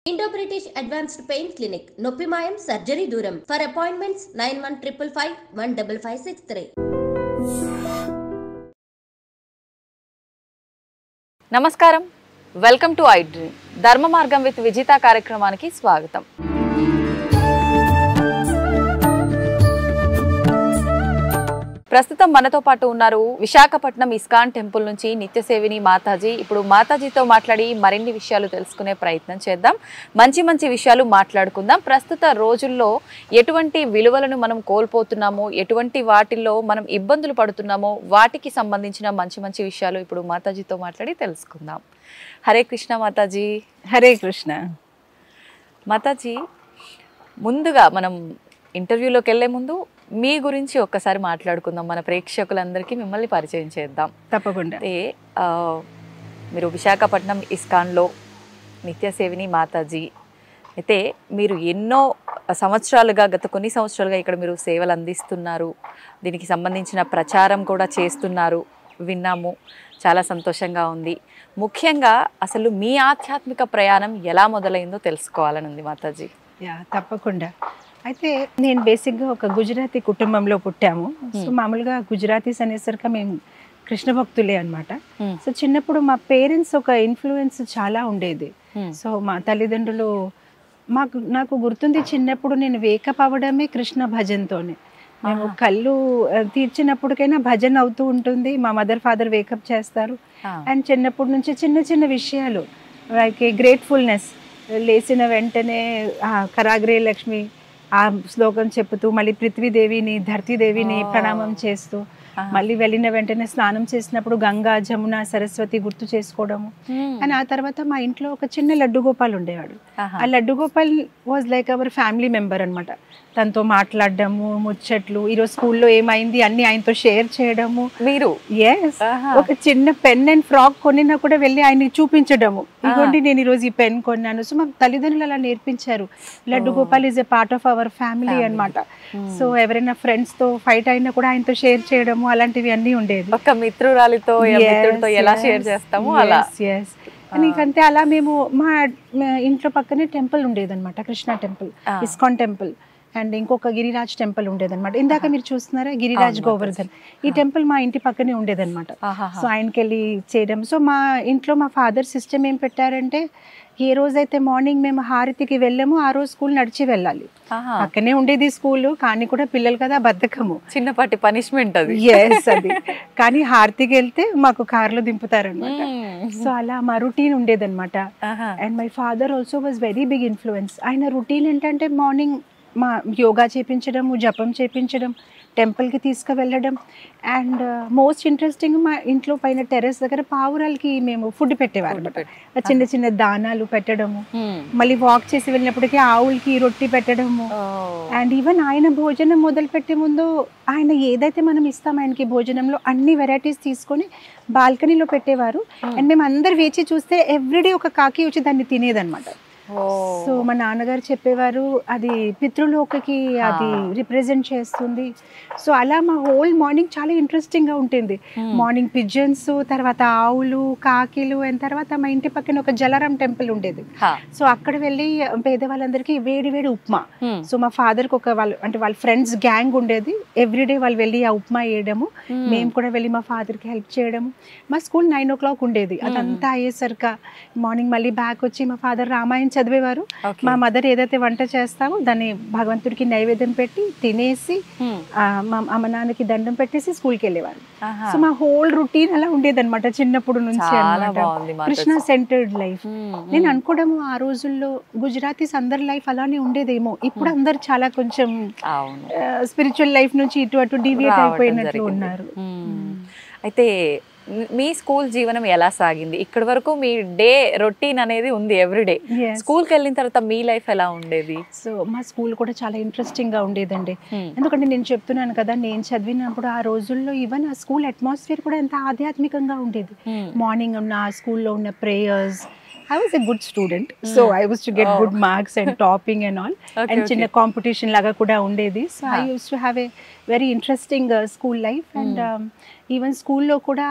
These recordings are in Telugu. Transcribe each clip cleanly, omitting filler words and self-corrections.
Indo British advanced pain clinic నొప్పి మాయం సర్జరీ దూరం. For appointments 9155515563. నమస్కారం, వెల్కమ్ టు ఐ డ్రీమ్. ధర్మ మార్గం విత్ విజిత కార్యక్రమానికి స్వాగతం. ప్రస్తుతం మనతో పాటు ఉన్నారు విశాఖపట్నం ఇస్కాన్ టెంపుల్ నుంచి నిత్యసేవిని మాతాజీ. ఇప్పుడు మాతాజీతో మాట్లాడి మరిన్ని విషయాలు తెలుసుకునే ప్రయత్నం చేద్దాం. మంచి మంచి విషయాలు మాట్లాడుకుందాం. ప్రస్తుత రోజుల్లో ఎటువంటి విలువలను మనం కోల్పోతున్నామో, ఎటువంటి వాటిల్లో మనం ఇబ్బందులు పడుతున్నామో వాటికి సంబంధించిన మంచి మంచి విషయాలు ఇప్పుడు మాతాజీతో మాట్లాడి తెలుసుకుందాం. హరే కృష్ణ మాతాజీ. హరే కృష్ణ మాతాజీ, ముందుగా మనం ఇంటర్వ్యూలోకి వెళ్ళే ముందు మీ గురించి ఒక్కసారి మాట్లాడుకుందాం. మన ప్రేక్షకులందరికీ మిమ్మల్ని పరిచయం చేద్దాం. తప్పకుండా. అంటే మీరు విశాఖపట్నం ఇస్కాన్లో నిత్యసేవిని మాతాజీ. అయితే మీరు ఎన్నో సంవత్సరాలుగా, గత కొన్ని సంవత్సరాలుగా ఇక్కడ మీరు సేవలు అందిస్తున్నారు. దీనికి సంబంధించిన ప్రచారం కూడా చేస్తున్నారు, విన్నాము. చాలా సంతోషంగా ఉంది. ముఖ్యంగా అసలు మీ ఆధ్యాత్మిక ప్రయాణం ఎలా మొదలైందో తెలుసుకోవాలని ఉంది మాతాజీ. తప్పకుండా. అయితే నేను బేసిక్గా ఒక గుజరాతీ కుటుంబంలో పుట్టాము. సో మామూలుగా గుజరాతీస్ అనేసరికి మేము కృష్ణ భక్తులే అనమాట. సో చిన్నప్పుడు మా పేరెంట్స్ ఒక ఇన్ఫ్లుయెన్స్ చాలా ఉండేది. సో మా తల్లిదండ్రులు నాకు గుర్తుంది, చిన్నప్పుడు నేను వేకప్ అవ్వడమే కృష్ణ భజన్తోనే. మేము కళ్ళు తీర్చినప్పటికైనా భజన అవుతూ ఉంటుంది. మా మదర్ ఫాదర్ వేకప్ చేస్తారు. అండ్ చిన్నప్పటి నుంచి చిన్న చిన్న విషయాలు లైక్ గ్రేట్ఫుల్నెస్, లేచిన వెంటనే కరాగ్రే లక్ష్మి ఆ శ్లోకం చెప్పుతూ, మళ్ళీ పృథ్వీదేవిని ధర్తీదేవిని ప్రణామం చేస్తూ, మళ్ళీ వెళ్ళిన వెంటనే స్నానం చేసినప్పుడు గంగా, జమున, సరస్వతి గుర్తు చేసుకోవడము. అండ్ ఆ తర్వాత మా ఇంట్లో ఒక చిన్న లడ్డు గోపాల్ ఉండేవాడు. ఆ laddu Gopal was like our family member అనమాట. తనతో మాట్లాడడము, ముచ్చట్లు, ఈరోజు స్కూల్లో ఏమైంది అన్ని ఆయనతో షేర్ చేయడము. మీరు ఒక చిన్న పెన్ అండ్ ఫ్రాక్ కొనినా కూడా వెళ్ళి ఆయనకి చూపించడము, ఇదిగోండి నేను ఈరోజు ఈ పెన్ కొన్నాను. సో మా తల్లిదండ్రులు అలా నేర్పించారు. Laddu Gopal is a part of our family అనమాట. సో ఎవరైనా ఫ్రెండ్స్ తో ఫైట్ అయినా కూడా ఆయనతో షేర్ చేయడము, అలాంటివి అన్ని ఉండేది. ఒక మిత్రురాలితో ఎలా షేర్ చేస్తాము అలా. నీకంతే అలా మేము మా ఇంట్లో పక్కనే టెంపుల్ ఉండేది అనమాట, Krishna temple, ISKCON temple. And ఇంకొక గిరిరాజ్ టెంపుల్ ఉండేదన్నమాట. ఇందాక మీరు చూస్తున్నారా గిరిరాజ్ గోవర్ధన్, ఈ టెంపుల్ మా ఇంటి పక్కనే ఉండేదన్నమాట. సో ఆయనకి వెళ్ళి చేయడం. సో మా ఇంట్లో మా ఫాదర్ సిస్టమ్ ఏం పెట్టారంటే, ఏ రోజైతే మార్నింగ్ మేము హారతికి వెళ్ళాము ఆ రోజు స్కూల్ నడిచి వెళ్ళాలి. పక్కనే ఉండేది స్కూల్, కానీ కూడా పిల్లలు కదా బద్ధకము, చిన్నపాటి పనిష్మెంట్ అది. అది కానీ హారతికి వెళ్తే మాకు కార్లో దింపుతారనమాట. సో అలా మా రొటీన్ ఉండేదన్నమాట. And my father also was very big influence. ఆయన రొటీన్ ఏంటంటే మార్నింగ్ మా యోగా చేయించడము, జపం చేయించడం, టెంపుల్కి తీసుకువెళ్ళడం. అండ్ మోస్ట్ ఇంట్రెస్టింగ్, మా ఇంట్లో పైన టెర్రస్ దగ్గర పావురాలకి మేము ఫుడ్ పెట్టేవారు అనమాట. చిన్న చిన్న దానాలు పెట్టడము, మళ్ళీ వాక్ చేసి వెళ్ళినప్పటికీ ఆవులకి రొట్టి పెట్టడము. అండ్ ఈవెన్ ఆయన భోజనం మొదలు పెట్టే ముందు ఆయన ఏదైతే మనం ఇస్తాం ఆయనకి భోజనంలో అన్ని వెరైటీస్ తీసుకొని బాల్కనీలో పెట్టేవారు. అండ్ మేము అందరు వేచి చూస్తే ఎవ్రీడే ఒక కాకి వచ్చి దాన్ని తినేదన్నమాట. సో మా నాన్నగారు చెప్పేవారు అది పితృలోకకి అది రిప్రజెంట్ చేస్తుంది. సో అలా మా హోల్ మార్నింగ్ చాలా ఇంట్రెస్టింగ్ గా ఉంటుంది. మార్నింగ్ పిజన్స్, తర్వాత ఆవులు, కాకిలు, అండ్ తర్వాత మా ఇంటి పక్కన ఒక జలారాం టెంపుల్ ఉండేది. సో అక్కడ వెళ్ళి పేదవాళ్ళందరికీ వేడి వేడి ఉప్మా. సో మా ఫాదర్ కి ఒక వాళ్ళ ఫ్రెండ్స్ గ్యాంగ్ ఉండేది. ఎవ్రీడే వాళ్ళు వెళ్ళి ఆ ఉప్మా వేయడము, మేము కూడా వెళ్ళి మా ఫాదర్ కి హెల్ప్ చేయడము. మా స్కూల్ 9 o'clock ఉండేది. అదంతా అయ్యేసరికి మార్నింగ్ మళ్ళీ బ్యాక్ వచ్చి మా ఫాదర్ రామాయణం చదివేవారు. మా మదర్ ఏదైతే వంట చేస్తామో దాన్ని భగవంతుడికి నైవేద్యం పెట్టి తినేసి అమ్మ నాన్నకి దండం పెట్టేసి స్కూల్కి వెళ్ళేవారు. సో మా హోల్ రొటీన్ అలా ఉండేది అనమాట చిన్నప్పుడు నుంచి. Krishna centred life. నేను అనుకోవడము ఆ రోజుల్లో గుజరాతీస్ అందరి లైఫ్ అలానే ఉండేదేమో. ఇప్పుడు అందరు చాలా కొంచెం స్పిరిచువల్ లైఫ్ నుంచి ఇటు అటు డివియేట్ అయిపోయినట్లు ఉన్నారు. అయితే మీ స్కూల్ జీవనం ఎలా సాగింది? ఇక్కడి వరకు మీ డే రొటీన్ అనేది ఉంది ఎవ్రీడే. స్కూల్కి వెళ్ళిన తర్వాత మీ లైఫ్ ఎలా ఉండేది? సో మా స్కూల్ కూడా చాలా ఇంట్రెస్టింగ్ గా ఉండేదండి. ఎందుకంటే నేను చెప్తున్నాను కదా, నేను చదివినప్పుడు ఆ రోజుల్లో ఈవెన్ ఆ స్కూల్ అట్మాస్ఫియర్ కూడా ఎంత ఆధ్యాత్మికంగా ఉండేది. మార్నింగ్ ఉన్న ఆ స్కూల్లో ఉన్న prayers, I was a good student, so I used to get good marks and topping and all. And చిన్న కాంపిటీషన్ లాగా కూడా ఉండేది. So I used to have a very interesting school life, and even స్కూల్లో కూడా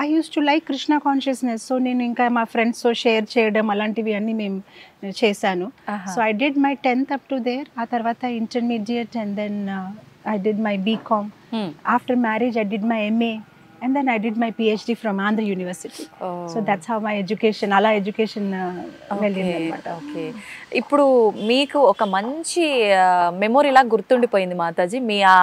I used to like Krishna consciousness. So నేను ఇంకా మా ఫ్రెండ్స్తో షేర్ చేయడం అలాంటివి అన్నీ మేము చేశాను. So I did my 10th up to there. ఆ తర్వాత intermediate, and then I did my BCom. After marriage I did my MA. And then I did my PhD from Andhra University. So that's how my education, ala education వెళ్ళింది అన్నమాట. ఓకే, ఇప్పుడు మీకు ఒక మంచి మెమొరీ లాగా గుర్తుండిపోయింది మాతాజీ మీ ఆ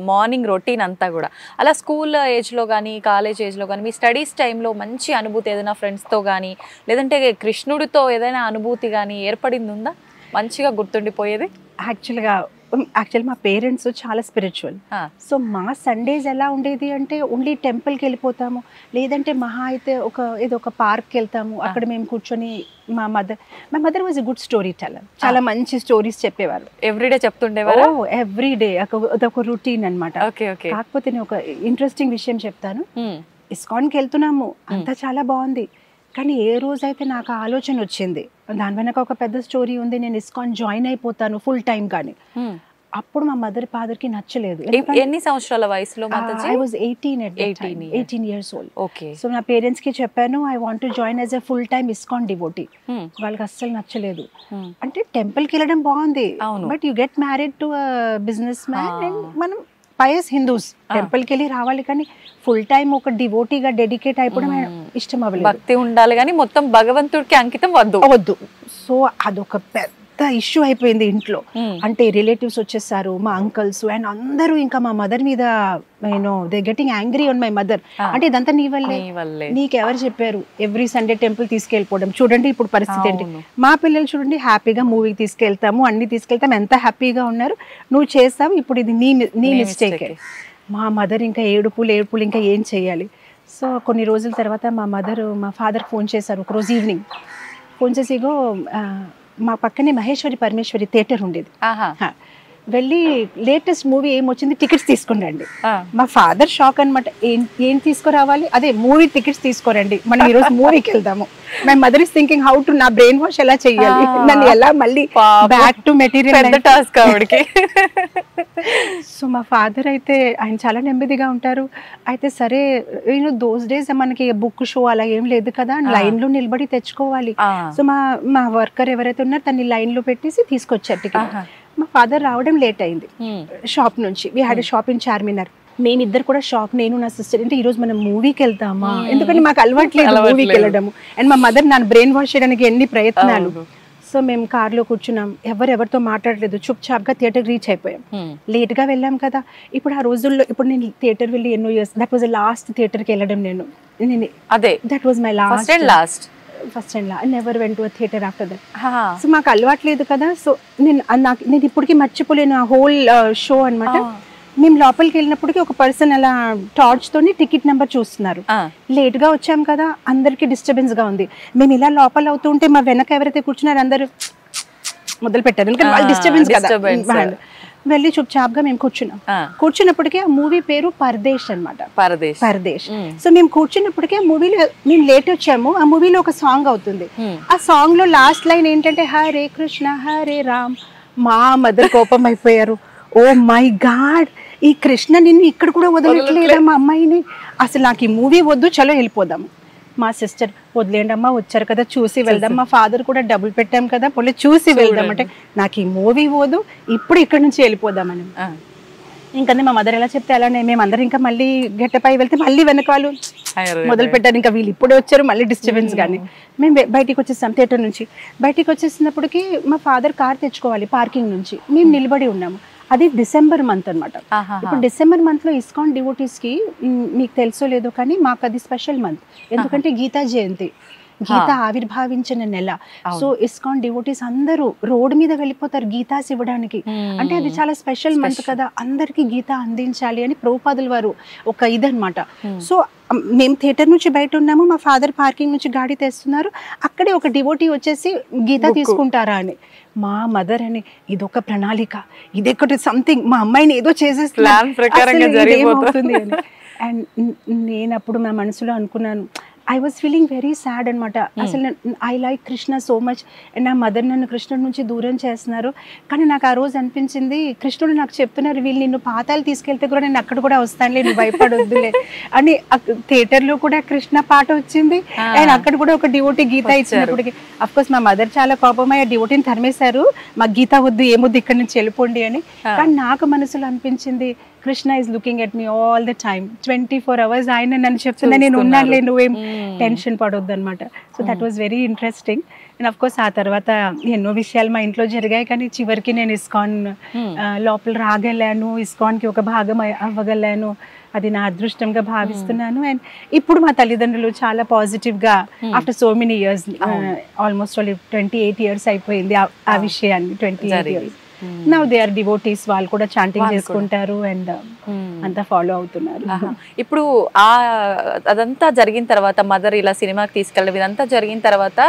మార్నింగ్ రొటీన్ అంతా కూడా. అలా స్కూల్ ఏజ్లో కానీ కాలేజ్ ఏజ్లో కానీ మీ స్టడీస్ టైంలో మంచి అనుభూతి ఏదైనా ఫ్రెండ్స్తో కానీ లేదంటే కృష్ణుడితో ఏదైనా అనుభూతి కానీ ఏర్పడింది ఉందా మంచిగా గుర్తుండిపోయేది? యాక్చువల్ మా పేరెంట్స్ చాలా స్పిరిచువల్. సో మా సండేస్ ఎలా ఉండేది అంటే ఓన్లీ టెంపుల్కి వెళ్ళిపోతాము, లేదంటే మహా అయితే ఏదో ఒక పార్క్కి వెళ్తాము. అక్కడ మేము కూర్చొని మా mother was a good story teller. చాలా మంచి స్టోరీస్ చెప్పేవారు. ఎవ్రీడే చెప్తుండేవారు? ఎవ్రీడే అదొక రొటీన్ అనమాట. కాకపోతే నేను ఒక ఇంట్రెస్టింగ్ విషయం చెప్తాను. ఇస్కాన్కి వెళ్తున్నాము, అంతా చాలా బాగుంది, కానీ ఏ రోజైతే నాకు ఆలోచన వచ్చింది, దాని వెనక ఒక పెద్ద స్టోరీ ఉంది, నేను ఇస్కాన్ జాయిన్ అయిపోతాను ఫుల్ టైం, కానీ అప్పుడు మా మదర్ ఫాదర్కి నచ్చలేదు. ఎన్ని సంవత్సరాల వయసులో? I was 18 at that time, 18 years old. Okay. So నా పేరెంట్స్కి చెప్పాను I want to join as a full time ISKCON devotee. వాళ్ళకి అస్సలు నచ్చలేదు. అంటే టెంపుల్కి వెళ్ళడం బాగుంది, but you get married to business man, and మనం పయస్ హిందూస్ టెంపుల్కి వెళ్ళి రావాలి, కానీ ఫుల్ టైం ఒక డివోటీగా డెడికేట్ అయిపోవడం ఇష్టం అవ్వలేదు. భక్తి ఉండాలి కానీ మొత్తం భగవంతుడికి అంకితం వద్దు. సో అదొక పెద్ద ఇష్యూ అయిపోయింది ఇంట్లో. అంటే రిలేటివ్స్ వచ్చేసారు, మా అంకల్స్, అండ్ అందరూ ఇంకా మా మదర్ మీద they getting angry on my mother. అంటే ఇదంతా నీ వల్లే, నీకెవరు చెప్పారు ఎవ్రీ సండే టెంపుల్ తీసుకెళ్ళిపోవడం. చూడండి ఇప్పుడు పరిస్థితి ఏంటి. మా పిల్లలు చూడండి హ్యాపీగా మూవీకి తీసుకెళ్తాము, అన్ని తీసుకెళ్తాము, ఎంత హ్యాపీగా ఉన్నారు, నువ్వు చేస్తావు, ఇప్పుడు ఇది నీ మిస్టేక్. మా మదర్ ఇంకా ఏడుపులు ఇంకా ఏం చెయ్యాలి. సో కొన్ని రోజుల తర్వాత మా ఫాదర్ ఫోన్ చేశారు ఒకరోజు ఈవినింగ్. ఫోన్ చేసి ఇగో మా పక్కనే మహేశ్వరి పరమేశ్వరి థియేటర్ ఉండేది, వెళ్ళి లేటెస్ట్ మూవీ ఏమొచ్చింది టికెట్స్ తీసుకురండి. మా ఫాదర్ షాక్ అనమాట, ఏం తీసుకురావాలి, అదే మూవీ టికెట్స్ తీసుకోరండి, మనం ఈరోజు మూవీకి వెళ్దాము. My mother is thinking how to నా బ్రెయిన్ వాష్ ఎలా చెయ్యాలి, నన్ను ఎలా మళ్ళీ బ్యాక్ టు మెటీరియల్ టాస్క్ ఆవిడకి. సో మా ఫాదర్ అయితే ఆయన చాలా నెమ్మదిగా ఉంటారు. అయితే సరే దోస్ డేస్ మనకి బుక్ షో అలా ఏం లేదు కదా, లైన్ లో నిలబడి తెచ్చుకోవాలి. సో మా వర్కర్ ఎవరైతే ఉన్నారో తన్ని లైన్ లో పెట్టేసి తీసుకొచ్చారు టికెట్. మా ఫాదర్ రావడం లేట్ అయింది షాప్ నుంచి. We had a shop in Charminar. మేమిద్దరు కూడా షాక్, నేను నా సిస్టర్. అంటే ఈ రోజు మనం మూవీకి వెళ్తామా, ఎందుకంటే మాకు అలవాట్లేదు మూవీకి వెళ్ళడము. అండ్ మా మదర్ నన్ను బ్రెయిన్ వాష్ చేయడానికి ఎన్ని ప్రయత్నాలు. సో మేము కార్లో కూర్చున్నాం, ఎవరితో మాట్లాడలేదు, చుప్ చాప్గా థియేటర్ రీచ్ అయిపోయాం. లేట్ గా వెళ్ళాం కదా. ఇప్పుడు ఆ రోజుల్లో ఇప్పుడు నేను థియేటర్ వెళ్ళి ఎన్నో ఇయర్స్, దట్ వాజ్ లాస్ట్ థియేటర్కి వెళ్ళడం నేను. అదే that was my last first and I never went to a theatre after that. So మాకు అలవాట్లేదు కదా. సో నేను ఇప్పటికీ మర్చిపోలేను ఆ హోల్ షో అనమాట. మేము లోపలికి వెళ్ళినప్పటికీ ఒక పర్సన్ అలా టార్చ్ తోని టికెట్ నెంబర్ చూస్తున్నారు. లేట్ గా వచ్చాం కదా, అందరికి డిస్టర్బెన్స్ గా ఉంది. మేము ఇలా లోపల అవుతుంటే మా వెనక ఎవరైతే కూర్చున్నారు అందరూ మొదలు పెట్టారు, ఎందుకంటే వాళ్ళు డిస్టర్బెన్స్ కదా. వెళ్ళి చుప్చాప్గా మేము కూర్చున్నప్పటికీ ఆ మూవీ పేరు పరదేశ్ అనమాట, పరదేశ్. సో మేము కూర్చున్నప్పటికీ ఆ మూవీలో మేము లేట్ వచ్చాము, ఆ మూవీలో ఒక సాంగ్ అవుతుంది. ఆ సాంగ్ లో లాస్ట్ లైన్ ఏంటంటే హరే కృష్ణ హరే రామ్. మా మదర్ కోపం అయిపోయారు, ఓ మై గాడ్, ఈ కృష్ణ నిన్ను ఇక్కడ కూడా వదలట్లేదా మా అమ్మాయిని, అసలు నాకు ఈ మూవీ వద్దు, చలో వెళ్ళిపోదాం. మా సిస్టర్ వదిలేండి అమ్మా, వచ్చారు కదా చూసి వెళ్దాం. మా ఫాదర్ కూడా డబ్బులు పెట్టాం కదా, పోలే చూసి వెళ్దాం అంటే నాకు ఈ మూవీ వద్దు, ఇప్పుడు ఇక్కడ నుంచి వెళ్ళిపోదామని. ఇంకంతే మా మదర్ ఎలా చెప్తే అలానే మేమందరం ఇంకా మళ్ళీ గెట్టపై వెళ్తే మళ్ళీ వెనక వాళ్ళు మొదలు పెట్టారు, ఇంకా వీళ్ళు ఇప్పుడే వచ్చారు మళ్ళీ డిస్టర్బెన్స్. కానీ మేము బయటికి వచ్చేస్తాం థియేటర్ నుంచి. బయటికి వచ్చేసినప్పటికీ మా ఫాదర్ కార్ తెచ్చుకోవాలి పార్కింగ్ నుంచి, మేము నిలబడి ఉన్నాము. అది డిసెంబర్ మంత్ అనమాట. ఇప్పుడు డిసెంబర్ మంత్ లో ఇస్కాన్ డివోటీస్ కి మీకు తెలుసో లేదో కానీ మాకు అది స్పెషల్ మంత్, ఎందుకంటే గీతా జయంతి, గీత ఆవిర్భావించిన నెల. సో ఇస్కాన్ డివోటీస్ అందరూ రోడ్ మీద వెళ్ళిపోతారు గీతాస్ ఇవ్వడానికి. అంటే అది చాలా స్పెషల్ మంత్ కదా, అందరికి గీత అందించాలి అని ప్రభుపాదుల వారు ఒక ఇదనమాట. సో మేము థియేటర్ నుంచి బయట ఉన్నాము, మా ఫాదర్ పార్కింగ్ నుంచి గాడి తెస్తున్నారు, అక్కడే ఒక డివోటీ వచ్చేసి గీత తీసుకుంటారా అని. మా మదర్ అని ఇదొక ప్రణాళిక, ఇదొకటి సంథింగ్, మా అమ్మాయిని ఏదో చేసేస్తుంది. అండ్ నేను అప్పుడు నా మనసులో అనుకున్నాను, I was feeling very sad అనమాట. అసలు I like Krishna so much and నా మదర్ నన్ను కృష్ణుడి నుంచి దూరం చేస్తున్నారు. కానీ నాకు ఆ రోజు అనిపించింది, కృష్ణుడు నాకు చెప్తున్నారు వీళ్ళు నిన్ను పాతాలు తీసుకెళ్తే కూడా నేను అక్కడ కూడా వస్తానులే, నువ్వు భయపడొద్దులే అని. థియేటర్లో కూడా కృష్ణ పాట వచ్చింది అండ్ అక్కడ కూడా ఒక డివోటీ గీత ఇచ్చినప్పటికి అఫ్ కోర్స్ మా మదర్ చాలా కోపమై ఆ డివోటీని తరిమేశారు, మాకు గీత వద్దు ఏమొద్దు ఇక్కడ నుంచి వెళ్ళిపోండి అని. కానీ నాకు మనసులో అనిపించింది Krishna is looking at me all the time, 24 hours ఆయన నన్ను చెప్తున్నా నేను ఉన్నానులే, నువ్వేం టెన్షన్ పడొద్దు అనమాట. So that was very interesting. And of course ఆ తర్వాత ఎన్నో విషయాలు మా ఇంట్లో జరిగాయి, కానీ చివరికి నేను ఇస్కాన్ లోపల రాగలను, ఇస్కాన్కి ఒక భాగం అవ్వగలను. అది నా అదృష్టంగా భావిస్తున్నాను. అండ్ ఇప్పుడు మా తల్లిదండ్రులు చాలా పాజిటివ్గా after so many years, almost 28 years అయిపోయింది ఆ విషయాన్ని, 28 years. Now they are devotees, వాళ్ళు కూడా చాంటింగ్ చేసుకుంటారు అండ్ అంతా ఫాలో అవుతున్నారు. ఇప్పుడు అదంతా జరిగిన తర్వాత మదర్ ఇలా సినిమాకి తీసుకెళ్ళడం ఇదంతా జరిగిన తర్వాత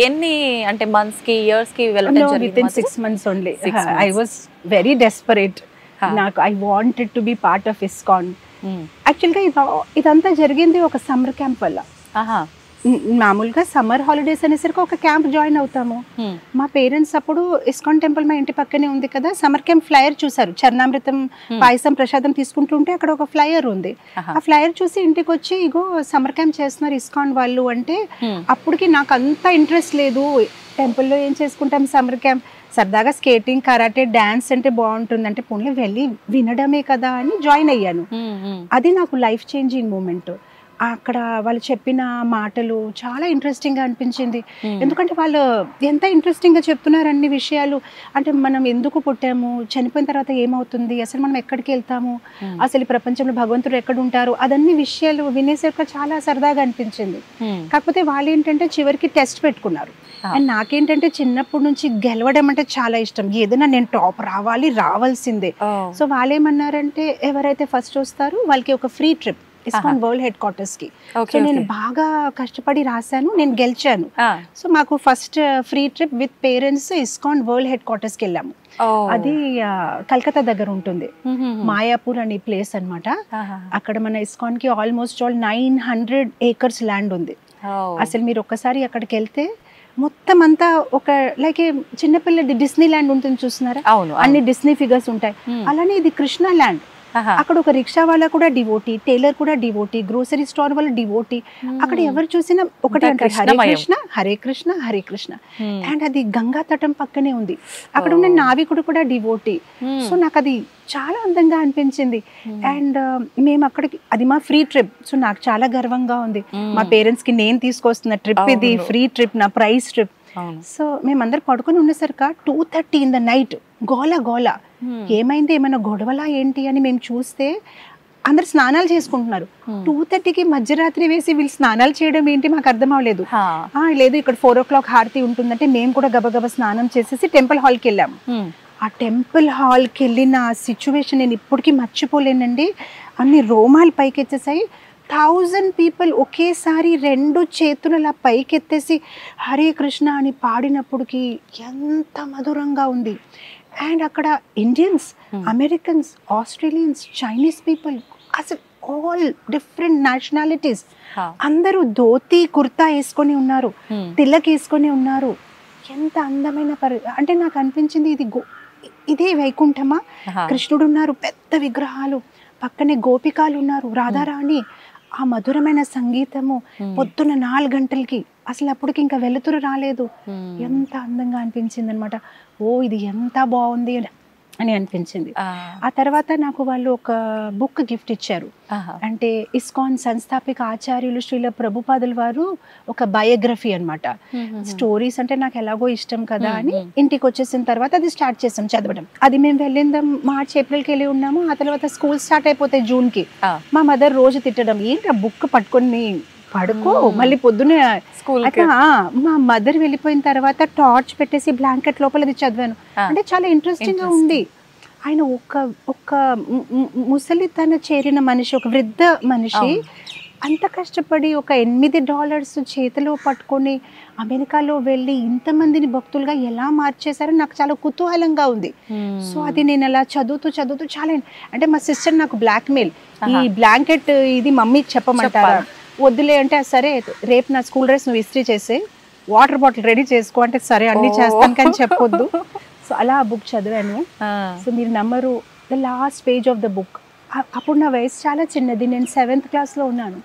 ఎన్ని అంటే మంత్స్ కి ఇయర్స్ కి వెళ్ళడం జరిగింది? 6 months only. I was very desperate. నాకు I wanted to be part of ISKCON. యాక్చువల్గా ఇదంతా జరిగింది ఒక సమ్మర్ క్యాంప్ వల్ల. మామూలుగా సమ్మర్ హాలిడేస్ అనేసరికి ఒక క్యాంప్ జాయిన్ అవుతాము. మా పేరెంట్స్ అప్పుడు ఇస్కాన్ టెంపుల్ మా ఇంటి పక్కనే ఉంది కదా, సమ్మర్ క్యాంప్ ఫ్లైయర్ చూసారు. చరణామృతం పాయసం ప్రసాదం తీసుకుంటుంటే అక్కడ ఒక ఫ్లైయర్ ఉంది. ఆ ఫ్లైయర్ చూసి ఇంటికి వచ్చి ఇగో సమ్మర్ క్యాంప్ చేస్తున్నారు ఇస్కాన్ వాళ్ళు అంటే, అప్పటికి నాకు అంత ఇంట్రెస్ట్ లేదు. టెంపుల్లో ఏం చేసుకుంటాం సమ్మర్ క్యాంప్, సరదాగా స్కేటింగ్ కరాటే డాన్స్ అంటే బాగుంటుంది అంటే పోన్లే వెళ్ళి వినడమే కదా అని జాయిన్ అయ్యాను. అది నాకు లైఫ్ చేంజింగ్ మూమెంట్. అక్కడ వాళ్ళు చెప్పిన మాటలు చాలా ఇంట్రెస్టింగ్గా అనిపించింది. ఎందుకంటే వాళ్ళు ఎంత ఇంట్రెస్టింగ్గా చెప్తున్నారు అన్ని విషయాలు. అంటే మనం ఎందుకు పుట్టాము, చనిపోయిన తర్వాత ఏమవుతుంది, అసలు మనం ఎక్కడికి వెళ్తాము, అసలు ఈ ప్రపంచంలో భగవంతుడు ఎక్కడ ఉంటారు, అదన్ని విషయాలు వినేసరికి చాలా సరదాగా అనిపించింది. కాకపోతే వాళ్ళు ఏంటంటే చివరికి టెస్ట్ పెట్టుకున్నారు. అండ్ నాకేంటంటే చిన్నప్పటి నుంచి గెలవడం అంటే చాలా ఇష్టం, ఏదైనా నేను టాప్ రావాల్సిందే. సో వాళ్ళు ఏమన్నారంటే ఎవరైతే ఫస్ట్ వస్తారో వాళ్ళకి ఒక free trip ISKCON world head quarters కి. సో నేను బాగా కష్టపడి రాశాను, నేను గెలిచాను. సో మాకు first free trip with parents ISKCON world head quarters కి వెళ్ళాము. అది కల్కత్తా దగ్గర ఉంటుంది, మాయాపూర్ అనే ప్లేస్ అన్నమాట. అక్కడ మన ఇస్కాన్ కి ఆల్మోస్ట్ 900 acres ల్యాండ్ ఉంది. అసలు మీరు ఒక్కసారి అక్కడికి వెళ్తే మొత్తం అంతా ఒక లైక్ చిన్నపిల్లడి డిస్నీ ల్యాండ్ ఉంటుంది చూస్తున్నారా, అన్ని డిస్నీ ఫిగర్స్ ఉంటాయి. అలానే ఇది కృష్ణ ల్యాండ్. అక్కడ ఒక రిక్షా వాళ్ళ కూడా డివోటీ, టైలర్ కూడా డివోటీ, గ్రోసరీ స్టోర్ వాళ్ళ డివోటీ. అక్కడ ఎవరు చూసినా ఒకటి అంటారు హరే కృష్ణ హరే కృష్ణ హరే కృష్ణ. అండ్ అది గంగా తటం పక్కనే ఉంది. అక్కడ ఉన్న నావికుడు కూడా డివోటీ. సో నాకు అది చాలా అందంగా అనిపించింది. అండ్ మేము అక్కడికి, అది మా ఫ్రీ ట్రిప్. సో నాకు చాలా గర్వంగా ఉంది, మా పేరెంట్స్ కి నేను తీసుకొస్తున్న ట్రిప్ ఇది, ఫ్రీ ట్రిప్, నా ప్రైజ్ ట్రిప్. సో మేమందరు పడుకొని ఉండేసరికి 2:30 in the night గోల గోల. ఏమైంది, ఏమైనా గొడవలా ఏంటి అని మేము చూస్తే అందరు స్నానాలు చేసుకుంటున్నారు. 2:30కి మధ్యరాత్రి వేసి వీళ్ళు స్నానాలు చేయడం ఏంటి మాకు అర్థం అవ్వలేదు. లేదు ఇక్కడ 4 o'clock హారతి ఉంటుందంటే మేము కూడా గబగబా స్నానం చేసేసి టెంపుల్ హాల్కి వెళ్ళాము. ఆ టెంపుల్ హాల్కి వెళ్ళిన సిచ్యువేషన్ నేను ఇప్పటికీ మర్చిపోలేనండి. అన్ని రోమాలు పైకెత్తేసాయి. 1000 people ఒకేసారి 2 చేతులు అలా పైకెత్తేసి హరే కృష్ణ అని పాడినప్పటికి ఎంత మధురంగా ఉంది. అండ్ అక్కడ Indians, Americans, Australians, Chinese people, అసలు ఆల్ డిఫరెంట్ నేషనాలిటీస్ అందరూ ధోతి కుర్తా వేసుకొని ఉన్నారు, తిలక్ వేసుకొని ఉన్నారు. ఎంత అందమైన అంటే నాకు అనిపించింది ఇదే వైకుంఠమా, కృష్ణుడు ఉన్నారు, పెద్ద విగ్రహాలు, పక్కనే గోపికాలు ఉన్నారు, రాధారాణి. ఆ మధురమైన సంగీతము పొద్దున్న 4 గంటలకి, అసలు అప్పటికి ఇంకా వెలుతురు రాలేదు. ఎంత అందంగా అనిపించింది అనమాట. ఓ ఇది ఎంత బాగుంది అని అనిపించింది. ఆ తర్వాత నాకు వాళ్ళు ఒక బుక్ గిఫ్ట్ ఇచ్చారు. అంటే ఇస్కాన్ సంస్థాపిక ఆచార్యులు శ్రీల ప్రభుపాదుల వారు ఒక బయోగ్రఫీ అన్నమాట. స్టోరీస్ అంటే నాకు ఎలాగో ఇష్టం కదా అని ఇంటికి వచ్చేసిన తర్వాత అది స్టార్ట్ చేసాం చదవడం. అది మేము వెళ్ళిందాం March, Aprilకి వెళ్ళి ఉన్నాము. ఆ తర్వాత స్కూల్ స్టార్ట్ అయిపోతాయి Juneకి. మా మదర్ రోజు తిట్టడం, ఏంటి ఆ బుక్ పట్టుకొని పడుకో మళ్ళీ పొద్దునే స్కూల్. మా మదర్ వెళ్ళిపోయిన తర్వాత టార్చ్ పెట్టేసి బ్లాంకెట్ లోపల అది చదివాను. అంటే చాలా ఇంట్రెస్టింగ్ గా ఉంది. ఆయన ఒక ముసలితన చేరిన మనిషి, ఒక వృద్ధ మనిషి అంత కష్టపడి ఒక $8 చేతిలో పట్టుకొని అమెరికాలో వెళ్ళి ఇంతమందిని భక్తులుగా ఎలా మార్చేశారో నాకు చాలా కుతూహలంగా ఉంది. సో అది నేను అలా చదువుతూ చాలా, అంటే మా సిస్టర్ నాకు బ్లాక్మెయిల్, ఈ బ్లాంకెట్ ఇది మమ్మీ చెప్పమంటారా, వద్దులే అంటే సరే రేపు నా స్కూల్ డ్రెస్ నువ్వు ఇస్త్రీ చేసే, వాటర్ బాటిల్ రెడీ చేసుకో అంటే సరే అన్ని చేస్తాను కానీ చెప్పొద్దు. సో అలా ఆ బుక్ చదివాను. సో మీరు నమ్మరు, the last page of the book, అప్పుడు నా వయసు చాలా చిన్నది, నేను 7th క్లాస్లో ఉన్నాను.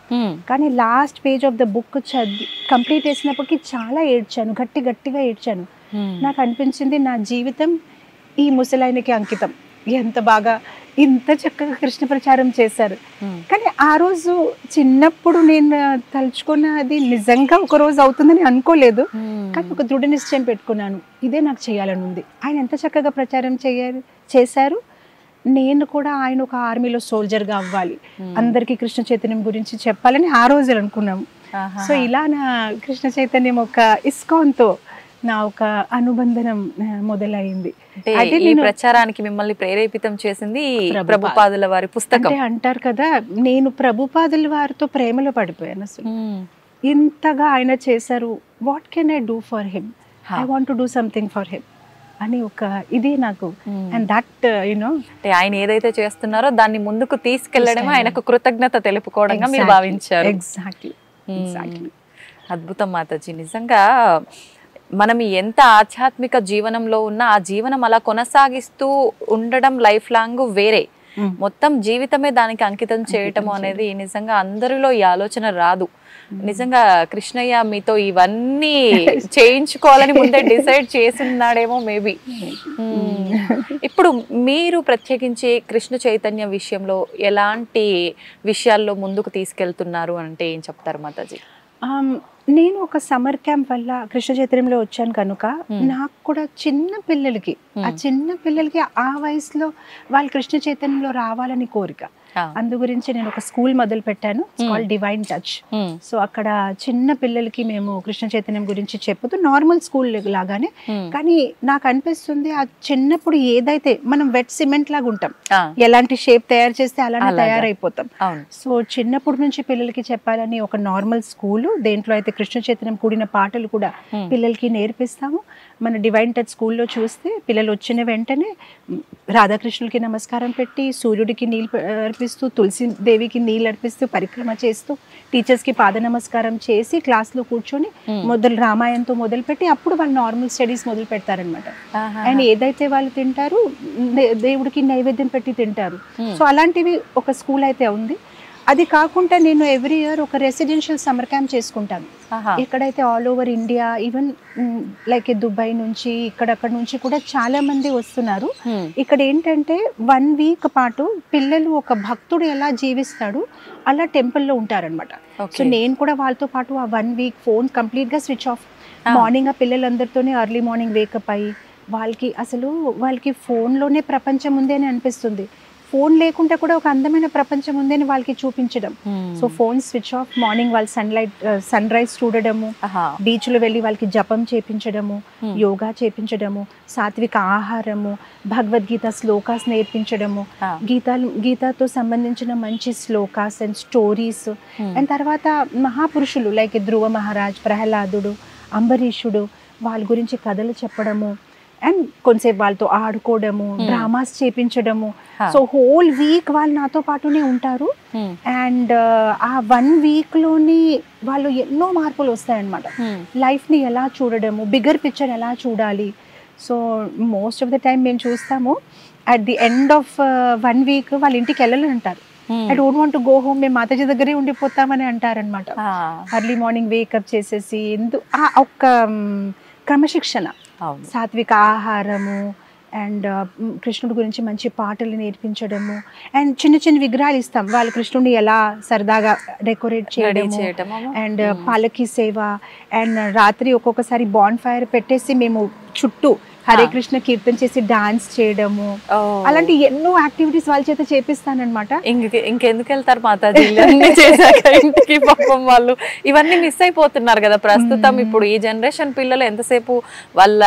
కానీ last page of the book చదివి కంప్లీట్ చేసినప్పటికీ చాలా ఏడ్చాను, గట్టిగా ఏడ్చాను. నాకు అనిపించింది నా జీవితం ఈ ముసలాయనకి అంకితం. ఎంత బాగా ఇంత చక్కగా కృష్ణ ప్రచారం చేశారు. కానీ ఆ రోజు చిన్నప్పుడు నేను తలుచుకున్నది నిజంగా ఒక రోజు అవుతుందని అనుకోలేదు. కానీ ఒక దృఢ నిశ్చయం పెట్టుకున్నాను, ఇదే నాకు చేయాలని ఉంది. ఆయన ఎంత చక్కగా ప్రచారం చేశారు. నేను కూడా ఆయన ఒక ఆర్మీలో సోల్జర్గా అవ్వాలి, అందరికీ కృష్ణ చైతన్యం గురించి చెప్పాలని ఆ రోజు అనుకున్నాము. సో ఇలా నా కృష్ణ చైతన్యం ఒక ఇస్కాన్తో నా ఒక అనుబంధనం మొదలైంది. అయితే ఈ ప్రచారానికి మిమ్మల్ని ప్రేరేపితం చేసింది ప్రభుపాదుల వారి పుస్తకం. అంటే అంటారు కదా, నేను ప్రభుపాదుల వారితో ప్రేమలో పడిపోయాను. అసలు ఇంతగా ఆయన చేశారు, what can I do for him, I want to do something for him అని ఒక ఇది నాకు. అండ్ దట్ యునో అంటే ఆయన ఏదైతే చేస్తున్నారో దాన్ని ముందుకు తీసుకెళ్లడమే ఆయనకు కృతజ్ఞత తెలుపుకోవడంగా మీరు భావించారు. ఎగ్జాక్ట్లీ. అద్భుతం మాతాజీ. నిజంగా మనం ఎంత ఆధ్యాత్మిక జీవనంలో ఉన్నా ఆ జీవనం అలా కొనసాగిస్తూ ఉండడం లైఫ్ లాంగ్ వేరే, మొత్తం జీవితమే దానికి అంకితం చేయటం అనేది నిజంగా అందరిలో ఈ ఆలోచన రాదు. నిజంగా కృష్ణయ్య మీతో ఇవన్నీ చేయించుకోవాలని ముందే డిసైడ్ చేస్తున్నాడేమో మేబీ. ఇప్పుడు మీరు ప్రత్యేకించి కృష్ణ చైతన్య విషయంలో ఎలాంటి విషయాల్లో ముందుకు తీసుకెళ్తున్నారు అంటే ఏం చెప్తారు మాతాజీ? నేను ఒక సమ్మర్ క్యాంప్ వల్ల కృష్ణ చైతన్యంలో వచ్చాను కనుక నాకు కూడా చిన్న పిల్లలకి ఆ వయసులో వాళ్ళు కృష్ణ చైతన్యంలో రావాలని కోరిక. అందు గురించి నేను ఒక స్కూల్ మొదలు పెట్టాను, కాల్డ్ డివైన్ టచ్. సో అక్కడ చిన్న పిల్లలకి మేము కృష్ణ చైతన్యం గురించి చెప్పుతూ నార్మల్ స్కూల్ లాగానే, కానీ నాకు అనిపిస్తుంది ఆ చిన్నప్పుడు ఏదైతే మనం వెట్ సిమెంట్ లాగా ఉంటాం, ఎలాంటి షేప్ తయారు చేస్తే అలానే తయారైపోతాం. సో చిన్నప్పటి నుంచి పిల్లలకి చెప్పాలని ఒక నార్మల్ స్కూల్, దేంట్లో అయితే కృష్ణ చైతన్యం కూడిన పాటలు కూడా పిల్లలకి నేర్పిస్తాము. మన డివైన్ టచ్ స్కూల్లో చూస్తే పిల్లలు వచ్చిన వెంటనే రాధాకృష్ణులకి నమస్కారం పెట్టి, సూర్యుడికి నీళ్ళు అర్పిస్తూ, తులసి దేవికి నీళ్ళు అర్పిస్తూ, పరిక్రమ చేస్తూ, టీచర్స్కి పాద నమస్కారం చేసి క్లాస్లో కూర్చొని రామాయణంతో మొదలుపెట్టి అప్పుడు వాళ్ళు నార్మల్ స్టడీస్ మొదలు పెడతారనమాట. అండ్ ఏదైతే వాళ్ళు తింటారు దేవుడికి నైవేద్యం పెట్టి తింటారు. సో అలాంటివి ఒక స్కూల్ అయితే ఉంది. అది కాకుండా నేను ఎవ్రీ ఇయర్ ఒక రెసిడెన్షియల్ సమ్మర్ క్యాంప్ చేసుకుంటాను. ఎక్కడైతే all over India, even like Dubai నుంచి ఇక్కడక్కడ నుంచి కూడా చాలా మంది వస్తున్నారు. ఇక్కడ ఏంటంటే 1 వీక్ పాటు పిల్లలు ఒక భక్తుడు ఎలా జీవిస్తాడు అలా టెంపుల్లో ఉంటారనమాట. సో నేను కూడా వాళ్ళతో పాటు ఆ 1 వీక్ ఫోన్ కంప్లీట్గా స్విచ్ ఆఫ్. మార్నింగ్ ఆ పిల్లలందరితోనే ఎర్లీ మార్నింగ్ వేకప్ అయ్యి వాళ్ళకి ఫోన్లోనే ప్రపంచం ఉంది అని అనిపిస్తుంది. ఫోన్ లేకుండా కూడా ఒక అందమైన ప్రపంచం ఉందని వాళ్ళకి చూపించడం. So phone switch off, morning వాళ్ళు సన్ రైజ్ చూడడము, బీచ్ లో వెళ్ళి వాళ్ళకి జపం చేపించడము, యోగా చేపించడము, సాత్విక ఆహారము, భగవద్గీత శ్లోకాస్ నేర్పించడము, గీతాతో సంబంధించిన మంచి శ్లోకాస్ అండ్ స్టోరీస్. అండ్ తర్వాత మహాపురుషులు లైక్ ధ్రువ మహారాజ్, ప్రహ్లాదుడు, అంబరీషుడు, వాళ్ళ గురించి కథలు చెప్పడము, అండ్ కొంతసేపు వాళ్ళతో ఆడుకోవడము, డ్రామాస్ చేపించడము. సో హోల్ వీక్ వాళ్ళు నాతో పాటునే ఉంటారు. అండ్ ఆ 1 వీక్లోని వాళ్ళు ఎన్నో మార్పులు వస్తాయన్నమాట. లైఫ్ని ఎలా చూడడము, బిగ్గర్ పిక్చర్ ఎలా చూడాలి. So most of the time మేము చూస్తాము at the end of 1 week వాళ్ళ ఇంటికి వెళ్ళాలని అంటారు. I don't want to go home, మేము మాతాజీ దగ్గరే ఉండిపోతామని అంటారనమాట. ఎర్లీ మార్నింగ్ వేకప్ చేసేసి ఒక క్రమశిక్షణ, సాత్విక ఆహారము, అండ్ కృష్ణుడి గురించి మంచి పాటలు నేర్పించడము, అండ్ చిన్న చిన్న విగ్రహాలు ఇస్తాం. వాళ్ళు కృష్ణుడిని ఎలా సరదాగా డెకరేట్ చేయడము, అండ్ పాలకీ సేవ, అండ్ రాత్రి ఒక్కొక్కసారి బాన్ ఫైర్ పెట్టేసి మేము చుట్టూ హరే కృష్ణ కీర్తన చేసి డాన్స్ చేయడము, అలాంటి ఎన్నో యాక్టివిటీస్ వాళ్ళ చేత చేపిస్తానన్నమాట. ఇంకెందుకు వెళ్తారు మాతాజీ ఇంటికి? పాపం వాళ్ళు ఇవన్నీ మిస్ అయిపోతున్నారు కదా ప్రస్తుతం. ఇప్పుడు ఈ జనరేషన్ పిల్లలు ఎంతసేపు వాళ్ళ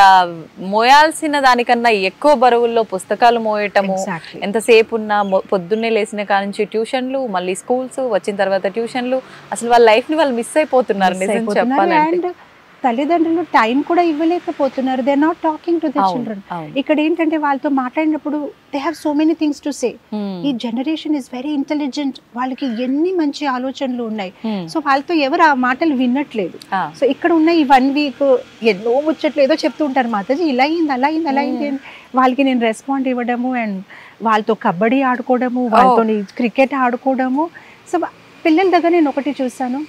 మోయాల్సిన దానికన్నా ఎక్కువ బరువుల్లో పుస్తకాలు మోయటము, ఎంతసేపు ఉన్న పొద్దున్నే లేచిన కానుంచి ట్యూషన్లు, మళ్ళీ స్కూల్స్, వచ్చిన తర్వాత ట్యూషన్లు, అసలు వాళ్ళ లైఫ్ ని వాళ్ళు మిస్ అయిపోతున్నారు నిజం చెప్పాలంటే. తల్లిదండ్రులు టైం కూడా ఇవ్వలేకపోతున్నారు. They are not talking to the children. ఇక్కడ ఏంటంటే వాళ్ళతో మాట్లాడినప్పుడు they have so many things to say. ఈ జనరేషన్ ఇస్ వెరీ ఇంటెలిజెంట్, వాళ్ళకి ఎన్ని మంచి ఆలోచనలు ఉన్నాయి. సో వాళ్ళతో ఎవరు ఆ మాటలు వినట్లేదు. సో ఇక్కడ ఉన్న ఈ 1 వీక్ ఎన్నో ముచ్చట్లు ఏదో చెప్తూ ఉంటారు, మాతాజీ ఇలా అయింది అలా అయింది అలా అయింది అని. వాళ్ళకి నేను రెస్పాండ్ ఇవ్వడము అండ్ వాళ్ళతో కబడ్డీ ఆడుకోవడము, వాళ్ళతో క్రికెట్ ఆడుకోవడము. సో పిల్లల దగ్గర నేను ఒకటి చూసాను,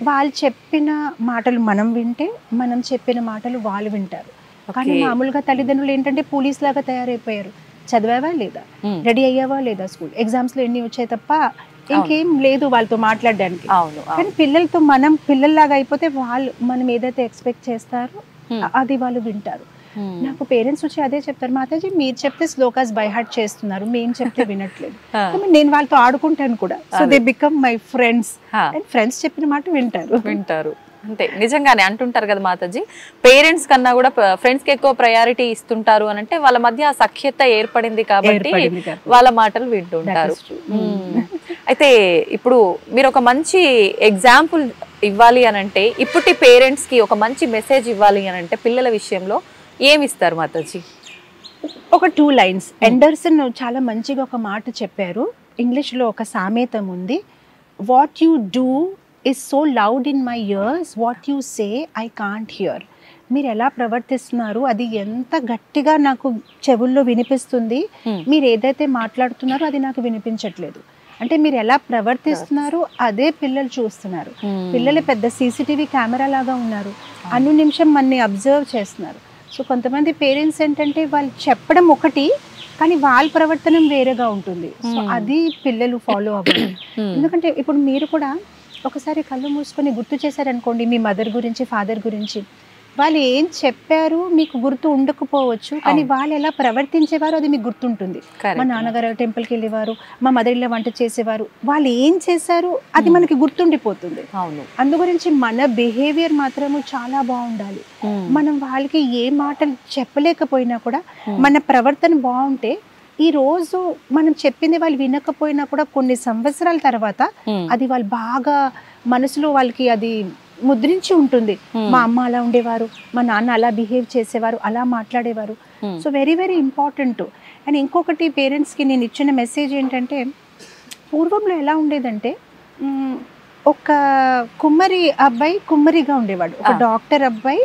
వాళ్ళు చెప్పిన మాటలు మనం వింటే, మనం చెప్పిన మాటలు వాళ్ళు వింటారు. కానీ మామూలుగా తల్లిదండ్రులు ఏంటంటే పోలీస్ లాగా తయారైపోయారు. చదివావా లేదా, రెడీ అయ్యావా లేదా, స్కూల్ ఎగ్జామ్స్ లో ఎన్ని వచ్చాయి తప్ప ఇంకేం లేదు వాళ్ళతో మాట్లాడడానికి. కానీ పిల్లలతో మనం పిల్లల్లాగా అయిపోతే వాళ్ళు మనం ఏదైతే ఎక్స్పెక్ట్ చేస్తారో అది వాళ్ళు వింటారు. నాకు పేరెంట్స్ వచ్చి అదే చెప్తారు, మాతాజీ మీరు చెప్తే శ్లోకాస్ బై హార్ట్ చేస్తున్నారు, మేము చెప్తే వినట్లేదు. నేను వాళ్ళతో ఆడుకుంటాను కూడా. So they become my friends and friends చెప్పిన మాట వింటారు. అంతే, నిజంగానే అంటుంటారు కదా మాతాజీ, పేరెంట్స్ కన్నా కూడా ఫ్రెండ్స్ కి ఎక్కువ ప్రయారిటీ ఇస్తుంటారు అని అంటే వాళ్ళ మధ్య ఆ సఖ్యత ఏర్పడింది కాబట్టి వాళ్ళ మాటలు వింటుంటారు. అయితే ఇప్పుడు మీరు ఒక మంచి ఎగ్జాంపుల్ ఇవ్వాలి అని అంటే, ఇప్పటి పేరెంట్స్ కి ఒక మంచి మెసేజ్ ఇవ్వాలి అని అంటే పిల్లల విషయంలో ఏమిస్తారు మాతాజీ? ఒక 2 lines. ఎండర్సన్ చాలా మంచిగా ఒక మాట చెప్పారు. ఇంగ్లీష్లో ఒక సామెతం ఉంది, what you do is so loud in my ears, what you say I can't hear. మీరు ఎలా ప్రవర్తిస్తున్నారు అది ఎంత గట్టిగా నాకు చెవుల్లో వినిపిస్తుంది, మీరు ఏదైతే మాట్లాడుతున్నారో అది నాకు వినిపించట్లేదు. అంటే మీరు ఎలా ప్రవర్తిస్తున్నారు అదే పిల్లలు చూస్తున్నారు. పిల్లలు పెద్ద CCTV కెమెరా లాగా ఉన్నారు, అన్ని నిమిషం మనని అబ్జర్వ్ చేస్తున్నారు. సో కొంతమంది పేరెంట్స్ ఏంటంటే వాళ్ళు చెప్పడం ఒకటి కానీ వాళ్ళ ప్రవర్తన వేరేగా ఉంటుంది. సో అది పిల్లలు ఫాలో అవ్వరు. ఎందుకంటే ఇప్పుడు మీరు కూడా ఒకసారి కళ్ళు మూసుకొని గుర్తు చేశారనుకోండి మీ మదర్ గురించి, ఫాదర్ గురించి, వాళ్ళు ఏం చెప్పారు మీకు గుర్తు ఉండకపోవచ్చు, కానీ వాళ్ళు ఎలా ప్రవర్తించేవారు అది మీకు గుర్తుంటుంది. మా నాన్నగారు టెంపుల్కి వెళ్ళేవారు, మా మదర్ ఇలా వంట చేసేవారు, వాళ్ళు ఏం చేశారు అది మనకి గుర్తుండిపోతుంది. అందు గురించి మన బిహేవియర్ మాత్రము చాలా బాగుండాలి. మనం వాళ్ళకి ఏ మాటలు చెప్పలేకపోయినా కూడా మన ప్రవర్తన బాగుంటే, ఈ రోజు మనం చెప్పింది వాళ్ళు వినకపోయినా కూడా కొన్ని సంవత్సరాల తర్వాత అది వాళ్ళు బాగా మనసులో వాళ్ళకి అది ముద్రించి ఉంటుంది. మా అమ్మ అలా ఉండేవారు, మా నాన్న అలా బిహేవ్ చేసేవారు, అలా మాట్లాడేవారు. So very very important. And ఇంకొకటి పేరెంట్స్కి నేను ఇచ్చిన మెసేజ్ ఏంటంటే, పూర్వంలో ఎలా ఉండేదంటే ఒక కుమ్మరి అబ్బాయి కుమ్మరిగా ఉండేవాడు, ఒక డాక్టర్ అబ్బాయి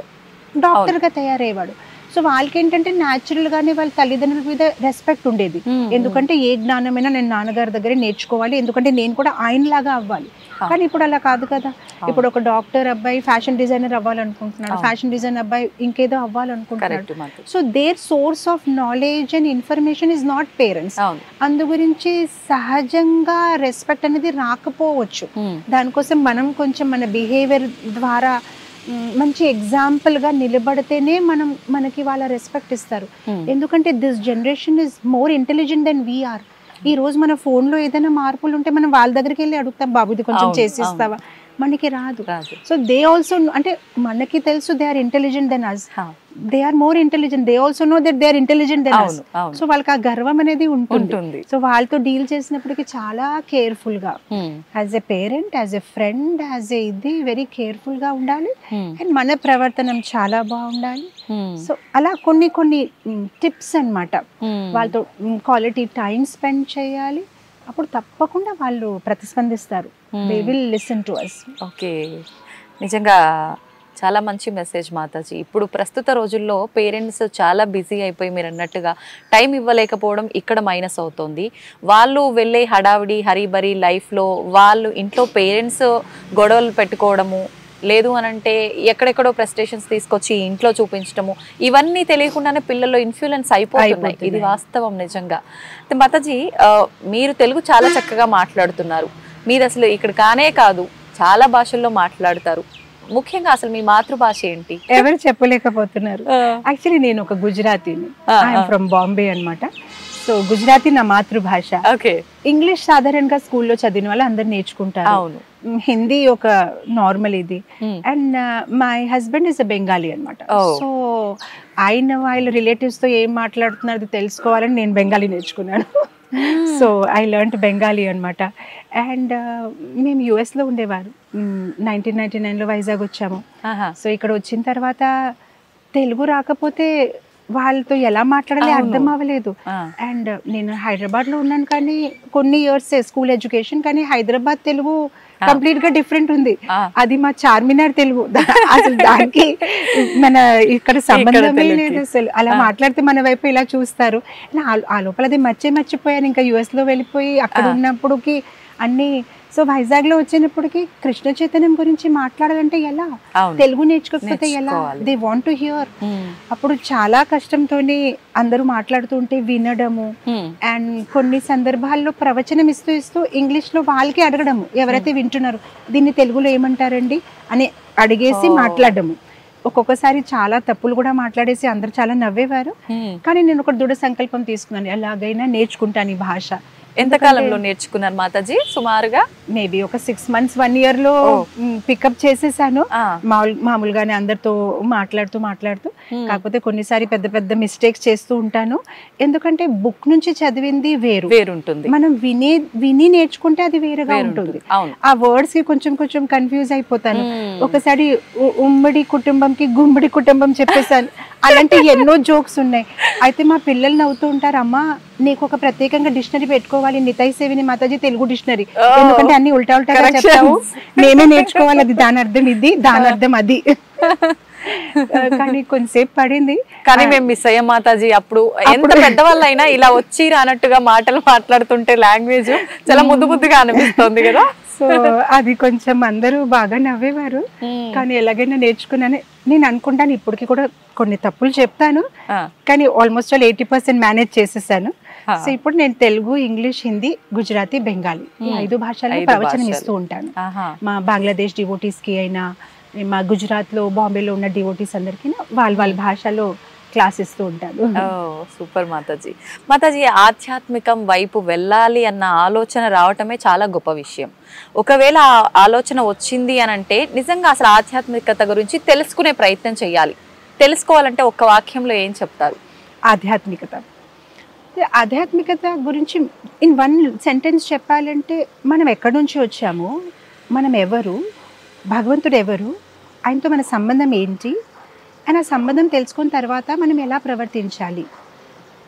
డాక్టర్గా తయారయ్యేవాడు. సో వాళ్ళకి ఏంటంటే న్యాచురల్ గానే వాళ్ళ తల్లిదండ్రుల మీద రెస్పెక్ట్ ఉండేది. ఎందుకంటే ఏ జ్ఞానమైనా నేను నాన్నగారి దగ్గరే నేర్చుకోవాలి, ఎందుకంటే నేను కూడా ఆయనలాగా అవ్వాలి. కానీ ఇప్పుడు అలా కాదు కదా. ఇప్పుడు ఒక డాక్టర్ అబ్బాయి ఫ్యాషన్ డిజైనర్ అవ్వాలనుకుంటున్నాడు, ఫ్యాషన్ డిజైన్ అబ్బాయి ఇంకేదో అవ్వాలనుకుంటున్నాడు. So their source of knowledge and information is not parents. అందు గురించి సహజంగా రెస్పెక్ట్ అనేది రాకపోవచ్చు. దానికోసం మనం కొంచెం మన బిహేవియర్ ద్వారా మంచి ఎగ్జాంపుల్ గా నిలబడితేనే మనకి వాళ్ళ రెస్పెక్ట్ ఇస్తారు. ఎందుకంటే this generation is more intelligent than we are. ఈ రోజు మన ఫోన్ లో ఏదైనా మార్పులు ఉంటే మనం వాళ్ళ దగ్గరికి వెళ్ళి అడుగుతాం, బాబు ఇది కొంచెం చేసిస్తావా, మనకి రాదు. సో దే ఆల్సో అంటే మనకి తెలుసు they are intelligent than us, they are more intelligent, they also know that they are intelligent than us. So వాళ్ళకి ఆ గర్వం అనేది ఉంటుంది. సో వాళ్ళతో డీల్ చేసినప్పటికీ చాలా కేర్ఫుల్ గా as a parent, as a friend, as a ఇది వెరీ కేర్ఫుల్ గా ఉండాలి. అండ్ మన ప్రవర్తనం చాలా బాగుండాలి. సో అలా కొన్ని టిప్స్ అన్నమాట. వాళ్ళతో క్వాలిటీ టైం స్పెండ్ చేయాలి, అప్పుడు తప్పకుండా వాళ్ళు ప్రతిస్పందిస్తారు. They will listen to us. Okay, నిజంగా చాలా మంచి మెసేజ్ మాతాజీ. ఇప్పుడు ప్రస్తుత రోజుల్లో పేరెంట్స్ చాలా బిజీ అయిపోయి మీరు అన్నట్టుగా టైం ఇవ్వలేకపోవడం ఇక్కడ మైనస్ అవుతుంది. వాళ్ళు వెళ్ళే హడావిడి హరీబరీ లైఫ్లో వాళ్ళు ఇంట్లో పేరెంట్స్ గొడవలు పెట్టుకోవడము, లేదు అని అంటే ఎక్కడెక్కడో ప్రెస్టేషన్స్ తీసుకొచ్చి ఇంట్లో చూపించడము, ఇవన్నీ తెలియకుండానే పిల్లల్లో ఇన్ఫ్లుయెన్స్ అయిపోతున్నాయి. ఇది వాస్తవం నిజంగా. మాతాజీ, మీరు తెలుగు చాలా చక్కగా మాట్లాడుతున్నారు. మీరు అసలు ఇక్కడ కానే కాదు చాలా భాషల్లో మాట్లాడతారు. ముఖ్యంగా అసలు మీ మాతృభాష ఏంటి? ఎవరు చెప్పలేకపోతున్నారు. యాక్చువల్లీ నేను ఒక గుజరాతీని, ఐఎమ్ ఫ్రమ్ బాంబే అన్నమాట. సో గుజరాతీ నా మాతృభాష. ఇంగ్లీష్ సాధారణంగా స్కూల్లో చదివిన వాళ్ళు అందరు నేర్చుకుంటారు. హిందీ ఒక నార్మల్ ఇది. And my husband is a Bengali అనమాట. సో ఆయన వాళ్ళ రిలేటివ్స్ తో ఏం మాట్లాడుతున్నారు తెలుసుకోవాలని నేను బెంగాలీ నేర్చుకున్నాను. సో ఐ లెర్న్డ్ బెంగాలీ అనమాట. అండ్ మేము US లో ఉండేవారు. 1999లో వైజాగ్ వచ్చాము. సో ఇక్కడ వచ్చిన తర్వాత తెలుగు రాకపోతే వాళ్ళతో ఎలా మాట్లాడాలి అర్థం అవ్వలేదు. అండ్ నేను హైదరాబాద్లో ఉన్నాను, కానీ కొన్ని ఇయర్స్ స్కూల్ ఎడ్యుకేషన్, కానీ హైదరాబాద్ తెలుగు కంప్లీట్ గా డిఫరెంట్ ఉంది. అది మా చార్మినార్ తెలుగు, అసలు దానికి మన ఇక్కడ సంబంధమే లేదు అసలు. అలా మాట్లాడితే మన వైపు ఇలా చూస్తారు. ఆ లోపల అది మర్చిపోయాను. ఇంకా US లో వెళ్ళిపోయి అక్కడ ఉన్నప్పుడుకి అన్ని. సో వైజాగ్ లో వచ్చినప్పటికి కృష్ణ చైతన్యం గురించి మాట్లాడాలంటే ఎలా, తెలుగు నేర్చుకోకపోతే ఎలా, దే వాంట్ టు హియర్. అప్పుడు చాలా కష్టంతోనే అందరూ మాట్లాడుతుంటే వినడము, అండ్ కొన్ని సందర్భాల్లో ప్రవచనం ఇస్తూ ఇంగ్లీష్ లో వాళ్ళకి అడగడము, ఎవరైతే వింటున్నారు దీన్ని తెలుగులో ఏమంటారండి అని అడిగేసి మాట్లాడము. ఒక్కొక్కసారి చాలా తప్పులు కూడా మాట్లాడేసి అందరు చాలా నవ్వేవారు. కానీ నేను ఒక దృఢ సంకల్పం తీసుకున్నాను, ఎలాగైనా నేర్చుకుంటాను ఈ భాష. ఎంత కాలంలో నేర్చుకున్నారు మాతాజీ? సుమారుగా మేబీ ఒక 6 months 1 year లో పికప్ చేసేసాను. మామూలుగానే అందరితో మాట్లాడుతూ కాకపోతే కొన్నిసారి పెద్ద పెద్ద మిస్టేక్స్ చేస్తూ ఉంటాను. ఎందుకంటే బుక్ నుంచి చదివింది వేరుంటుంది, మనం విని నేర్చుకుంటే అది వేరేగా ఉంటుంది. ఆ వర్డ్స్ కి కొంచెం కన్ఫ్యూజ్ అయిపోతాను. ఒకసారి ఉమ్మడి కుటుంబంకి గుమ్మడి కుటుంబం చెప్పేసాను. అలాంటి ఎన్నో జోక్స్ ఉన్నాయి. అయితే మా పిల్లలు నవ్వుతూ ఉంటారు, అమ్మా నీకు ఒక ప్రత్యేకంగా డిక్షనరీ పెట్టుకోవాలి, నితాయి సేవిని మాతాజీ తెలుగు డిక్షనరీ, ఎందుకంటే అన్ని ఉల్టా చెప్తావు, మేమే నేర్చుకోవాలి, అది దాని అర్థం ఇది, దాని అర్థం అది. కానీ కొంతసేపు పడింది, కానీ మేము మిస్ అయ్యాం మాతాజీ. అప్పుడు ఎంత పెద్దవాళ్ళు అయినా ఇలా వచ్చి రానట్టుగా మాటలు మాట్లాడుతుంటే లాంగ్వేజ్ చాలా ముద్దుగా అనిపిస్తుంది కదా. సో అది కొంచెం అందరూ బాగా నవ్వేవారు. కానీ ఎలాగైనా నేర్చుకున్నాను నేను అనుకుంటాను. ఇప్పటికి కూడా కొన్ని తప్పులు చెప్తాను, కానీ ఆల్మోస్ట్ 80% మేనేజ్ చేసేసాను. సో ఇప్పుడు నేను తెలుగు, ఇంగ్లీష్, హిందీ, గుజరాతీ, బెంగాలీ ఈ 5 భాషల్లో ప్రవచనం ఇస్తూ ఉంటాను. మా బంగ్లాదేశ్ డివోటీస్ కి అయినా, మా గుజరాత్ లో బాంబేలో ఉన్న డివోటీస్ అందరికీ వాళ్ళ భాషలో క్లాస్ ఇస్తూ ఉంటాను. సూపర్ మాతాజీ. మాతాజీ, ఆధ్యాత్మికం వైపు వెళ్ళాలి అన్న ఆలోచన రావటమే చాలా గొప్ప విషయం. ఒకవేళ ఆ ఆలోచన వచ్చింది అని అంటే నిజంగా అసలు ఆధ్యాత్మికత గురించి తెలుసుకునే ప్రయత్నం చేయాలి. తెలుసుకోవాలంటే ఒక్క వాక్యంలో ఏం చెప్తారు? ఆధ్యాత్మికత గురించి ఇన్ 1 sentence చెప్పాలంటే, మనం ఎక్కడి నుంచి వచ్చాము, మనం ఎవరు, భగవంతుడు ఎవరు, ఆయనతో మన సంబంధం ఏంటి, అండ్ ఆ సంబంధం తెలుసుకున్న తర్వాత మనం ఎలా ప్రవర్తించాలి,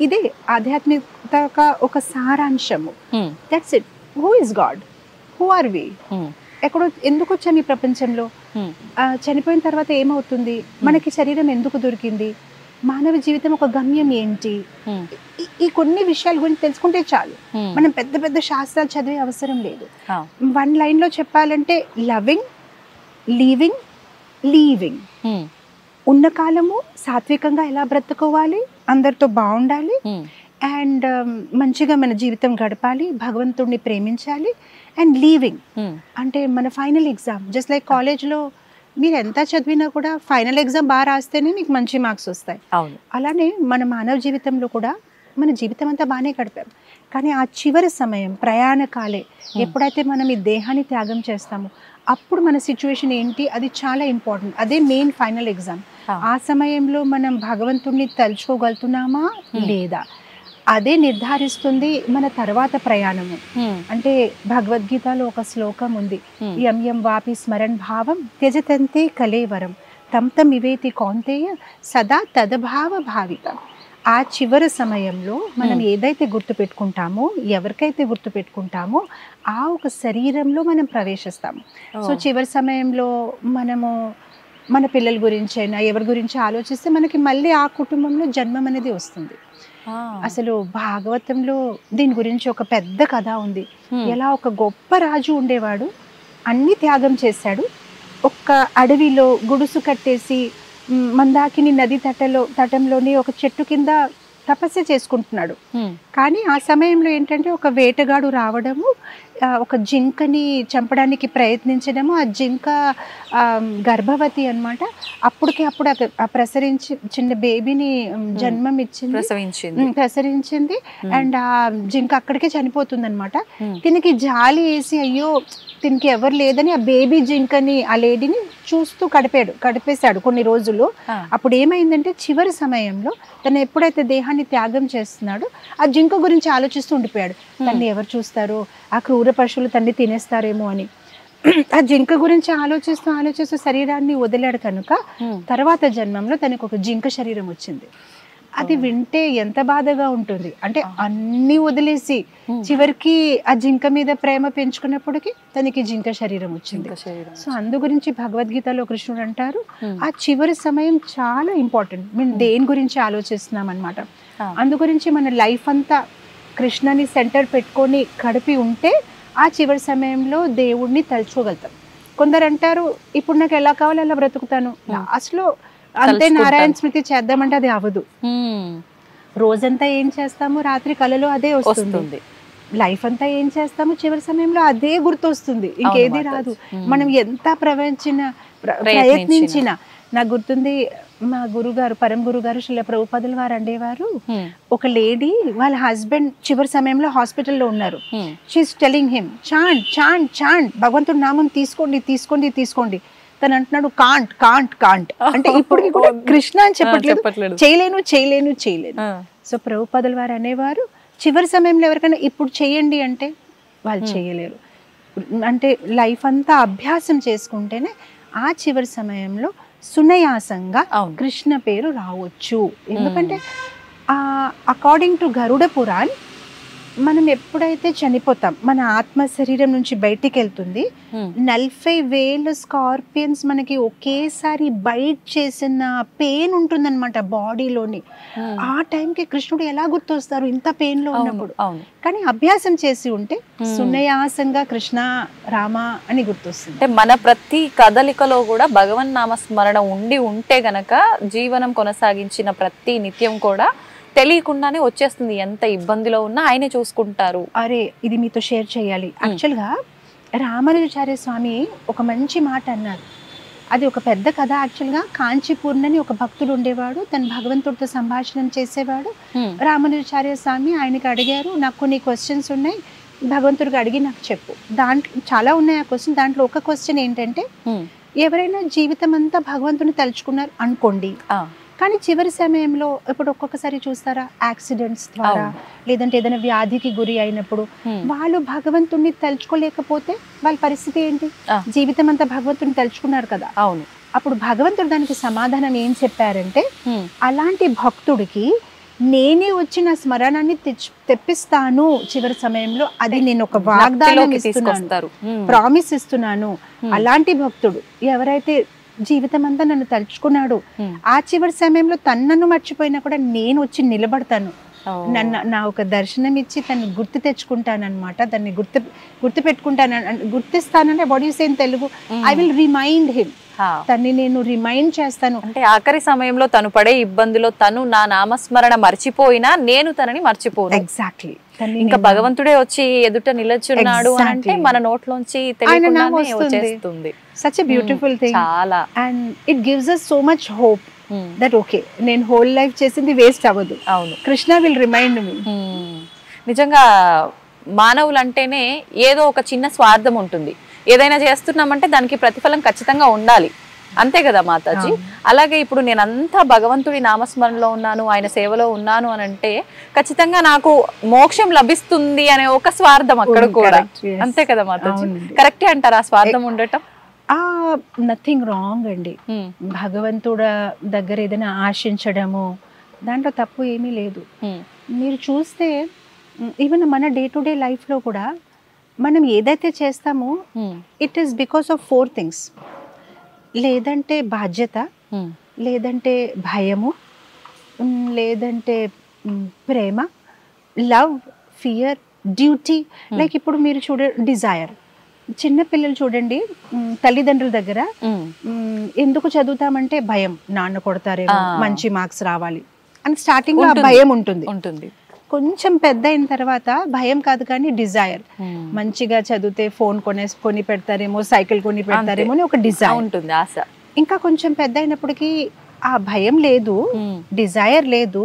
ఇదే ఆధ్యాత్మికత ఒక సారాంశము. That's it. Who is God, who are we, ఎక్కడో ఎందుకు వచ్చాము ఈ ప్రపంచంలో, చనిపోయిన తర్వాత ఏమవుతుంది, మనకి శరీరం ఎందుకు దొరికింది, మానవ జీవితం ఒక గమ్యం ఏంటి, ఈ కొన్ని విషయాల గురించి తెలుసుకుంటే చాలు. మనం పెద్ద పెద్ద శాస్త్రాలు చదివే అవసరం లేదు. 1 line లో చెప్పాలంటే, లవింగ్, లీవింగ్, లీవింగ్. ఉన్న కాలము సాత్వికంగా ఎలా బ్రతుకోవాలి, అందరితో బాగుండాలి, అండ్ మంచిగా మన జీవితం గడపాలి, భగవంతుడిని ప్రేమించాలి, అండ్ లీవింగ్ అంటే మన ఫైనల్ ఎగ్జామ్. జస్ట్ లైక్ కాలేజ్లో మీరు ఎంత చదివినా కూడా ఫైనల్ ఎగ్జామ్ బాగా రాస్తేనే మీకు మంచి మార్క్స్ వస్తాయి. అలానే మన మానవ జీవితంలో కూడా మన జీవితం అంతా బాగానే గడిపాం, కానీ ఆ చివరి సమయం, ప్రయాణకాలే, ఎప్పుడైతే మనం ఈ దేహాన్ని త్యాగం చేస్తామో అప్పుడు మన సిచ్యువేషన్ ఏంటి, అది చాలా ఇంపార్టెంట్. అదే మెయిన్ ఫైనల్ ఎగ్జామ్. ఆ సమయంలో మనం భగవంతుడిని తలుచుకోగలుగుతున్నామా లేదా, అదే నిర్ధారిస్తుంది మన తర్వాత ప్రయాణము. అంటే భగవద్గీతలో ఒక శ్లోకం ఉంది, యం యం వాపి స్మరణ్ భావం త్యజతంతే కలేవరం తం తం ఇవేతి కౌంతేయ సదా తదభావ భావిత. ఆ చివరి సమయంలో మనం ఏదైతే గుర్తుపెట్టుకుంటామో, ఎవరికైతే గుర్తుపెట్టుకుంటామో ఆ ఒక శరీరంలో మనం ప్రవేశిస్తాము. సో చివరి సమయంలో మనము మన పిల్లల గురించి అయినా ఎవరి గురించి ఆలోచిస్తే మనకి మళ్ళీ ఆ కుటుంబంలో జన్మం అనేది వస్తుంది. అసలు భాగవతంలో దీని గురించి ఒక పెద్ద కథ ఉంది. ఎలా ఒక గొప్ప రాజు ఉండేవాడు, అన్ని త్యాగం చేశాడు, ఒక్క అడవిలో గుడుసు కట్టేసి మందాకిని నది తటంలోని ఒక చెట్టు కింద తపస్సు చేసుకుంటున్నాడు. కానీ ఆ సమయంలో ఏంటంటే ఒక వేటగాడు రావడము, ఒక జింకని చంపడానికి ప్రయత్నించడము, ఆ జింక గర్భవతి అన్నమాట. అప్పుడు ప్రసరించి చిన్న బేబీని జన్మం ఇచ్చింది, ప్రసరించింది. అండ్ ఆ జింక అక్కడికే చనిపోతుంది అనమాట. దీనికి జాలి వేసి అయ్యో దీనికి ఎవరు లేదని ఆ బేబీ జింకని, ఆ లేడీని చూస్తూ గడిపేశాడు కొన్ని రోజులు. అప్పుడు ఏమైందంటే చివరి సమయంలో తను ఎప్పుడైతే దేహాన్ని త్యాగం చేస్తున్నాడో ఆ జింక గురించి ఆలోచిస్తూ ఉండిపోయాడు. తన్ని ఎవరు చూస్తారో, ఆ క్రూర పశువులు తన్ని తినేస్తారేమో అని. ఆ జింక గురించి ఆలోచిస్తూ శరీరాన్ని వదిలాడు కనుక తర్వాత జన్మంలో తనకు ఒక జింక శరీరం వచ్చింది. అది వింటే ఎంత బాధగా ఉంటుంది అంటే అన్ని వదిలేసి చివరికి ఆ జింక మీద ప్రేమ పెంచుకున్నప్పటికీ తనకి జింక శరీరం వచ్చింది. సో అందు గురించి భగవద్గీతలో కృష్ణుడు అంటారు ఆ చివరి సమయం చాలా ఇంపార్టెంట్. మేము దేని గురించి ఆలోచిస్తున్నాం అనమాట. అందు గురించి మన లైఫ్ అంతా కృష్ణని సెంటర్ పెట్టుకొని గడిపి ఉంటే ఆ చివరి సమయంలో దేవుడిని తలుచుకోగలుగుతాం. కొందరు అంటారు ఇప్పుడు నాకు ఎలా కావాలో అలా బ్రతుకుతాను, లాస్ట్లో అంతే నారాయణ స్మృతి చేద్దామంటే అది అవ్వదు. రోజంతా ఏం చేస్తాము, రాత్రి కలలో అదే వస్తుంది. లైఫ్ అంతా ఏం చేస్తాము, చివరి సమయంలో అదే గుర్తొస్తుంది, ఇంకేది రాదు. మనం ఎంత ప్రయత్నించినా. నాకు గుర్తుంది మా గురుగారు పరమ గురుగారు శ్రీల ప్రభుపాదుల వారు అండేవారు, ఒక లేడీ వాళ్ళ హస్బెండ్ చివరి సమయంలో హాస్పిటల్లో ఉన్నారు. She is telling him chant chant chant, భగవంతుడి నామం తీసుకోండి తీసుకోండి తీసుకోండి. తను అంటున్నాడు కాంట్ కాంట్ కాంట్ అంటే ఇప్పటికి కూడా కృష్ణ అని చెప్పట్లేదు, చేయలేను చేయలేను చేయలేను. సో ప్రభుపాదుల వారు అనేవారు చివరి సమయంలో ఎవరికైనా ఇప్పుడు చేయండి అంటే వాళ్ళు చేయలేరు. అంటే లైఫ్ అంతా అభ్యాసం చేసుకుంటేనే ఆ చివరి సమయంలో సునయాసంగా కృష్ణ పేరు రావచ్చు. ఎందుకంటే అకార్డింగ్ టు గరుడ పురాణ్ మనం ఎప్పుడైతే చనిపోతాం మన ఆత్మ శరీరం నుంచి బయటికి వెళ్తుంది, 40,000 స్కార్పియన్స్ మనకి ఒకేసారి బైట్ చేసిన పెయిన్ ఉంటుందన్నమాట బాడీలోని. ఆ టైంకి కృష్ణుడు ఎలా గుర్తొస్తారు ఇంత పెయిన్ లో ఉన్నప్పుడు? కానీ అభ్యాసం చేసి ఉంటే సునయాసంగా కృష్ణ రామ అని గుర్తొస్తుంది. అంటే మన ప్రతి కదలికలో కూడా భగవన్ నామ స్మరణ ఉండి ఉంటే గనక జీవనం కొనసాగించిన ప్రతి నిత్యం కూడా తెలియకుండానే వచ్చేస్తుంది. ఎంత ఇబ్బందిలో ఉన్నా ఆయనే చూసుకుంటారు. అరే ఇది మీతో షేర్ చేయాలి. యాక్చువల్గా రామానుజాచార్య స్వామి ఒక మంచి మాట అన్నారు. అది ఒక పెద్ద కథ. యాక్చువల్గా కాంచీపూర్ణని ఒక భక్తుడు ఉండేవాడు, తను భగవంతుడితో సంభాషణం చేసేవాడు. రామానుజాచార్య స్వామి ఆయనకి అడిగారు, నాకు కొన్ని క్వశ్చన్స్ ఉన్నాయి, భగవంతుడికి అడిగి నాకు చెప్పు. దాంట్లో చాలా ఉన్నాయి ఆ క్వశ్చన్. దాంట్లో ఒక క్వశ్చన్ ఏంటంటే, ఎవరైనా జీవితం అంతా భగవంతుని తలుచుకున్నారు అనుకోండి, కానీ చివరి సమయంలో ఇప్పుడు ఒక్కొక్కసారి చూస్తారా యాక్సిడెంట్స్ ద్వారా లేదంటే ఏదైనా వ్యాధికి గురి అయినప్పుడు వాళ్ళు భగవంతుణ్ణి తలుచుకోలేకపోతే వాళ్ళ పరిస్థితి ఏంటి? జీవితం అంతా భగవంతుని తలుచుకున్నారు కదా. అవును. అప్పుడు భగవంతుడు దానికి సమాధానం ఏం చెప్పారంటే, అలాంటి భక్తుడికి నేనే వచ్చిన స్మరణాన్ని తెప్పిస్తాను చివరి సమయంలో. అది నేను ఒక వాగ్దానం ఇస్తున్నాను, ప్రామిస్ ఇస్తున్నాను. అలాంటి భక్తుడు ఎవరైతే జీవితం అంతా నన్ను తలుచుకున్నాడు, ఆ చివరి సమయంలో తనను మర్చిపోయినా కూడా నేను వచ్చి నిలబడతాను, నా ఒక దర్శనం ఇచ్చి తను గుర్తు తెచ్చుకుంటాను అనమాట. దాన్ని గుర్తు పెట్టుకుంటాను, గుర్తిస్తానంటే what you say in Telugu, I will remind him. తన్ని నేను రిమైండ్ చేస్తాను. అంటే ఆఖరి సమయంలో తను పడే ఇబ్బందిలో తను నా నామస్మరణ మర్చిపోయినా నేను తనని మర్చిపోను. ఎగ్జాక్ట్లీ. ఇంకా భగవంతుడే వచ్చి ఎదుట నిలచున్నాడు అంటే మన నోట్లోంచి తెలియకుండానే వచ్చేస్తుంది. Such a beautiful thing. చాలా. And it gives us so much hope that okay, నేను హోల్ లైఫ్ చేసింది వేస్ట్ అవ్వదు. అవును. Krishna will remind me. నిజంగా మానవులు అంటేనే ఏదో ఒక చిన్న స్వార్థం ఉంటుంది. ఏదైనా చేస్తున్నామంటే దానికి ప్రతిఫలం ఖచ్చితంగా ఉండాలి, అంతే కదా మాతాజీ? అలాగే ఇప్పుడు నేను అంతా భగవంతుడి నామస్మరణలో ఉన్నాను, ఆయన సేవలో ఉన్నాను అని అంటే ఖచ్చితంగా నాకు మోక్షం లభిస్తుంది అనే ఒక స్వార్థం అక్కడ కూడా, అంతే కదా మాతాజీ? కరెక్టే అంటారా ఆ స్వార్థం ఉండటం? నథింగ్ రాంగ్ అండి. భగవంతుడు దగ్గర ఏదైనా ఆశించడము దాంట్లో తప్పు ఏమీ లేదు. మీరు చూస్తే ఈవెన్ మన డే టు డే లైఫ్లో కూడా మనం ఏదైతే చేస్తామో it is because of 4 things. లేదంటే బాధ్యత, లేదంటే భయము, లేదంటే ప్రేమ, లవ్, ఫియర్, డ్యూటీ. లైక్ ఇప్పుడు మీరు డిజైర్. చిన్న పిల్లలు చూడండి, తల్లిదండ్రుల దగ్గర ఎందుకు చదువుతామంటే భయం, నాన్న కొడతారేమో, మంచి మార్క్స్ రావాలి అని స్టార్టింగ్ లో భయం ఉంటుంది. కొంచెం పెద్ద అయిన తర్వాత భయం కాదు కానీ డిజైర్, మంచిగా చదివితే ఫోన్ కొని పెడతారేమో, సైకిల్ కొని పెడతారేమో అని ఒక డిజైర్ ఉంటుంది, ఆశ. ఇంకా కొంచెం పెద్ద అయినప్పటికీ ఆ భయం లేదు, డిజైర్ లేదు,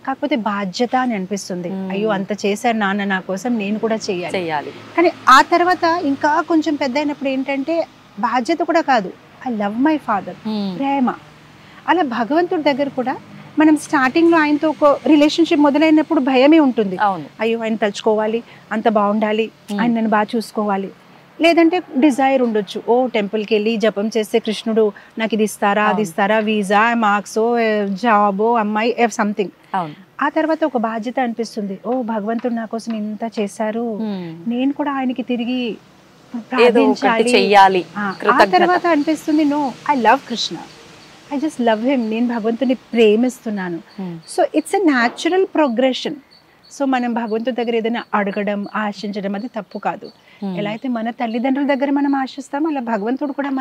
కాకపోతే బాధ్యత అని అనిపిస్తుంది. అయ్యో అంత చేశారు నాన్న నా కోసం, నేను కూడా చేయాలి. కానీ ఆ తర్వాత ఇంకా కొంచెం పెద్ద అయినప్పుడు ఏంటంటే బాధ్యత కూడా కాదు, ఐ లవ్ మై ఫాదర్, ప్రేమ. అలా భగవంతుడి దగ్గర కూడా మనం స్టార్టింగ్ లో ఆయనతో ఒక రిలేషన్షిప్ మొదలైనప్పుడు భయమే ఉంటుంది. అయ్యో ఆయన తలుచుకోవాలి, అంత బాగుండాలి, ఆయన నన్ను బాగా చూసుకోవాలి. లేదంటే డిజైర్ ఉండొచ్చు, ఓ టెంపుల్కి వెళ్ళి జపం చేస్తే కృష్ణుడు నాకు ఇది ఇస్తారా అది ఇస్తారా, వీసా మార్క్సో జాబో అమ్మాయి సంథింగ్. ఆ తర్వాత ఒక బాధ్యత అనిపిస్తుంది, ఓ భగవంతుడు నా కోసం ఇంత చేశారు, నేను కూడా ఆయనకి తిరిగి చెయ్యాలి. ఆ తర్వాత అనిపిస్తుంది, no, I love Krishna, I just love him, నేను భగవంతుని ప్రేమిస్తున్నాను. So it's a natural progression. So మనం భగవంతుడి దగ్గర ఏదైనా అడగడం ఆశించడం అది తప్పు కాదు. ఎలా అయితే మన తల్లిదండ్రుల దగ్గర మనం ఆశిస్తామో అలా భగవంతుడు కూడా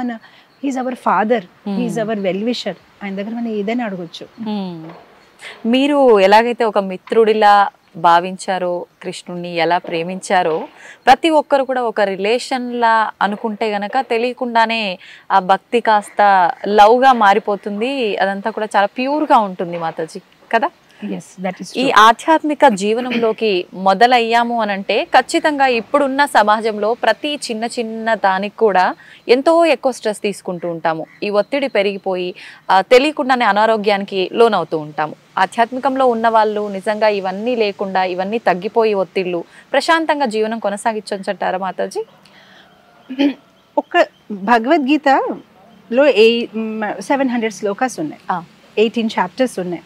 he's our father, he's our well wisher, ఆయన దగ్గర మనం ఏదైనా అడగొచ్చు. మీరు ఎలాగైతే ఒక మిత్రుడిలా భావించారో, కృష్ణుడిని ఎలా ప్రేమించారో, ప్రతి ఒక్కరు కూడా ఒక రిలేషన్లా అనుకుంటే గనక తెలియకుండానే ఆ భక్తి కాస్త లవ్గా మారిపోతుంది. అదంతా కూడా చాలా ప్యూర్గా ఉంటుంది మాతాజీ కదా. ఈ ఆధ్యాత్మిక జీవనంలోకి మొదలయ్యాము అనంటే ఖచ్చితంగా ఇప్పుడున్న సమాజంలో ప్రతి చిన్న చిన్న దానికి కూడా ఎంతో ఎక్కువ స్ట్రెస్ తీసుకుంటూ ఉంటాము. ఈ ఒత్తిడి పెరిగిపోయి తెలియకుండానే అనారోగ్యానికి లోనవుతూ ఉంటాము. ఆధ్యాత్మికంలో ఉన్న వాళ్ళు నిజంగా ఇవన్నీ లేకుండా, ఇవన్నీ తగ్గిపోయి ఒత్తిళ్ళు ప్రశాంతంగా జీవనం కొనసాగించంటారా మాతాజీ? ఒక భగవద్గీతలో 700 శ్లోకాస్ ఉన్నాయి, 18 చాప్టర్స్ ఉన్నాయి.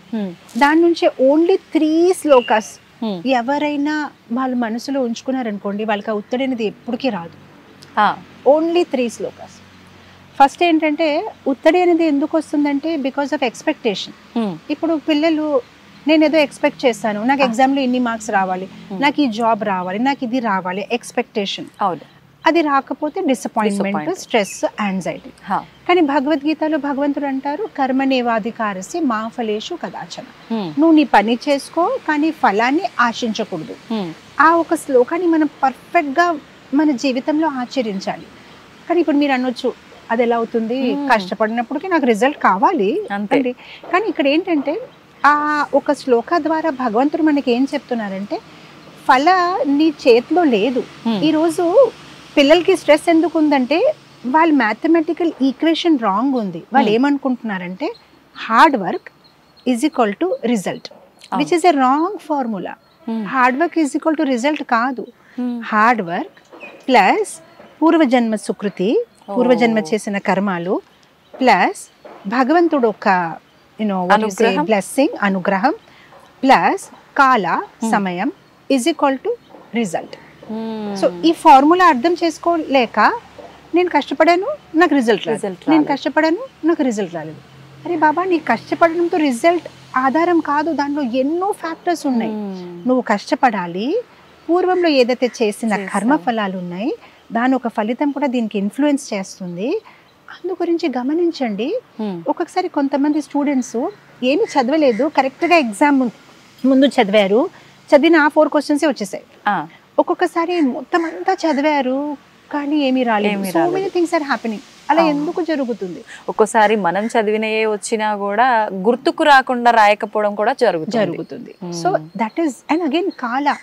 దాని నుంచి ఓన్లీ 3 శ్లోకాస్ ఎవరైనా వాళ్ళ మనసులో ఉంచుకున్నారనుకోండి, వాళ్ళకి ఆ ఒత్తిడి అనేది ఎప్పటికీ రాదు. ఓన్లీ 3 శ్లోకాస్. ఫస్ట్ ఏంటంటే ఒత్తిడి అనేది ఎందుకు వస్తుందంటే బికాస్ ఆఫ్ ఎక్స్పెక్టేషన్. ఇప్పుడు పిల్లలు, నేను ఏదో ఎక్స్పెక్ట్ చేస్తాను, నాకు ఎగ్జామ్లో ఇన్ని మార్క్స్ రావాలి, నాకు ఈ జాబ్ రావాలి, నాకు ఇది రావాలి, ఎక్స్పెక్టేషన్. అది రాకపోతే డిసప్పాయింట్మెంట్, స్ట్రెస్, యాంగ్జైటీ. కానీ భగవద్గీతలో భగవంతుడు అంటారు, కర్మణేవాధికారస్య మా ఫలేషు కదాచన. నువ్వు నీ పని చేసుకో కానీ ఫలాన్ని ఆశించకూడదు. ఆ ఒక శ్లోకాన్ని మనం పర్ఫెక్ట్గా మన జీవితంలో ఆచరించాలి. కానీ ఇప్పుడు మీరు అనొచ్చు, అది ఎలా అవుతుంది, కష్టపడినప్పటికీ నాకు రిజల్ట్ కావాలి అండి. కానీ ఇక్కడ ఏంటంటే ఆ ఒక శ్లోక ద్వారా భగవంతుడు మనకి ఏం చెప్తున్నారంటే, ఫల నీ చేతిలో లేదు. ఈరోజు పిల్లలకి స్ట్రెస్ ఎందుకు ఉందంటే వాళ్ళ మ్యాథమెటికల్ ఈక్వేషన్ రాంగ్ ఉంది. వాళ్ళు ఏమనుకుంటున్నారంటే hard work is equal to result, which is a wrong formula. Hard work is equal to result కాదు. హార్డ్ వర్క్ ప్లస్ పూర్వజన్మ సుకృతి, పూర్వజన్మ చేసిన కర్మాలు ప్లస్ భగవంతుడు ఒక బ్లెస్సింగ్, అనుగ్రహం ప్లస్ కాల సమయం is equal to result. So ఈ ఫార్ములా అర్థం చేసుకోలేక నేను కష్టపడాను నాకు రిజల్ట్ రాలేదు, నేను కష్టపడాను నాకు రిజల్ట్ రాలేదు. అరే బాబా, నీ కష్టపడడంతో రిజల్ట్ ఆధారం కాదు, దాంట్లో ఎన్నో ఫ్యాక్టర్స్ ఉన్నాయి. నువ్వు కష్టపడాలి, పూర్వంలో ఏదైతే చేసిన కర్మ ఫలాలు ఉన్నాయి దాని ఒక ఫలితం కూడా దీనికి ఇన్ఫ్లుయెన్స్ చేస్తుంది. అందు గురించి గమనించండి. ఒక్కొక్కసారి కొంతమంది స్టూడెంట్స్ ఏమి చదవలేదు, కరెక్ట్గా ఎగ్జామ్ ముందు చదివారు, చదివిన ఆ 4 క్వశ్చన్సే వచ్చేసాయి. ఒక్కొక్కసారి మొత్తం అంతా చదివారు కానీ ఏమీ రాలేదు. So many things are happening. అలా ఎందుకు జరుగుతుంది? ఒక్కోసారి మనం చదివినయే వచ్చినా కూడా గుర్తుకు రాకుండా రాయకపోవడం కూడా జరుగుతుంది. So that is and again కాల.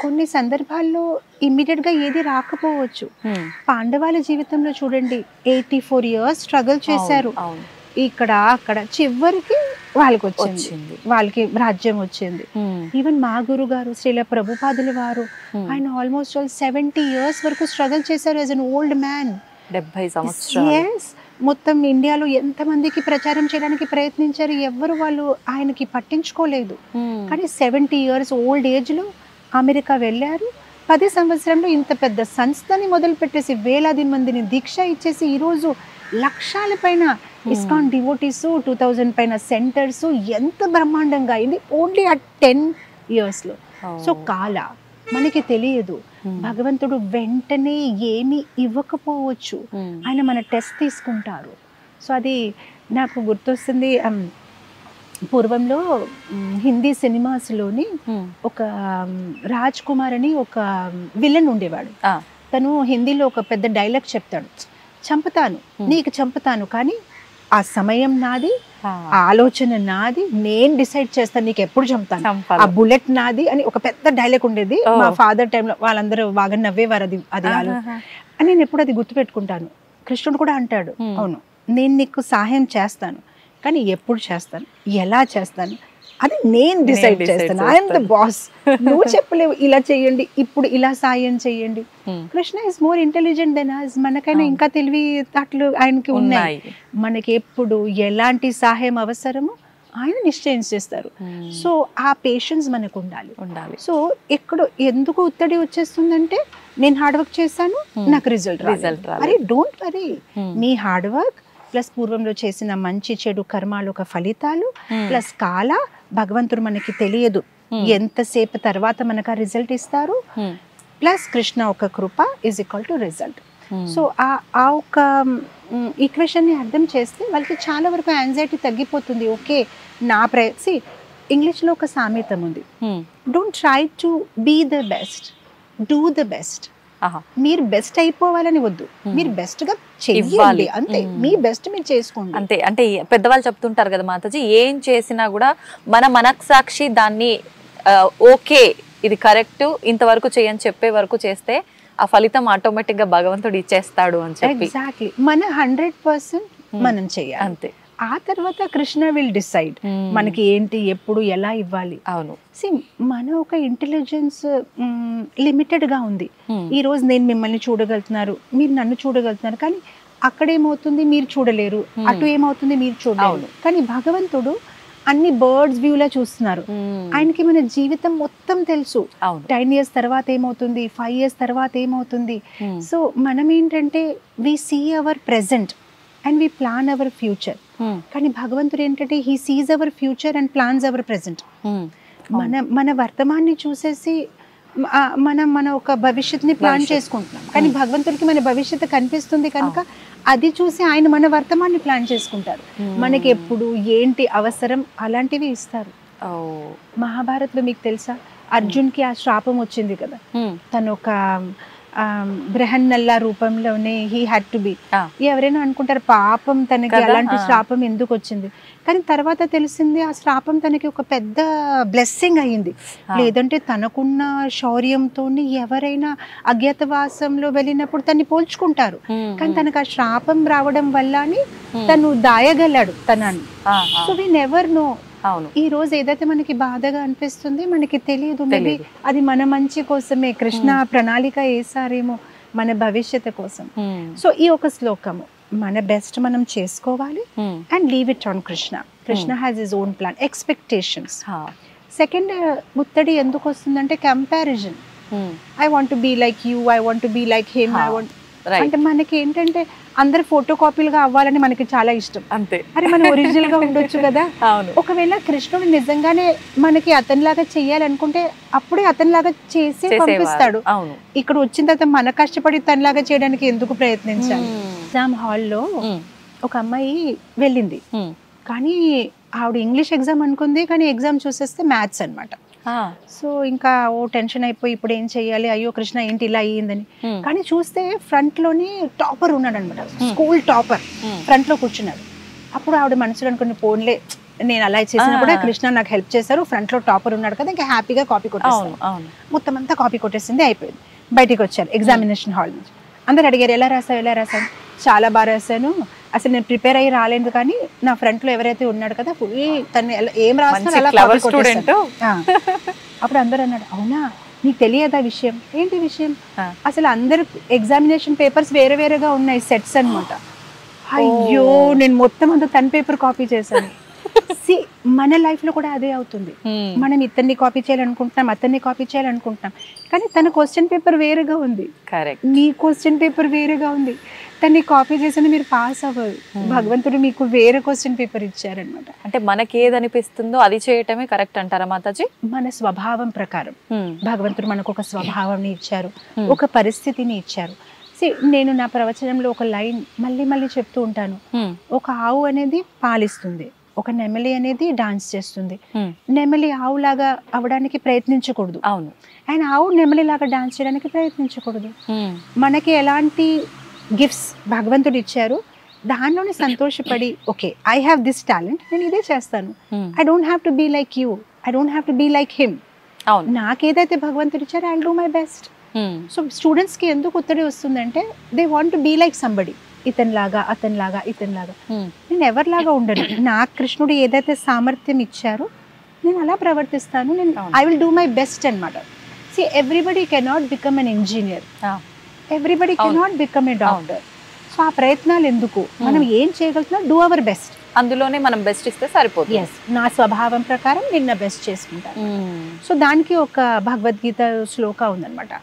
కొన్ని సందర్భాల్లో ఇమ్మీడియట్ గా ఏది రాకపోవచ్చు. పాండవాల జీవితంలో చూడండి, 84 years స్ట్రగుల్ చేశారు, ఇక్కడ అక్కడ, చివరికి వాళ్ళకి వచ్చింది, వాళ్ళకి రాజ్యం వచ్చింది. ఈవెన్ మా గురు గారు శ్రీల ప్రభుపాదుల వారు, ఆయన ఆల్మోస్ట్ 70 years వరకు స్ట్రగుల్ చేశారు యాజ్ అన్ ఓల్డ్ మ్యాన్. 70 సంవత్సరాలు. మొత్తం ఇండియాలో ఎంతమందికి ప్రచారం చేయడానికి ప్రయత్నించారు, ఎవరు వాళ్ళు ఆయనకి పట్టించుకోలేదు. కానీ 70 years ఓల్డ్ ఏజ్ లో అమెరికా వెళ్ళారు. 10 సంవత్సరంలో ఇంత పెద్ద సంస్థని మొదలు పెట్టేసి వేలాది మందిని దీక్ష ఇచ్చేసి ఈరోజు లక్షల పైన ఇస్కాన్ డివోటీస్, 2000 పైన సెంటర్స్, ఎంత బ్రహ్మాండంగా అయింది ఓన్లీ ఆ 10 years లో. సో కాల మనకి తెలియదు. భగవంతుడు వెంటనే ఏమి ఇవ్వకపోవచ్చు, ఆయన మన టెస్ట్ తీసుకుంటారు. సో అది నాకు గుర్తొస్తుంది, పూర్వంలో హిందీ సినిమాస్లోని ఒక రాజ్ కుమార్ అని ఒక విలన్ ఉండేవాడు. తను హిందీలో ఒక పెద్ద డైలాగ్ చెప్తాడు, చంపుతాను, నీకు చంపుతాను, కానీ ఆ సమయం నాది, ఆ ఆలోచన నాది, నేను డిసైడ్ చేస్తాను నీకు ఎప్పుడు చంపుతాను, ఆ బుల్లెట్ నాది అని ఒక పెద్ద డైలాగ్ ఉండేది. మా ఫాదర్ టైంలో వాళ్ళందరూ బాగా నవ్వేవారు. అది అని నేను ఎప్పుడు అది గుర్తుపెట్టుకుంటాను. కృష్ణుడు కూడా అంటాడు, అవును నేను నీకు సహాయం చేస్తాను, కానీ ఎప్పుడు చేస్తాను, ఎలా చేస్తాను, అది నేను డిసైడ్ చేస్తాను. I'm the boss. నువ్వు చెప్పలేవు ఇలా చేయండి, ఇప్పుడు ఇలా సాయం చేయండి. Krishna is more intelligent then us. మనకైనా ఇంకా తెలివి అట్లు ఆయనకి ఉన్నాయి. మనకి ఎప్పుడు ఎలాంటి సహాయం అవసరమో ఆయన నిశ్చయం చేస్తారు. సో ఆ పేషెన్స్ మనకు ఉండాలి. సో ఎక్కడో ఎందుకు ఒత్తిడి వచ్చేస్తుందంటే నేను హార్డ్ వర్క్ చేశాను, నాకు రిజల్ట్ అరే డోంట్ వరీ. నీ హార్డ్ వర్క్ ప్లస్ పూర్వంలో చేసిన మంచి చెడు కర్మాలు ఒక ఫలితాలు ప్లస్ కాల భగవంతుడు మనకి తెలియదు ఎంతసేపు తర్వాత మనకు ఆ రిజల్ట్ ఇస్తారు, ప్లస్ కృష్ణ ఒక కృప is equal to result. So ఆ ఒక ఈక్వేషన్ని అర్థం చేస్తే వాళ్ళకి చాలా వరకు యాంగ్జైటీ తగ్గిపోతుంది. ఓకే నా ఇంగ్లీష్లో ఒక సామెతం ఉంది, don't try to be the best, do the best. మీరు బెస్ట్ అయిపోవాలని వద్దు, మీరు బెస్ట్ గా చెయ్యాలి అంతే. మీ బెస్ట్ మీరు చేసుకోండి అంతే. అంటే పెద్దవాళ్ళు చెప్తుంటారు కదా మాతాజీ, ఏం చేసినా కూడా మన మనస్సాక్షి దాన్ని ఓకే ఇది కరెక్ట్ ఇంతవరకు చేయని చెప్పే వరకు చేస్తే ఆ ఫలితం ఆటోమేటిక్ గా భగవంతుడు ఇచ్చేస్తాడు అని చెప్పి. ఎగ్జాక్ట్లీ మన 100% మనం చేయాలి అంతే. ఆ తర్వాత కృష్ణ విల్ డిసైడ్ మనకి ఏంటి ఎప్పుడు ఎలా ఇవ్వాలి. అవును. మన ఒక ఇంటెలిజెన్స్ లిమిటెడ్ గా ఉంది. ఈ రోజు నేను మిమ్మల్ని చూడగలుగుతున్నారు, మీరు నన్ను చూడగలుగుతున్నారు, కానీ అక్కడేమవుతుంది మీరు చూడలేరు, అటు ఏమవుతుంది మీరు చూడలేరు. కానీ భగవంతుడు అన్ని బర్డ్స్ వ్యూ లా చూస్తున్నారు. ఆయనకి మన జీవితం మొత్తం తెలుసు. 10 years తర్వాత ఏమవుతుంది, 5 years తర్వాత ఏమవుతుంది. సో మనం ఏంటంటే we see our present and we plan our future. కానీ భగవంతుడు ఏంటంటే he sees our future and plans our present. మన వర్తమాన్ని చూసేసి మన ఒక భవిష్యత్తుని ప్లాన్ చేసుకుంటున్నాం, కానీ భగవంతుడికి మన భవిష్యత్తు కనిపిస్తుంది కనుక అది చూసి ఆయన మన వర్తమాన్ని ప్లాన్ చేసుకుంటారు. మనకి ఎప్పుడు ఏంటి అవసరం అలాంటివి ఇస్తారు. మహాభారత్లో మీకు తెలుసా అర్జున్కి ఆ శ్రాపం వచ్చింది కదా, తను ఒక బృహన్నల్లా రూపంలోనే హీ హ్యాడ్ టు బి. ఎవరైనా అనుకుంటారు పాపం తనకి అలాంటి శ్రాపం ఎందుకు వచ్చింది, కానీ తర్వాత తెలిసింది ఆ శ్రాపం తనకి ఒక పెద్ద బ్లెస్సింగ్ అయ్యింది. లేదంటే తనకున్న శౌర్యంతో ఎవరైనా అజ్ఞాతవాసంలో వెళ్ళినప్పుడు తన్ని పోల్చుకుంటారు, కానీ తనకు ఆ శ్రాపం రావడం వల్ల తను దాయగలడు తనని. So we never know. ఈ రోజు ఏదైతే మనకి బాధగా అనిపిస్తుంది మనకి తెలియదు, మేబీ అది మన మంచి కోసమే కృష్ణ ప్రణాళిక వేసారేమో మన భవిష్యత్తు కోసం. సో ఈ ఒక శ్లోకము మన బెస్ట్ మనం చేసుకోవాలి and leave it on Krishna. Krishna has his own plan, expectations. Second ముత్తడి ఎందుకు వస్తుందంటే comparison. I want to be like you, I want to be like him, I want అంటే మనకి ఏంటంటే అందరు ఫోటో కాపీలుగా అవ్వాలని మనకి చాలా ఇష్టం. అంతే, అరే మనం ఒరిజినల్ గా ఉండొచ్చు కదా. ఒకవేళ కృష్ణుడు నిజంగానే మనకి అతనిలాగా చెయ్యాలనుకుంటే అప్పుడే అతనిలాగా చేసి పంపిస్తాడు. ఇక్కడ వచ్చిన తర్వాత మన కష్టపడి తనలాగా చేయడానికి ఎందుకు ప్రయత్నించాలి. ఎగ్జామ్ హాల్లో ఒక అమ్మాయి వెళ్ళింది, కానీ ఆవిడ ఇంగ్లీష్ ఎగ్జామ్ అనుకుంది, కానీ ఎగ్జామ్ చూసేస్తే మ్యాథ్స్ అనమాట. సో ఇంకా టెన్షన్ అయిపోయి ఇప్పుడు ఏం చెయ్యాలి, అయ్యో కృష్ణ ఏంటి ఇలా అయ్యిందని. కానీ చూస్తే ఫ్రంట్ లోని టాపర్ ఉన్నాడు అనమాట, స్కూల్ టాపర్ ఫ్రంట్ లో కూర్చున్నాడు. అప్పుడు ఆవిడ మనసులో అనుకుని పోన్లే నేను అలా చేసినా కూడా కృష్ణ నాకు హెల్ప్ చేశారు, ఫ్రంట్ లో టాపర్ ఉన్నాడు కదా, ఇంకా హ్యాపీగా కాపీ కొట్టేస్తాను. మొత్తం అంతా కాపీ కొట్టేసింది, అయిపోయింది. బయటికి వచ్చారు ఎగ్జామినేషన్ హాల్ నుంచి. అందరు అడిగారు ఎలా రాసాను, చాలా బాగా రాశాను, అసలు నేను ప్రిపేర్ అయ్యి రాలేదు, కానీ నా ఫ్రంట్ లో ఎవరైతే ఉన్నాడు కదా ఫుల్ తను ఏం రాస్తాను. అప్పుడు అందరు అన్నాడు అవునా నీకు తెలియదా విషయం. ఏంటి విషయం, అసలు అందరు ఎగ్జామినేషన్ పేపర్స్ వేరే వేరేగా ఉన్నాయి, సెట్స్ అనమాట. అయ్యో నేను మొత్తం అంతా తన పేపర్ కాపీ చేశాను. మన లైఫ్ లో కూడా అదే అవుతుంది. మనం ఇతన్ని కాపీ చేయాలనుకుంటున్నాం, అతన్ని కాపీ చేయాలనుకుంటున్నాం, కానీ తన క్వశ్చన్ పేపర్ వేరేగా ఉంది, మీ క్వశ్చన్ పేపర్ వేరేగా ఉంది. తన్ని కాపీ చేసిన మీరు పాస్ అవ్వరు, భగవంతుడు మీకు వేరే క్వశ్చన్ పేపర్ ఇచ్చారనమాట. అంటే మనకి ఏది అనిపిస్తుందో అది చేయటమే కరెక్ట్ అంటారా మాతాజీ? మన స్వభావం ప్రకారం భగవంతుడు మనకు ఒక స్వభావం ఇచ్చారు, ఒక పరిస్థితిని ఇచ్చారు. నేను నా ప్రవచనంలో ఒక లైన్ మళ్ళీ మళ్ళీ చెప్తూ ఉంటాను. ఒక ఆవు అనేది పాలిస్తుంది, ఒక నెమలి అనేది డాన్స్ చేస్తుంది. నెమలి ఆవులాగా అవడానికి ప్రయత్నించకూడదు, అవును, అండ్ ఆవు నెమలిలాగా డాన్స్ చేయడానికి ప్రయత్నించకూడదు. మనకి ఎలాంటి గిఫ్ట్స్ భగవంతుడు ఇచ్చారు దానిలోనే సంతోషపడి okay I have this talent, నేను ఇదే చేస్తాను. I don't have to be like you, I don't have to be like him. నాకేదైతే భగవంతుడు ఇచ్చారో I will do my best. So స్టూడెంట్స్కి ఎందుకు ఒత్తిడి వస్తుందంటే they want to be like somebody, ఇతనిలాగా అతనిలాగా ఇతనిలాగా. నేను ఎవరిలాగా ఉండను, నాకు కృష్ణుడు ఏదైతే సామర్థ్యం ఇచ్చారో నేను అలా ప్రవర్తిస్తాను, నేను I will do my best అనమాట. See everybody cannot become an engineer, everybody cannot become a doctor. So ఆ ప్రయత్నాలు ఎందుకు, మనం ఏం చేయగలుగుతున్నాం, డూ అవర్ బెస్ట్, అందులోనే మనం బెస్ట్ ఇస్తే సరిపోతుంది. ఎస్, నా స్వభావం ప్రకారం నేను నా బెస్ట్ చేసుకుంటాను. సో దానికి ఒక భగవద్గీత శ్లోక ఉందన్నమాట,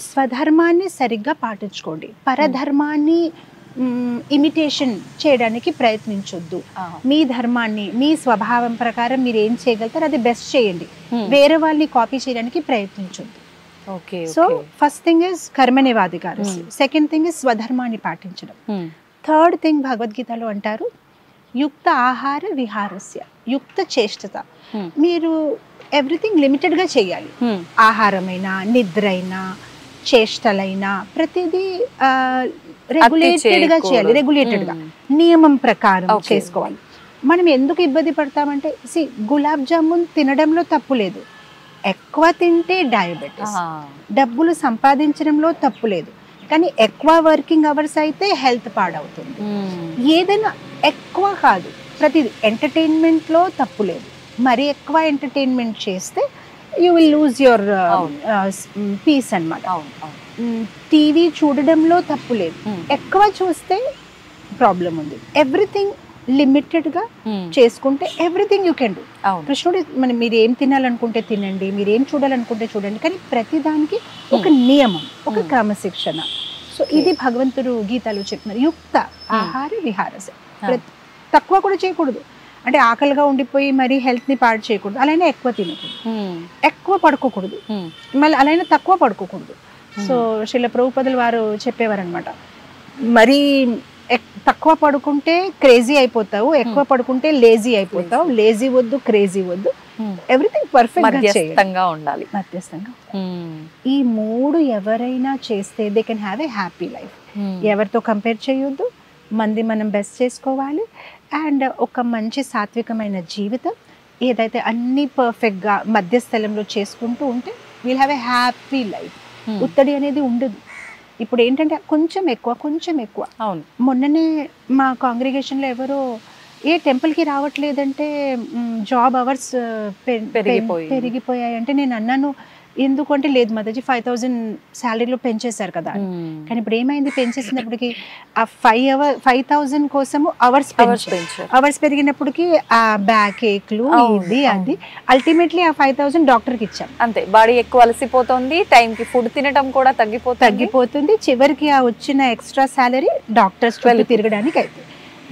స్వధర్మాన్ని సరిగ్గా పాటించుకోండి, పరధర్మాన్ని ఇమిటేషన్ చేయడానికి ప్రయత్నించొద్దు, మీ ధర్మాన్ని మీ స్వభావం ప్రకారం మీరు ఏం చేయగలుగుతారు అది బెస్ట్ చేయండి, వేరే వాళ్ళని కాపీ చేయడానికి ప్రయత్నించొద్దు. సో ఫస్ట్ థింగ్ ఇస్ కర్మణ్యేవాధికారస్య, సెకండ్ థింగ్ ఇస్ స్వధర్మాన్ని పాటించడం, థర్డ్ థింగ్ భగవద్గీతలో అంటారు యుక్త ఆహార విహారస్య, యుక్త చేష్టత. మీరు ఎవ్రీథింగ్ లిమిటెడ్ గా చేయాలి, ఆహారమైనా నిద్ర అయినా చేష్టలైనా ప్రతిదీ రెగ్యులేటెడ్ గా చేయాలి, రెగ్యులేటెడ్ గా నియమం ప్రకారం చేసుకోవాలి. మనం ఎందుకు ఇబ్బంది పడతామంటే, గులాబ్ జామున్ తినడంలో తప్పు లేదు, ఎక్కువ తింటే డయాబెటీస్, డబ్బులు సంపాదించడంలో తప్పు లేదు, కానీ ఎక్కువ వర్కింగ్ అవర్స్ అయితే హెల్త్ పాడవుతుంది. ఏదైనా ఎక్కువ కాదు, ప్రతిదీ ఎంటర్టైన్మెంట్లో తప్పు లేదు, మరి ఎక్కువ ఎంటర్టైన్మెంట్ చేస్తే you will lose your peace అన్నమాట. టీవీ చూడడంలో తప్పు లేదు, ఎక్కువ చూస్తే ప్రాబ్లం ఉంది. ఎవ్రీథింగ్ లిమిటెడ్ గా చేసుకుంటే ఎవ్రీథింగ్ యూ కెన్ డూ. కృష్ణుడు మీరు ఏం తినాలనుకుంటే తినండి, మీరు ఏం చూడాలనుకుంటే చూడండి, కానీ ప్రతిదానికి ఒక నియమం, ఒక క్రమశిక్షణ. సో ఇది భగవంతుడు గీతలో చెప్తున్నారు, యుక్త ఆహార విహారస. తక్కువ కూడా చేయకూడదు, అంటే ఆకలిగా ఉండిపోయి మరి హెల్త్ ని పాడు చేయకూడదు, అలానే ఎక్కువ తినకూడదు, ఎక్కువ పడుకోకూడదు, మళ్ళీ అలానే తక్కువ పడుకోకూడదు. సో శ్రీల ప్రభుపాదులు వారు చెప్పేవారు అనమాట, మరీ తక్కువ పడుకుంటే క్రేజీ అయిపోతావు, ఎక్కువ పడుకుంటే లేజీ అయిపోతావు, లేజీ వద్దు క్రేజీ వద్దు, ఎవ్రీథింగ్ పర్ఫెక్ట్ గా ఉండాలి, మధ్యస్థంగా. ఈ మూడు ఎవరైనా చేస్తే they can have a happy life. ఎవరితో కంపేర్ చేయొద్దు, మంది మనం బెస్ట్ చేసుకోవాలి, అండ్ ఒక మంచి సాత్వికమైన జీవితం ఏదైతే అన్ని పర్ఫెక్ట్ గా మధ్యస్థలంలో చేసుకుంటూ ఉంటే will have a happy life. ఉత్తడి అనేది ఉండదు. ఇప్పుడు ఏంటంటే కొంచెం ఎక్కువ. అవును, మొన్ననే మా కాంగ్రిగేషన్ లో ఎవరో ఏ టెంపుల్ కి రావట్లేదంటే జాబ్ అవర్స్ పెరిగిపోయాయి అంటే నేను అన్నాను ఎందుకంటే లేదు మాతాజీ 5,000 శాలరీలో పెంచేశారు కదా. కానీ ఇప్పుడు ఏమైంది, పెంచేసినప్పటికి ఆ 5,000 కోసము అవర్స్ పెరిగినప్పటికి ఆ బ్యాక్ ఏక్లు ఇది అది అల్టిమేట్లీ ఆ 5,000 డాక్టర్కి ఇచ్చాం. అంతే, బాడీ ఎక్కువ అలసిపోతుంది, టైంకి ఫుడ్ తినడం కూడా తగ్గిపోతుంది. చివరికి ఆ వచ్చిన ఎక్స్ట్రా శాలరీ డాక్టర్స్ తిరగడానికి అయితే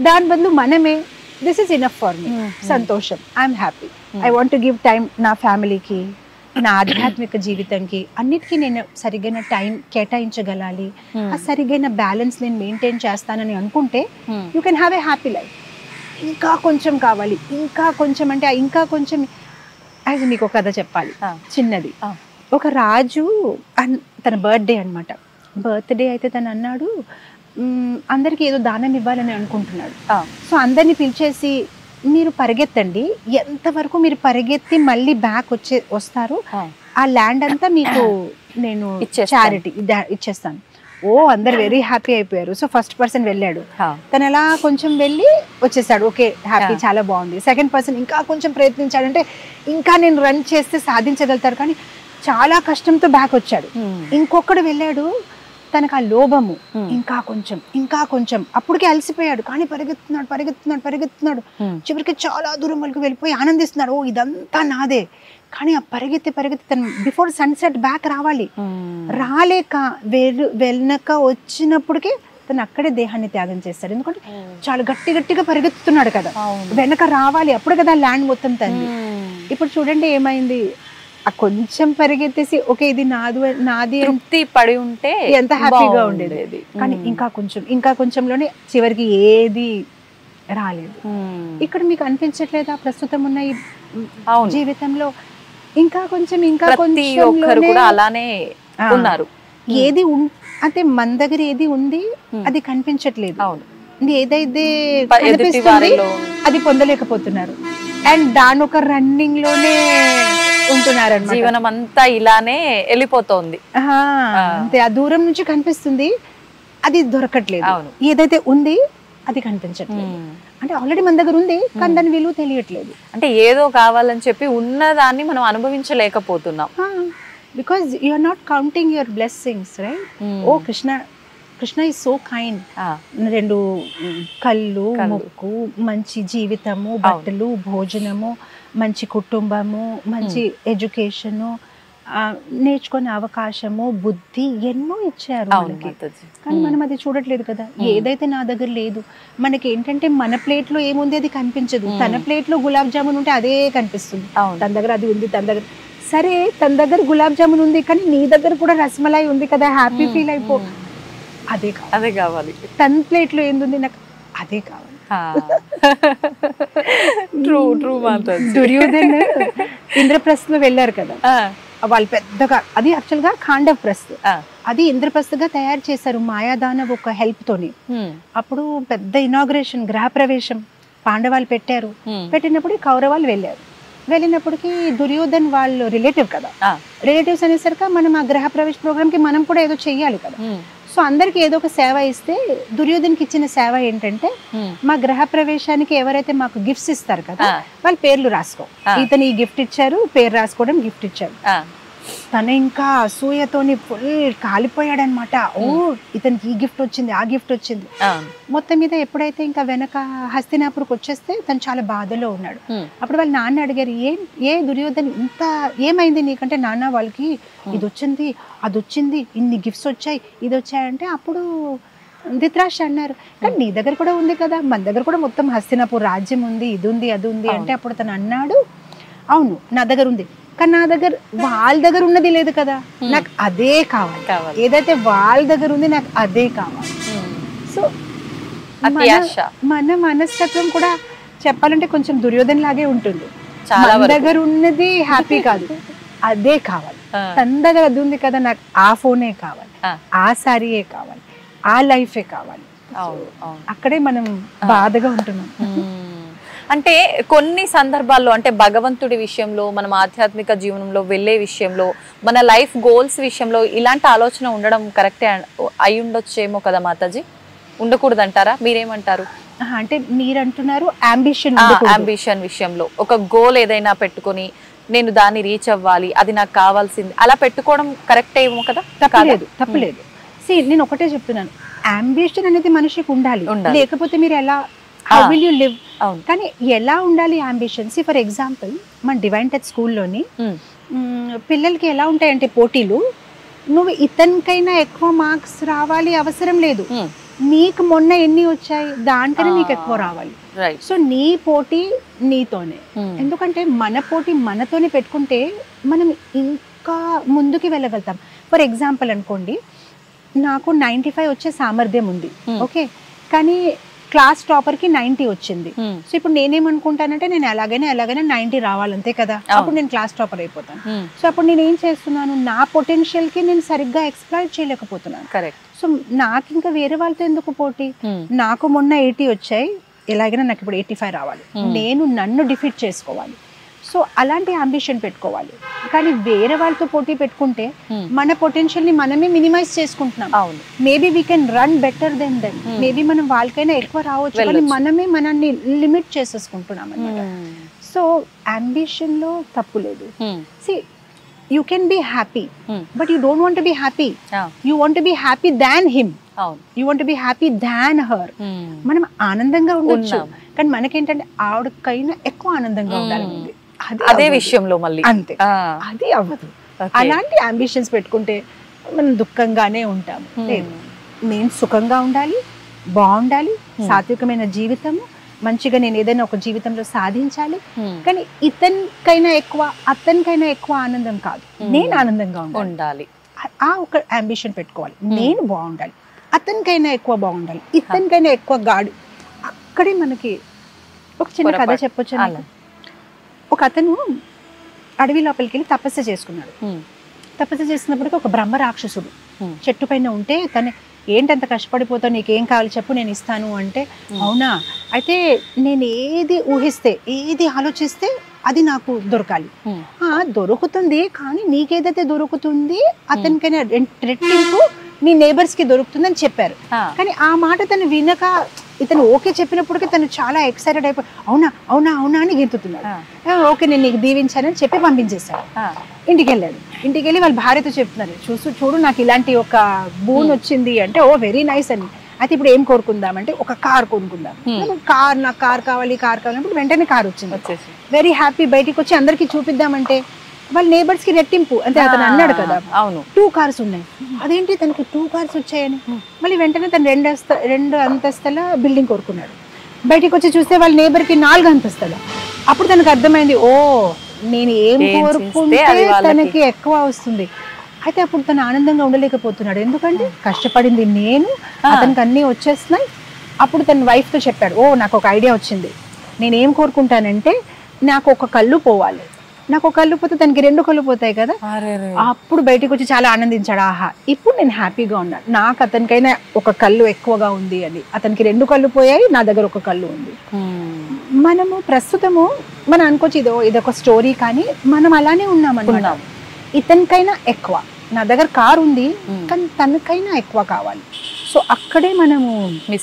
దాని బదులు మనమే this is enough for me, సంతోషం, I'm happy, I want to give time నా ఫ్యామిలీకి, నా ఆధ్యాత్మిక జీవితంకి, అన్నిటికీ నేను సరిగైన టైం కేటాయించగలాలి, ఆ సరిగైన బ్యాలెన్స్ నేను మెయింటైన్ చేస్తానని అనుకుంటే you can have a happy life. ఇంకా కొంచెం కావాలి, ఇంకా కొంచెం అంటే ఇంకా కొంచెం. అది మీకు ఒక కథ చెప్పాలి చిన్నది. ఒక రాజు తన బర్త్డే అనమాట, బర్త్డే అయితే తను అన్నాడు అందరికి ఏదో దానం ఇవ్వాలని అనుకుంటున్నాడు. సో అందరినీ పిలిచేసి మీరు పరిగెత్తండి, ఎంతవరకు మీరు పరిగెత్తి మళ్ళీ బ్యాక్ వస్తారు ఆ ల్యాండ్ అంతా మీకు నేను చారిటీ ఇచ్చేస్తాను. అందరు వెరీ హ్యాపీ అయిపోయారు. సో ఫస్ట్ పర్సన్ వెళ్ళాడు, తను ఎలా కొంచెం వెళ్ళి వచ్చేసాడు, ఓకే హ్యాపీ, చాలా బాగుంది. సెకండ్ పర్సన్ ఇంకా కొంచెం ప్రయత్నించాడు, అంటే ఇంకా నేను రన్ చేస్తే సాధించగలుగుతారు, కానీ చాలా కష్టంతో బ్యాక్ వచ్చాడు. ఇంకొకడు వెళ్ళాడు, తనకు ఆ లోభము, ఇంకా కొంచెం అప్పటికే అలసిపోయాడు, కానీ పరిగెత్తున్నాడు. చివరికి చాలా దూరం వరకు వెళ్ళిపోయి ఆనందిస్తున్నాడు, ఇదంతా నాదే. కానీ ఆ పరిగెత్తి తను బిఫోర్ సన్సెట్ బ్యాక్ రావాలి, రాలేక వెనక వచ్చినప్పటికే తను అక్కడే దేహాన్ని త్యాగం చేస్తాడు. ఎందుకంటే చాలా గట్టిగా పరిగెత్తుతున్నాడు కదా, వెనక రావాలి, అప్పుడు కదా ల్యాండ్ మొత్తం తంది. ఇప్పుడు చూడండి ఏమైంది, ఆ కొంచెం పరిగెత్తేసి ఓకే ఇది నాది తృప్తి పడి ఉంటే ఎంత హ్యాపీగా ఉండేది. కానీ ఇంకా కొంచెంలోనే చివరికి ఏది రాలేదు. ఇక్కడ మీకు అనిపించట్లేదా ప్రస్తుతం ఉన్న ఈ జీవితంలో ఇంకా కొంచెం అలానే ఉన్నారు. ఏది అంటే మన దగ్గర ఏది ఉంది అది కనిపించట్లేదు, ఏదైతే కనిపిస్తుంది అది పొందలేకపోతున్నారు, అండ్ దాని ఒక రన్నింగ్ లోనే ఉంటున్నారు. జీవనం అంతా ఇలానే వెళ్ళిపోతోంది. అంతే, ఆ దూరం నుంచి కనిపిస్తుంది, అది దొరకట్లేదు. ఏదైతే ఉంది అది కనిపించట్లేదు. అంటే ఆల్రెడీ మన దగ్గర ఉంది కానీ దాని విలువ తెలియట్లేదు. అంటే ఏదో కావాలని చెప్పి ఉన్నదాన్ని మనం అనుభవించలేకపోతున్నాం. Because you are not counting your blessings, right? Oh Krishna is so kind. 2 కళ్ళు, ముక్కు, మంచి జీవితము, బట్టలు, భోజనము, మంచి కుటుంబము, మంచి ఎడ్యుకేషను, నేర్చుకునే అవకాశము, బుద్ధి ఎన్నో ఇచ్చారు మనకి. కానీ మనం అది చూడట్లేదు కదా. ఏదైతే నా దగ్గర లేదు, మనకి ఏంటంటే మన ప్లేట్ లో ఏముంది అది కనిపించదు. తన ప్లేట్ లో గులాబ్ జామున్ ఉంటే అదే కనిపిస్తుంది. తన దగ్గర అది ఉంది, తన దగ్గర సరే తన దగ్గర గులాబ్ జామున్ ఉంది కానీ నీ దగ్గర కూడా రసమలై ఉంది కదా, హ్యాపీ ఫీల్ అయిపో. అదే కావాలి. తన ప్లేట్ లో ఏంది, నాకు అదే కావాలి. దుర్యోధన్ ఇంద్రప్రస్థలో వెళ్ళారు కదా, వాళ్ళు పెద్దగా, అది యాక్చువల్ గా ఖాండవ్ ప్రస్థ, అది ఇంద్రప్రస్థగా తయారు చేశారు మాయాదానవ్ ఒక హెల్ప్ తోని. అప్పుడు పెద్ద ఇనాగ్రేషన్, గృహప్రవేశం పాండవాళ్ళు పెట్టారు. పెట్టినప్పుడు కౌరవాళ్ళు వెళ్ళినప్పటికీ దుర్యోధన్ వాళ్ళు రిలేటివ్ కదా, రిలేటివ్స్ అనేసరికి మనం ఆ గృహప్రవేశ ప్రోగ్రామ్ కి మనం కూడా ఏదో చెయ్యాలి కదా. సో అందరికి ఏదో ఒక సేవ ఇస్తే దుర్యోధన్కి ఇచ్చిన సేవ ఏంటంటే, మా గృహ ప్రవేశానికి ఎవరైతే మాకు గిఫ్ట్స్ ఇస్తారు కదా వాళ్ళ పేర్లు రాసుకో. ఇతను ఈ గిఫ్ట్ ఇచ్చారు, పేరు రాసుకోవడం గిఫ్ట్ ఇచ్చారు. తను ఇంకా అసూయతోని ఫుల్ కాలిపోయాడనమాట. ఓ ఇతనికి ఈ గిఫ్ట్ వచ్చింది, ఆ గిఫ్ట్ వచ్చింది. మొత్తం మీద ఎప్పుడైతే ఇంకా వెనక హస్తినాపురికి వచ్చేస్తే తను చాలా బాధలో ఉన్నాడు. అప్పుడు వాళ్ళ నాన్న అడిగారు, దుర్యోధన్ ఇంత ఏమైంది నీకంటే, నాన్న వాళ్ళకి ఇది వచ్చింది, అది వచ్చింది, ఇన్ని గిఫ్ట్స్ వచ్చాయి, ఇది వచ్చాయంటే అప్పుడు ధృతరాష్ట్ర అన్నారు, కానీ నీ దగ్గర కూడా ఉంది కదా, మన దగ్గర కూడా మొత్తం హస్తినాపూర్ రాజ్యం ఉంది, ఇది ఉంది, అది ఉంది అంటే అప్పుడు తను అన్నాడు, అవును నా దగ్గర ఉంది కానీ నా దగ్గర వాళ్ళ దగ్గర ఉన్నది లేదు కదా, నాకు అదే కావాలి. ఏదైతే వాళ్ళ దగ్గర ఉంది నాకు అదే కావాలి. సో మన మనస్తత్వం కూడా చెప్పాలంటే కొంచెం దుర్యోధన్ లాగే ఉంటుంది. మన దగ్గర ఉన్నది హ్యాపీ కాదు, అదే కావాలి. తన దగ్గర అది ఉంది కదా, నాకు ఆ ఫోనే కావాలి, ఆ శారీయే కావాలి, ఆ లైఫే కావాలి. అక్కడే మనం బాధగా ఉంటున్నాం. అంటే కొన్ని సందర్భాల్లో, అంటే భగవంతుడి విషయంలో, మనం ఆధ్యాత్మిక జీవనంలో వెళ్ళే విషయంలో, మన లైఫ్ గోల్స్ విషయంలో ఇలాంటి ఆలోచన ఉండడం కరెక్టే అయి ఉండొచ్చేమో కదా మాతాజీ? ఉండకూడదు అంటారా? మీరేమంటారు? అంటే మీరు అంటున్నారు అంబిషన్ విషయంలో ఒక గోల్ ఏదైనా పెట్టుకొని నేను దాన్ని రీచ్ అవ్వాలి, అది నాకు కావాల్సింది, అలా పెట్టుకోవడం కరెక్ట్ ఏమో కదా? తప్పలేదు. నేను ఒకటే చెప్తున్నాను, అంబిషన్ అనేది మనిషికి ఉండాలి, లేకపోతే మీరు ఎలా how will you live? కానీ ఎలా ఉండాలి అంబిషన్? ఫర్ ఎగ్జాంపుల్ మన డివైన్ టచ్ స్కూల్లోని పిల్లలకి ఎలా ఉంటాయంటే పోటీలు, నువ్వు ఇతనికైనా ఎక్కువ మార్క్స్ రావాలి అవసరం లేదు, నీకు మొన్న ఎన్ని వచ్చాయి దానికన్నా నీకు ఎక్కువ రావాలి. సో నీ పోటీ నీతోనే. ఎందుకంటే మన పోటీ మనతోనే పెట్టుకుంటే మనం ఇంకా ముందుకు వెళ్ళగలుగుతాం. ఫర్ ఎగ్జాంపుల్ అనుకోండి, నాకు 95 వచ్చే సామర్థ్యం ఉంది, ఓకే, కానీ క్లాస్ టాపర్ కి 90 వచ్చింది. సో ఇప్పుడు నేనేమనుకుంటానంటే నేను ఎలాగైనా 90 రావాలంతే కదా, అప్పుడు నేను క్లాస్ టాపర్ అయిపోతాను. సో అప్పుడు నేను ఏం చేస్తున్నాను, నా పొటెన్షియల్ కి నేను సరిగ్గా ఎక్స్ప్లాయిట్ చేయలేకపోతున్నాను. కరెక్ట్. సో నాకు ఇంకా వేరే వాళ్ళతో ఎందుకు పోటీ? నాకు మొన్న 80 వచ్చాయి, ఎలాగైనా నాకు ఇప్పుడు 85 రావాలి, నేను నన్ను డిఫీట్ చేసుకోవాలి. సో అలాంటి అంబిషన్ పెట్టుకోవాలి. కానీ వేరే వాళ్ళతో పోటీ పెట్టుకుంటే మన పొటెన్షియల్ ని మనమే మినిమైజ్ చేసుకుంటున్నాం. Maybe we can run better than them, maybe మనం వాళ్ళకైనా ఎక్కువ రావచ్చు, కానీ మనమే మనల్ని లిమిట్ చేసేసుకుంటున్నాం అన్నమాట. సో అంబిషన్ లో తప్పు లేదు. See you can be happy, but you don't want to be happy, you want to be happy than him, you want to be happy than her. మనం ఆనందంగా ఉండొచ్చు, కానీ మనకేంటంటే ఆవిడకైనా ఎక్కువ ఆనందంగా ఉండాలి, అదే విషయంలో మళ్ళీ అంతే, అది అవ్వదు. అలాంటి అంబిషన్స్ పెట్టుకుంటే మనం దుఃఖంగానే ఉంటాము. నేను సుఖంగా ఉండాలి, బాగుండాలి, సాత్వికమైన జీవితము, మంచిగా నేను ఏదైనా ఒక జీవితంలో సాధించాలి, కానీ ఇతనికైనా ఎక్కువ అతనికైనా ఎక్కువ ఆనందం కాదు, నేను ఆనందంగా ఉండాలి. ఆ ఒక అంబిషన్ పెట్టుకోవాలి. నేను బాగుండాలి, అతనికైనా ఎక్కువ బాగుండాలి, ఇతనికైనా ఎక్కువ గాడు. అక్కడే మనకి ఒక చిన్న కథ చెప్పొచ్చు. ఒక అతను అడవి లోపలికి వెళ్ళి తపస్సు చేసుకున్నాడు. తపస్సు చేసినప్పటికీ ఒక బ్రహ్మ రాక్షసుడు చెట్టు పైన ఉంటే, తను ఏంటంత కష్టపడిపోతావు, నీకేం కావాలి చెప్పు నేను ఇస్తాను అంటే, అవునా అయితే నేను ఏది ఊహిస్తే ఏది ఆలోచిస్తే అది నాకు దొరకాలి. దొరుకుతుంది, కానీ నీకేదైతే దొరుకుతుంది అతనికైనా రెట్టింపు నీ నేబర్స్ కి దొరుకుతుంది అని చెప్పారు. కానీ ఆ మాట తను వినక ఇతను ఓకే చెప్పినప్పటికీ తను చాలా ఎక్సైటెడ్ అయిపోయి అవునా అవునా అవునా అని గెంతుతున్నాడు. ఓకే నేను నీకు దీవించానని చెప్పి పంపించేశాడు. ఇంటికి వెళ్ళాడు. ఇంటికి వెళ్ళి వాళ్ళ భార్యతో చెప్తున్నారు, చూడు నాకు ఇలాంటి ఒక బూన్ వచ్చింది అంటే, ఓ వెరీ నైస్ అని. అయితే ఇప్పుడు ఏం కోరుకుందామంటే ఒక కార్ కొనుక్కుందాం. నాకు కార్ కావాలి అంటే వెంటనే కార్ వచ్చింది. Very happy. బయటికి వచ్చి అందరికి చూపిద్దామంటే వాళ్ళ నేబర్స్ కి రెట్టింపు అంటే అతను అన్నాడు కదా, అవును 2 కార్స్ ఉన్నాయి. అదేంటి తనకి 2 కార్స్ వచ్చాయని మళ్ళీ వెంటనే తను 2 అంతస్తుల బిల్డింగ్ కోరుకున్నాడు. బయటికి వచ్చి చూస్తే వాళ్ళ నేబర్ కి 4 అంతస్తుల. అప్పుడు తనకు అర్థమైంది, ఓ నేను ఏం కోరుకుంటే తనకి ఎక్కువ వస్తుంది. అయితే అప్పుడు తను ఆనందంగా ఉండలేకపోతున్నాడు. ఎందుకంటే కష్టపడింది నేను, అతనికి అన్నీ వచ్చేస్తున్నాయి. అప్పుడు తన వైఫ్ తో చెప్పాడు, ఓ నాకు ఒక ఐడియా వచ్చింది, నేనేం కోరుకుంటానంటే నాకు ఒక కళ్ళు పోవాలి. నాకు ఒక కళ్ళు పోతే తనకి 2 కళ్ళు పోతాయి కదా. అప్పుడు బయటకు వచ్చి చాలా ఆనందించాడు. ఆహా ఇప్పుడు నేను హ్యాపీగా ఉన్నాను, నాకు అతనికైనా ఒక కళ్ళు ఎక్కువగా ఉంది అని. అతనికి 2 కళ్ళు పోయాయి, నా దగ్గర ఒక కళ్ళు ఉంది. మనము ప్రస్తుతము మనం అనుకోవచ్చు ఇదొక స్టోరీ, కానీ మనం అలానే ఉన్నామనుకున్నాం. ఇతనికైనా ఎక్కువ, నా దగ్గర కార్ ఉంది కానీ తనకైనా ఎక్కువ కావాలి. సో అక్కడే మనము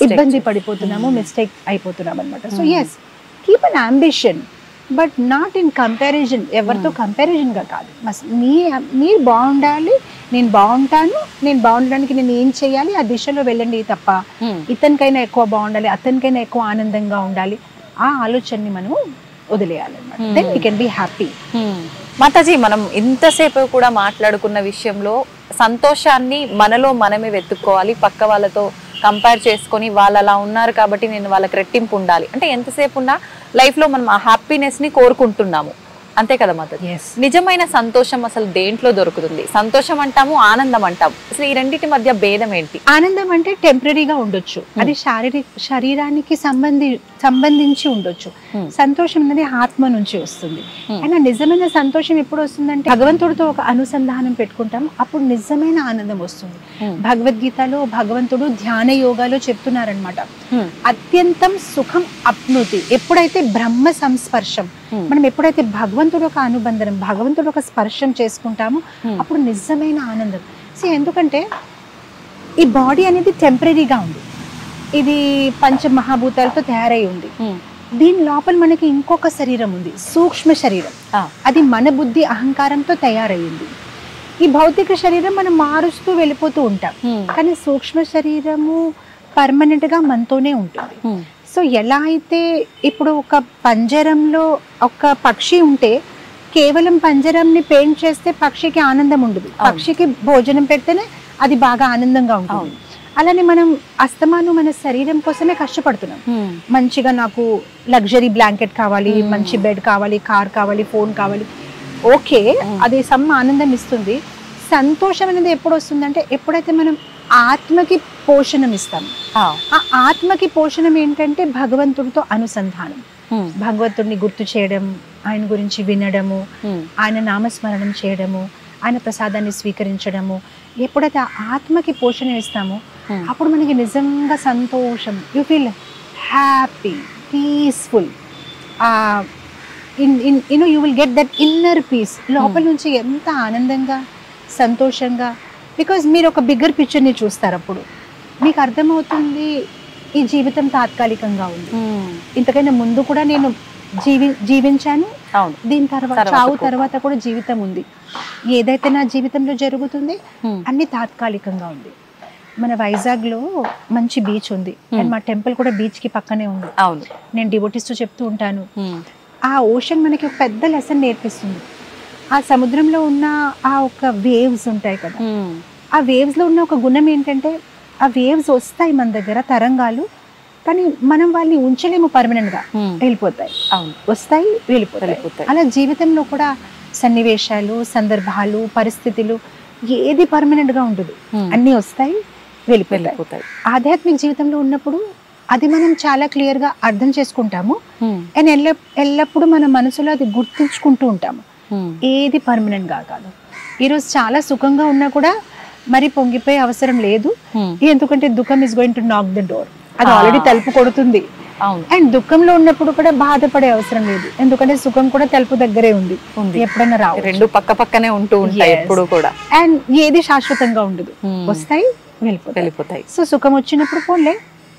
ఇబ్బంది పడిపోతున్నాము, మిస్టేక్ అయిపోతున్నాం అనమాట. So yes, keep on ambition but not in comparison. ఎవరితో కంపారిజన్గా కాదు. మీరు బాగుండాలి, నేను బాగుంటాను, నేను బాగుండడానికి నేను ఏం చేయాలి ఆ దిశలో వెళ్ళండి తప్ప ఇతనికైనా ఎక్కువ బాగుండాలి, అతనికైనా ఎక్కువ ఆనందంగా ఉండాలి, ఆ ఆలోచనని మనం వదిలేయాలన్నమాట. Then we can be happy. Mataji, మనం ఇంతసేపు కూడా మాట్లాడుకున్న విషయంలో సంతోషాన్ని మనలో మనమే వెతుక్కోవాలి, పక్క వాళ్ళతో కంపేర్ చేసుకొని వాళ్ళు అలా ఉన్నారు కాబట్టి నేను వాళ్ళకి రెట్టింపు ఉండాలి అంటే ఎంతసేపు ఉన్నా లైఫ్లో మనం ఆ హ్యాపీనెస్ని కోరుకుంటున్నాము, అంతే కదా మాతాజీ? నిజమైన సంతోషం అసలు దేంట్లో దొరుకుతుంది? సంతోషం అంటాము, ఆనందం అంటాము, అసలు ఈ రెండింటి మధ్య భేదం ఏంటి? ఆనందం అంటే టెంపరీగా ఉండొచ్చు, అది శరీరానికి సంబంధించి ఉండొచ్చు. సంతోషం అనేది ఆత్మ నుంచి వస్తుంది. అయినా నిజమైన సంతోషం ఎప్పుడు వస్తుందంటే భగవంతుడితో ఒక అనుసంధానం పెట్టుకుంటాం, అప్పుడు నిజమైన ఆనందం వస్తుంది. భగవద్గీతలో భగవంతుడు ధ్యాన యోగాలో చెప్తున్నారనమాట, అత్యంతం సుఖం అప్నుతి. ఎప్పుడైతే బ్రహ్మ సంస్పర్శం, మనం ఎప్పుడైతే భగవంతుడు ఒక అనుబంధనం, భగవంతుడు ఒక స్పర్శం చేసుకుంటామో అప్పుడు నిజమైన ఆనందం. ఎందుకంటే ఈ బాడీ అనేది టెంపరీగా ఉంది, ఇది పంచమహాభూతాలతో తయారై ఉంది. దీని లోపల మనకి ఇంకొక శరీరం ఉంది, సూక్ష్మ శరీరం. అది మన బుద్ధి అహంకారంతో తయారయ్యింది. ఈ భౌతిక శరీరం మనం మారుస్తూ వెళ్ళిపోతూ ఉంటాం, కానీ సూక్ష్మ శరీరము పర్మనెంట్ గా మనతోనే ఉంటుంది. సో ఎలా అయితే ఇప్పుడు ఒక పంజరంలో ఒక పక్షి ఉంటే కేవలం పంజరంని పెయింట్ చేస్తే పక్షికి ఆనందం ఉండదు, పక్షికి భోజనం పెడితేనే అది బాగా ఆనందంగా ఉంటుంది. అలానే మనం అస్తమాను మన శరీరం కోసమే కష్టపడుతున్నాం. మంచిగా నాకు లగ్జరీ బ్లాంకెట్ కావాలి, మంచి బెడ్ కావాలి, కార్ కావాలి, ఫోన్ కావాలి. ఓకే, అది సమ్ ఆనందం ఇస్తుంది. సంతోషం అనేది ఎప్పుడు వస్తుందంటే ఎప్పుడైతే మనం ఆత్మకి పోషణం ఇస్తాం. ఆ ఆత్మకి పోషణం ఏంటంటే భగవంతుడితో అనుసంధానం, భగవంతుడిని గుర్తు చేయడం, ఆయన గురించి వినడము, ఆయన నామస్మరణం చేయడము, ఆయన ప్రసాదాన్ని స్వీకరించడము. ఎప్పుడైతే ఆత్మకి పోషణ ఇస్తామో అప్పుడు మనకి నిజంగా సంతోషం, you feel happy, peaceful, you will get that inner peace. లోపల నుంచి ఎంత ఆనందంగా సంతోషంగా, బికాజ్ మీరు ఒక బిగ్గర్ పిక్చర్ని చూస్తారు, అప్పుడు మీకు అర్థమవుతుంది ఈ జీవితం తాత్కాలికంగా ఉంది, ఇంతకైనా ముందు కూడా నేను జీవించాను, దీని తర్వాత చావు తర్వాత కూడా జీవితం ఉంది, ఏదైతే నా జీవితంలో జరుగుతుంది అన్ని తాత్కాలికంగా ఉంది. మన వైజాగ్ లో మంచి బీచ్ ఉంది అండ్ మా టెంపుల్ కూడా బీచ్ కి పక్కనే ఉంది. నేను డివోటీస్ తో చెప్తూ ఉంటాను, ఆ ఓషన్ మనకి ఒక పెద్ద లెసన్ నేర్పిస్తుంది. ఆ సముద్రంలో ఉన్న ఆ ఒక వేవ్స్ ఉంటాయి కదా, ఆ వేవ్స్ లో ఉన్న ఒక గుణం ఏంటంటే ఆ వేవ్స్ వస్తాయి మన దగ్గర తరంగాలు, కానీ మనం వాళ్ళని ఉంచలేము, పర్మనెంట్ గా వెళ్ళిపోతాయి, వస్తాయి వెళ్ళిపోతాయి. అలా జీవితంలో కూడా సన్నివేశాలు, సందర్భాలు, పరిస్థితులు ఏది పర్మనెంట్ గా ఉండదు, అన్ని వస్తాయి వెళ్ళిపోతాయి. ఆధ్యాత్మిక జీవితంలో ఉన్నప్పుడు అది మనం చాలా క్లియర్ గా అర్థం చేసుకుంటాము అండ్ ఎల్లప్పుడూ మన మనసులో అది గుర్తుంచుకుంటూ ఉంటాము, ఏది పర్మనెంట్ గా కాదు. ఈరోజు చాలా సుఖంగా ఉన్నా కూడా మరి పొంగిపోయే అవసరం లేదు, ఎందుకంటే దుఃఖం ఇస్ గోయింగ్ టు నాక్ ద డోర్, అది ఆల్రెడీ తలుపు కొడుతుంది. అండ్ దుఃఖంలో ఉన్నప్పుడు కూడా బాధపడే అవసరం లేదు, ఎందుకంటే సుఖం కూడా తలుపు దగ్గరే ఉంది, ఎప్పుడైనా రావు, రెండు పక్క పక్కనే ఉంటూ ఉంటాయి ఎప్పుడు కూడా. అండ్ ఏది శాశ్వతంగా ఉండదు, వస్తాయి వెళ్ళిపోతాయి. సో సుఖం వచ్చినప్పుడు పోలే,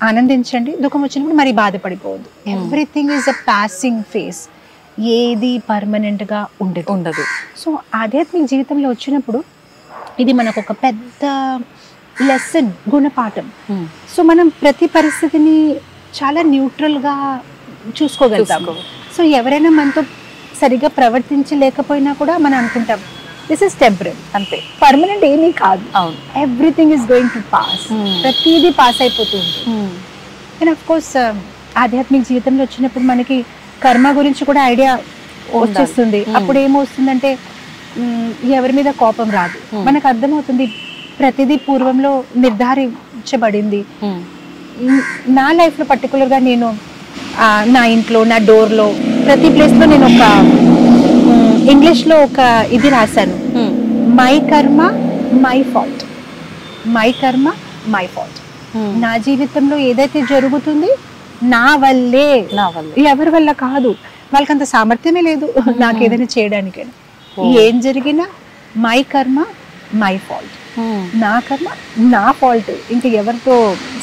ఆనందించండి, దుఃఖం వచ్చినప్పుడు మరి బాధపడిపోవద్దు. Everything is a passing phase, ఏది పర్మనెంట్గా ఉండదు. సో ఆధ్యాత్మిక జీవితంలో వచ్చినప్పుడు ఇది మనకు ఒక పెద్ద లెసన్, గుణపాఠం. సో మనం ప్రతి పరిస్థితిని చాలా న్యూట్రల్గా చూసుకోగలుగుతాం. సో ఎవరైనా మనతో సరిగ్గా ప్రవర్తించలేకపోయినా కూడా మనం అనుకుంటాం దిస్ ఇస్ టెంపరరీ, అంతే, పర్మనెంట్ ఏమీ కాదు. Everything is going to pass, ప్రతిదీ పాస్ అయిపోతుంది. అండ్ అఫ్ కోర్స్ ఆధ్యాత్మిక జీవితంలో వచ్చినప్పుడు మనకి కర్మ గురించి కూడా ఐడియా వచ్చేస్తుంది. అప్పుడు ఏమొస్తుందంటే ఎవరి మీద కోపం రాదు, మనకు అర్థమవుతుంది ప్రతిదీ పూర్వంలో నిర్ధారించబడింది. నా లైఫ్లో పర్టికులర్గా నేను నా ఇంట్లో, నా డోర్లో, ప్రతి ప్లేస్లో నేను ఒక ఇంగ్లీష్లో ఒక ఇది రాశాను, మై కర్మ మై ఫాల్ట్, మై కర్మ మై ఫాల్ట్. నా జీవితంలో ఏదైతే జరుగుతుంది నా వల్లే, ఎవరి వల్ల కాదు. వాళ్ళకంత సామర్థ్యమే లేదు నాకు ఏదైనా చేయడానికైనా. ఏం జరిగినా మై కర్మ మై ఫాల్ట్, నా కర్మ నా ఫాల్ట్, ఇంకా ఎవరితో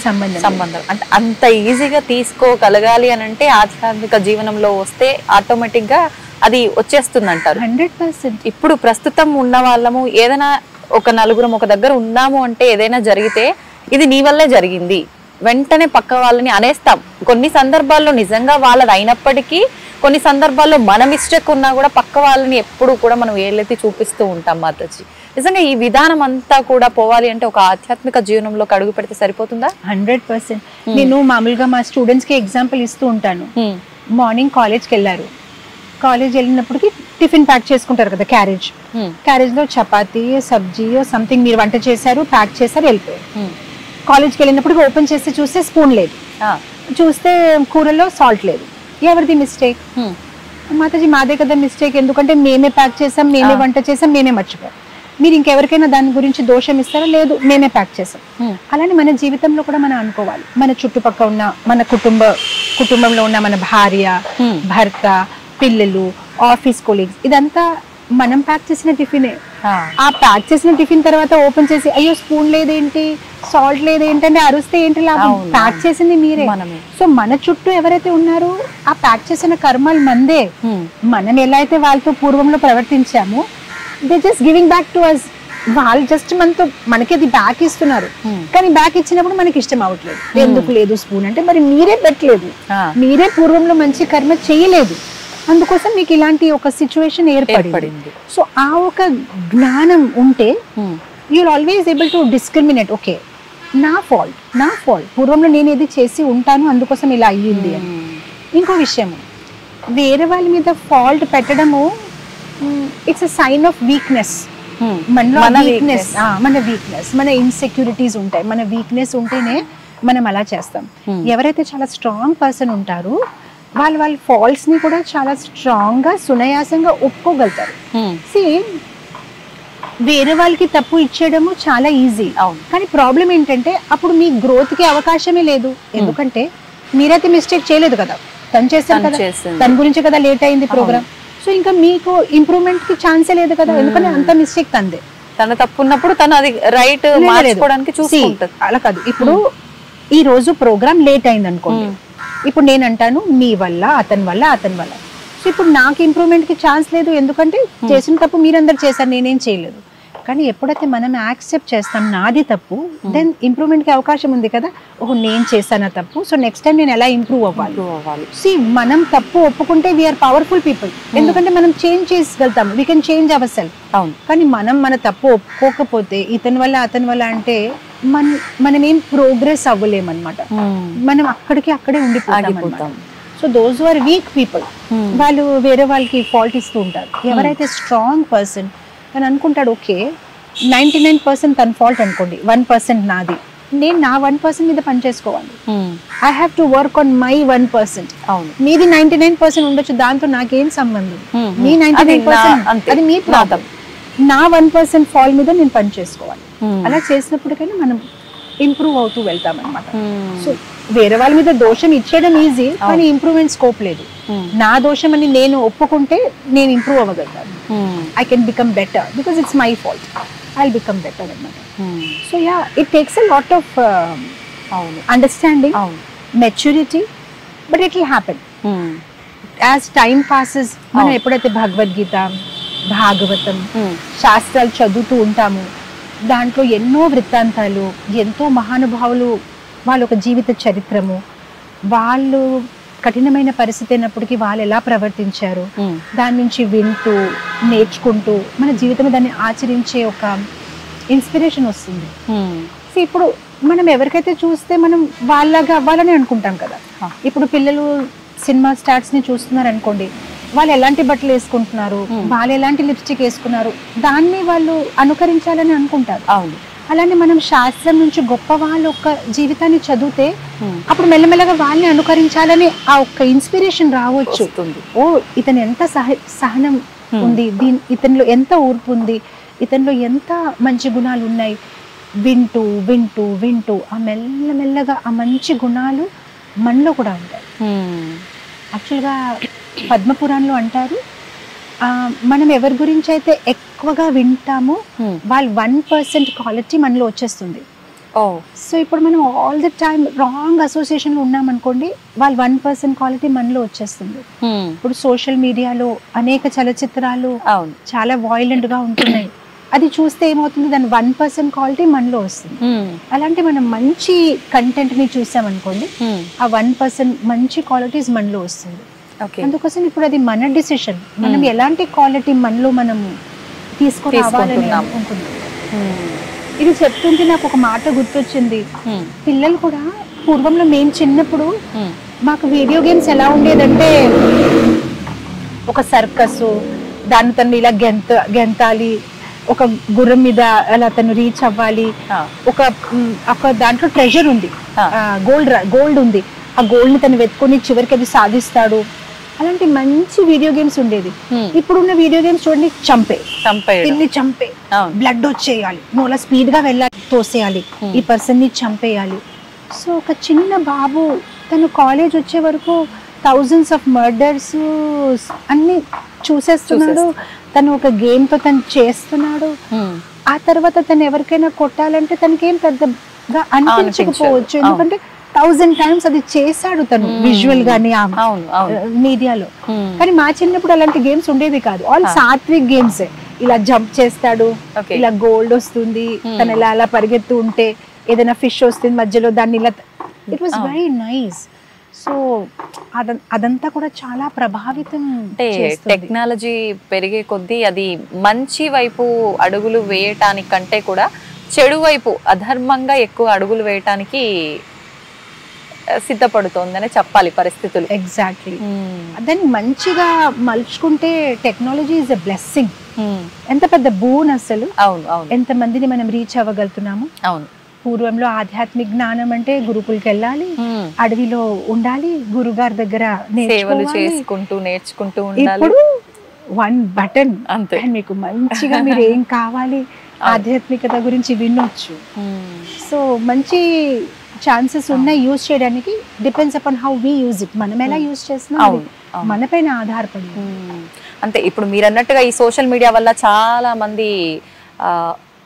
సంబంధం అంటే అంత ఈజీగా తీసుకోగలగాలి అని అంటే ఆధ్యాత్మిక జీవనంలో వస్తే ఆటోమేటిక్ గా అది వచ్చేస్తుంది అంటారు. 100%. ఇప్పుడు ప్రస్తుతం ఉన్న వాళ్ళము ఏదైనా ఒక నలుగురం ఒక దగ్గర ఉన్నాము అంటే ఏదైనా జరిగితే ఇది నీ వల్లే జరిగింది వెంటనే పక్క వాళ్ళని అనేస్తాం. కొన్ని సందర్భాల్లో నిజంగా వాళ్ళది అయినప్పటికీ కొన్ని సందర్భాల్లో మన మిస్టేక్ ఉన్నా కూడా పక్క వాళ్ళని ఎప్పుడు కూడా మనం ఏళ్ళెత్తి చూపిస్తూ ఉంటాం. మాతాజీ, నిజంగా ఈ విధానం అంతా కూడా పోవాలి అంటే ఒక ఆధ్యాత్మిక జీవనంలో అడుగు పెడితే సరిపోతుందా? 100%. నేను మామూలుగా మా స్టూడెంట్స్ కి ఎగ్జాంపుల్ ఇస్తూ ఉంటాను. మార్నింగ్ కాలేజ్కి వెళ్ళారు, కాలేజ్ వెళ్ళినప్పటికి టిఫిన్ ప్యాక్ చేసుకుంటారు కదా, క్యారేజ్ లో చపాతీ సబ్జీ సంథింగ్ మీరు వంట చేశారు, ప్యాక్ చేశారు, వెళ్ళిపోయారు. కాలేజ్కి వెళ్ళినప్పుడు ఓపెన్ చేసి చూస్తే స్పూన్ లేదు, చూస్తే కూరలో సాల్ట్ లేదు. ఎవరిది మిస్టేక్? మాతాజీ మాదే కదా మిస్టేక్, ఎందుకంటే మేమే ప్యాక్ చేసాం, మేమే వంట చేసాం, మేమే మర్చిపోయాం. మీరు ఇంకెవరికైనా దాని గురించి దోషం ఇస్తారా? లేదు, మేమే ప్యాక్ చేసాం. అలానే మన జీవితంలో కూడా మనం అనుకోవాలి, మన చుట్టుపక్కల ఉన్న మన కుటుంబంలో ఉన్న మన భార్య, భర్త, పిల్లలు, ఆఫీస్ కొలీగ్స్, ఇదంతా మనం ప్యాక్ చేసిన టిఫినే. ఆ ప్యాక్ చేసిన టిఫిన్ తర్వాత ఓపెన్ చేసి అయ్యో స్పూన్ లేదేంటి, సాల్ట్ లేదేంటి అంటే అరుస్తే ఏంటి లాభం? ప్యాక్ చేసింది మీరే. సో మన చుట్టూ ఎవరైతే ఉన్నారో ఆ ప్యాక్ చేసిన కర్మలు మందే. మనం ఎలా అయితే వాళ్ళతో పూర్వంలో ప్రవర్తించామో they just giving back to us. వాళ్ళు జస్ట్ మనకి అది బ్యాక్ ఇస్తున్నారు, కానీ బ్యాక్ ఇచ్చినప్పుడు మనకి ఇష్టం అవ్వట్లేదు. ఎందుకు లేదు స్పూన్ అంటే మరి మీరే పెట్టలేదు, మీరే పూర్వంలో మంచి కర్మ చేయలేదు, అందుకోసం మీకు ఇలాంటి ఒక సిచ్యువేషన్ ఏర్పడింది. సో ఆ ఒక జ్ఞానం ఉంటే you're always able to discriminate. Okay, నా ఫాల్ట్, పూర్వంలో నేను ఏది చేసి ఉంటాను, అందుకోసం ఇలా అయ్యింది అని. ఇంకో విషయం, వేరే వాళ్ళ మీద ఫాల్ట్ పెట్టడము it's a sign of weakness. మన వీక్నెస్, మన ఇన్సెక్యూరిటీస్ ఉంటాయి. మన వీక్నెస్ ఉంటేనే మనం అలా చేస్తాం. ఎవరైతే చాలా స్ట్రాంగ్ పర్సన్ ఉంటారో వాళ్ళ ఫాల్ట్స్ ని కూడా చాలా స్ట్రాంగ్ గా సునాయాసంగా ఒప్పుకోగలుగుతారు. వేరే వాళ్ళకి తప్పు ఇచ్చేయడము చాలా ఈజీ, కానీ ప్రాబ్లం ఏంటంటే అప్పుడు మీ గ్రోత్ కి అవకాశమే లేదు. ఎందుకంటే మీరైతే మిస్టేక్ చేయలేదు కదా, తను చేశారు కదా, తన గురించి కదా లేట్ అయింది ప్రోగ్రామ్. సో ఇంకా మీకు ఇంప్రూవ్మెంట్ కి ఛాన్సే లేదు కదా, ఎందుకంటే అంత మిస్టేక్ తందే. తన తప్పు ఉన్నప్పుడు తను అది రైట్ మార్చుకోవడానికి చూసుకుంటది. అలా కాదు, ఇప్పుడు ఈ రోజు ప్రోగ్రామ్ లేట్ అయింది అనుకోండి, ఇప్పుడు నేను అంటాను మీ వల్ల, అతని వల్ల. సో ఇప్పుడు నాకు ఇంప్రూవ్మెంట్ కి ఛాన్స్ లేదు, ఎందుకంటే చేసిన తప్పు మీరందరూ చేశారు, నేనేం చేయలేదు. కానీ ఎప్పుడైతే మనం యాక్సెప్ట్ చేస్తాం నాది తప్పు, దెన్ ఇంప్రూవ్మెంట్ కి అవకాశం ఉంది కదా. ఓహో నేను చేశాను తప్పు, సో నెక్స్ట్ టైం నేను ఎలా ఇంప్రూవ్ అవ్వాలి. మనం తప్పు ఒప్పుకుంటే వీఆర్ పవర్ఫుల్ పీపుల్, ఎందుకంటే మనం చేంజ్ చేయగలుగుతాం, we can change our self. కానీ మన తప్పు ఒప్పుకోకపోతే అతని వల్ల అంటే మనం ఏం ప్రోగ్రెస్ అవ్వలేమన్నమాట, మనం అక్కడే ఉండిపోతాం. So those are weak people, వాళ్ళు వేరే వాళ్ళకి ఫాల్ట్ ఇస్తూ ఉంటారు. ఎవరైతే స్ట్రాంగ్ పర్సన్ అని అనుకుంటాడు, ఓకే 99% తన ఫాల్ట్ అనుకోండి, 1% నాది, నేను నా 1% మీద పని చేసుకోవాలి. I have to work on my 1%. మీది 99% ఉండొచ్చు, దాంతో నాకేం సంబంధం. మీ 99% అది మీ ప్రాబ్లం, నా 1% ఫాల్ మీద నేను పని చేసుకోవాలి. అలా చేసినప్పటికైనా మనం ఇంప్రూవ్ అవుతూ వెళ్తాం అనమాట. సో వేరే వాళ్ళ మీద దోషం ఇచ్చేయడం ఈజీ, కానీ ఇంప్రూవ్మెంట్ స్కోప్ లేదు. నా దోషం అని నేను ఒప్పుకుంటే నేను improve అవ్వగలుగుతాను. I can become better because it's my fault. I'll become better అనమాట. So yeah, it takes a lot of understanding, maturity, but it will happen as time passes. మనం ఎప్పుడైతే భగవద్గీత, భాగవతం, శాస్త్రాలు చదువుతూ ఉంటాము, దాంట్లో ఎన్నో వృత్తాంతాలు, ఎంతో మహానుభావులు వాళ్ళ ఒక జీవిత చరిత్రము, వాళ్ళు కఠినమైన పరిస్థితి అయినప్పటికీ వాళ్ళు ఎలా ప్రవర్తించారు, దాని నుంచి వింటూ నేర్చుకుంటూ మన జీవితం దాన్ని ఆచరించే ఒక ఇన్స్పిరేషన్ వస్తుంది. సో ఇప్పుడు మనం ఎవరికైతే చూస్తే మనం వాళ్ళగా అవ్వాలని అనుకుంటాం కదా. ఇప్పుడు పిల్లలు సినిమా స్టార్స్ ని చూస్తున్నారు అనుకోండి, వాళ్ళు ఎలాంటి బట్టలు వేసుకుంటున్నారు, వాళ్ళు ఎలాంటి లిప్స్టిక్ వేసుకున్నారు, దాన్ని వాళ్ళు అనుకరించాలని అనుకుంటారు. అలానే మనం శాస్త్రం నుంచి గొప్ప వాళ్ళ ఒక్క జీవితాన్ని చదివితే అప్పుడు మెల్లమెల్లగా వాళ్ళని అనుకరించాలని ఆ ఒక్క ఇన్స్పిరేషన్ రావచ్చు. ఓ ఇతను ఎంత సహనం ఉంది, ఇతనిలో ఎంత ఓర్పు ఉంది, ఇతనిలో ఎంత మంచి గుణాలు ఉన్నాయి. వింటూ వింటూ వింటూ ఆ మెల్లమెల్లగా ఆ మంచి గుణాలు మనలో కూడా ఉంటాయి. యాక్చువల్గా పద్మపురాణంలో అంటారు, మనం ఎవరి గురించి అయితే ఎక్కువగా వింటామో వాళ్ళు 1% క్వాలిటీ మనలో వచ్చేస్తుంది. సో ఇప్పుడు మనం all the time wrong association లో ఉన్నామనుకోండి, వాళ్ళు 1% క్వాలిటీ మనలో వచ్చేస్తుంది. ఇప్పుడు సోషల్ మీడియాలో అనేక చలచిత్రాలు చాలా వాయిలెంట్ గా ఉంటున్నాయి, అది చూస్తే ఏమవుతుంది, దాని 1% క్వాలిటీ మనలో వస్తుంది. అలాంటి మనం మంచి కంటెంట్ ని చూసామనుకోండి, ఆ 1% మంచి క్వాలిటీస్ మనలో వస్తుంది. అందుకోసం ఇప్పుడు అది మన డిసిషన్, మనం ఎలాంటి క్వాలిటీ మనలో మనం తీసుకురావాలని అనుకుంటున్నాం. ఇది చెప్తుంటే నాకు ఒక మాట గుర్తొచ్చింది. పిల్లలు కూడా పూర్వంలో మేము చిన్నప్పుడు మాకు వీడియో గేమ్స్ ఎలా ఉండేదంటే, ఒక సర్కస్, దాన్ని తను ఇలా గెంతాలి, ఒక గుర్రం మీద అలా తను రీచ్ అవ్వాలి, ఒక దాంట్లో ట్రెజర్ ఉంది, గోల్డ్ ఉంది, ఆ గోల్డ్ ని తను వెతుకొని చివరికి అది సాధిస్తాడు. అలాంటి మంచి వీడియో గేమ్స్ ఉండేది. ఇప్పుడున్న వీడియో గేమ్స్ చూడండి, చంపే బ్లడ్ వచ్చేయాలి, నువ్వు అలా స్పీడ్ గా వెళ్ళాలి, తోసేయాలి, ఈ పర్సన్ ని చంపేయాలి. సో ఒక చిన్న బాబు తను కాలేజ్ వచ్చే వరకు థౌజండ్స్ ఆఫ్ మర్డర్స్ అన్ని చూసేస్తున్నాడు, తను ఒక గేమ్ తో తను చేస్తున్నాడు. ఆ తర్వాత తను ఎవరికైనా కొట్టాలంటే తనకి ఏం పెద్దగా అనిపించకపోవచ్చు, ఎందుకంటే 1000 times అది చేశాడు తను విజువల్ గానీ మీడియాలో. కానీ మా చిన్నప్పుడు అలాంటి గేమ్స్ ఉండేది కాదు, ఆల్ సాత్విక్ గేమ్స్. ఇలా జంప్ చేస్తాడు, ఇలా గోల్డ్ వస్తుంది, తను ఇలా అలా పరిగెత్తు ఉంటే ఏదైనా ఫిష్ వస్తుంది మధ్యలో, దాన్ని ఇలా, it was very nice. So అదంతా కూడా చాలా ప్రభావితం. టెక్నాలజీ పెరిగే కొద్దీ అది మంచి వైపు అడుగులు వేయటానికంటే కూడా చెడు వైపు అధర్మంగా ఎక్కువ అడుగులు వేయటానికి సిద్ధపడుతోందనే చెప్పాలి పరిస్థితులు. ఎగ్జాక్ట్లీ. దాన్ని మంచిగా మలుచుకుంటే టెక్నాలజీ ఈజ్ ఎ బ్లెస్సింగ్. ఎంత పెద్ద బూన్ అసలు. ఎంత మందిని మనం రీచ్ అవ్వగలుగుతున్నాము. పూర్వంలో ఆధ్యాత్మిక జ్ఞానం అంటే గురుకులకి వెళ్ళాలి, అడవిలో ఉండాలి, గురుగారి దగ్గర నేర్చుకుంటూ ఇప్పుడు 1 button అంతే, మీకు మంచిగా మీరు ఏం కావాలి ఆధ్యాత్మికత గురించి వినొచ్చు. సో మంచి ఛాన్సెస్ ఉన్నాయి యూజ్ చేయడానికి. Depends upon how we use it. మనం ఎలా యూజ్ చేస్తున్నాం మనపైన ఆధారపడి. అంతే. ఇప్పుడు మీరు అన్నట్టుగా ఈ సోషల్ మీడియా వల్ల చాలా మంది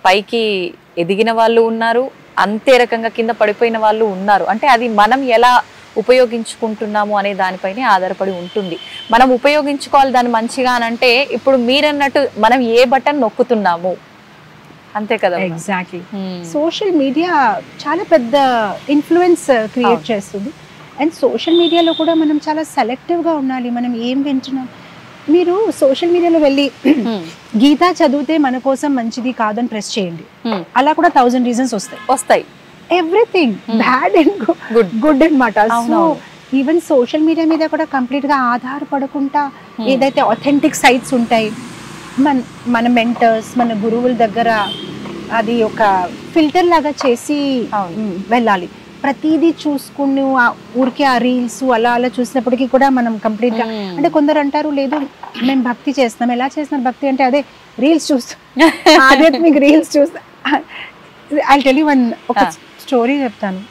పైకి ఎదిగిన వాళ్ళు ఉన్నారు, అంతే రకంగా కింద పడిపోయిన వాళ్ళు ఉన్నారు. అంటే అది మనం ఎలా ఉపయోగించుకుంటున్నాము అనే దానిపైనే ఆధారపడి ఉంటుంది. మనం ఉపయోగించుకోవాలి దాన్ని మంచిగా అని అంటే, ఇప్పుడు మీరన్నట్టు మనం ఏ బటన్ నొక్కుతున్నాము అంతే కదా. ఎగ్జాక్ట్లీ. సోషల్ మీడియా చాలా పెద్ద ఇన్ఫ్లుయెన్స్ క్రియేట్ చేస్తుంది. అండ్ సోషల్ మీడియాలో కూడా మనం చాలా సెలెక్టివ్గా ఉండాలి. మనం ఏం వింటున్నాం. మీరు సోషల్ మీడియాలో వెళ్ళి గీతా చదివితే మన కోసం మంచిది కాదని ప్రెస్ చేయండి, అలా కూడా 1000 reasons వస్తాయి. ఎవ్రీథింగ్ బ్యాడ్ అండ్ గుడ్ అన్నమాట. సో ఈవెన్ సోషల్ మీడియా మీద కూడా కంప్లీట్ గా ఆధారపడకుండా ఏదైతే ఆథెంటిక్ సైట్స్ ఉంటాయి, మన మెంటర్స్, మన గురువుల దగ్గర అది ఒక ఫిల్టర్ లాగా చేసి వెళ్ళాలి. ప్రతిదీ చూసుకుని ఊరికే ఆ రీల్స్ అలా అలా చూసినప్పటికీ కూడా మనం కంప్లీట్ గా, అంటే కొందరు అంటారు లేదు మేము భక్తి చేస్తున్నాం. ఎలా చేస్తున్నారు భక్తి అంటే? అదే రీల్స్ చూస్తాం, ఆధ్యాత్మిక రీల్స్ చూస్తాం. ఐ టెల్ యు ఒక స్టోరీ చెప్తాను.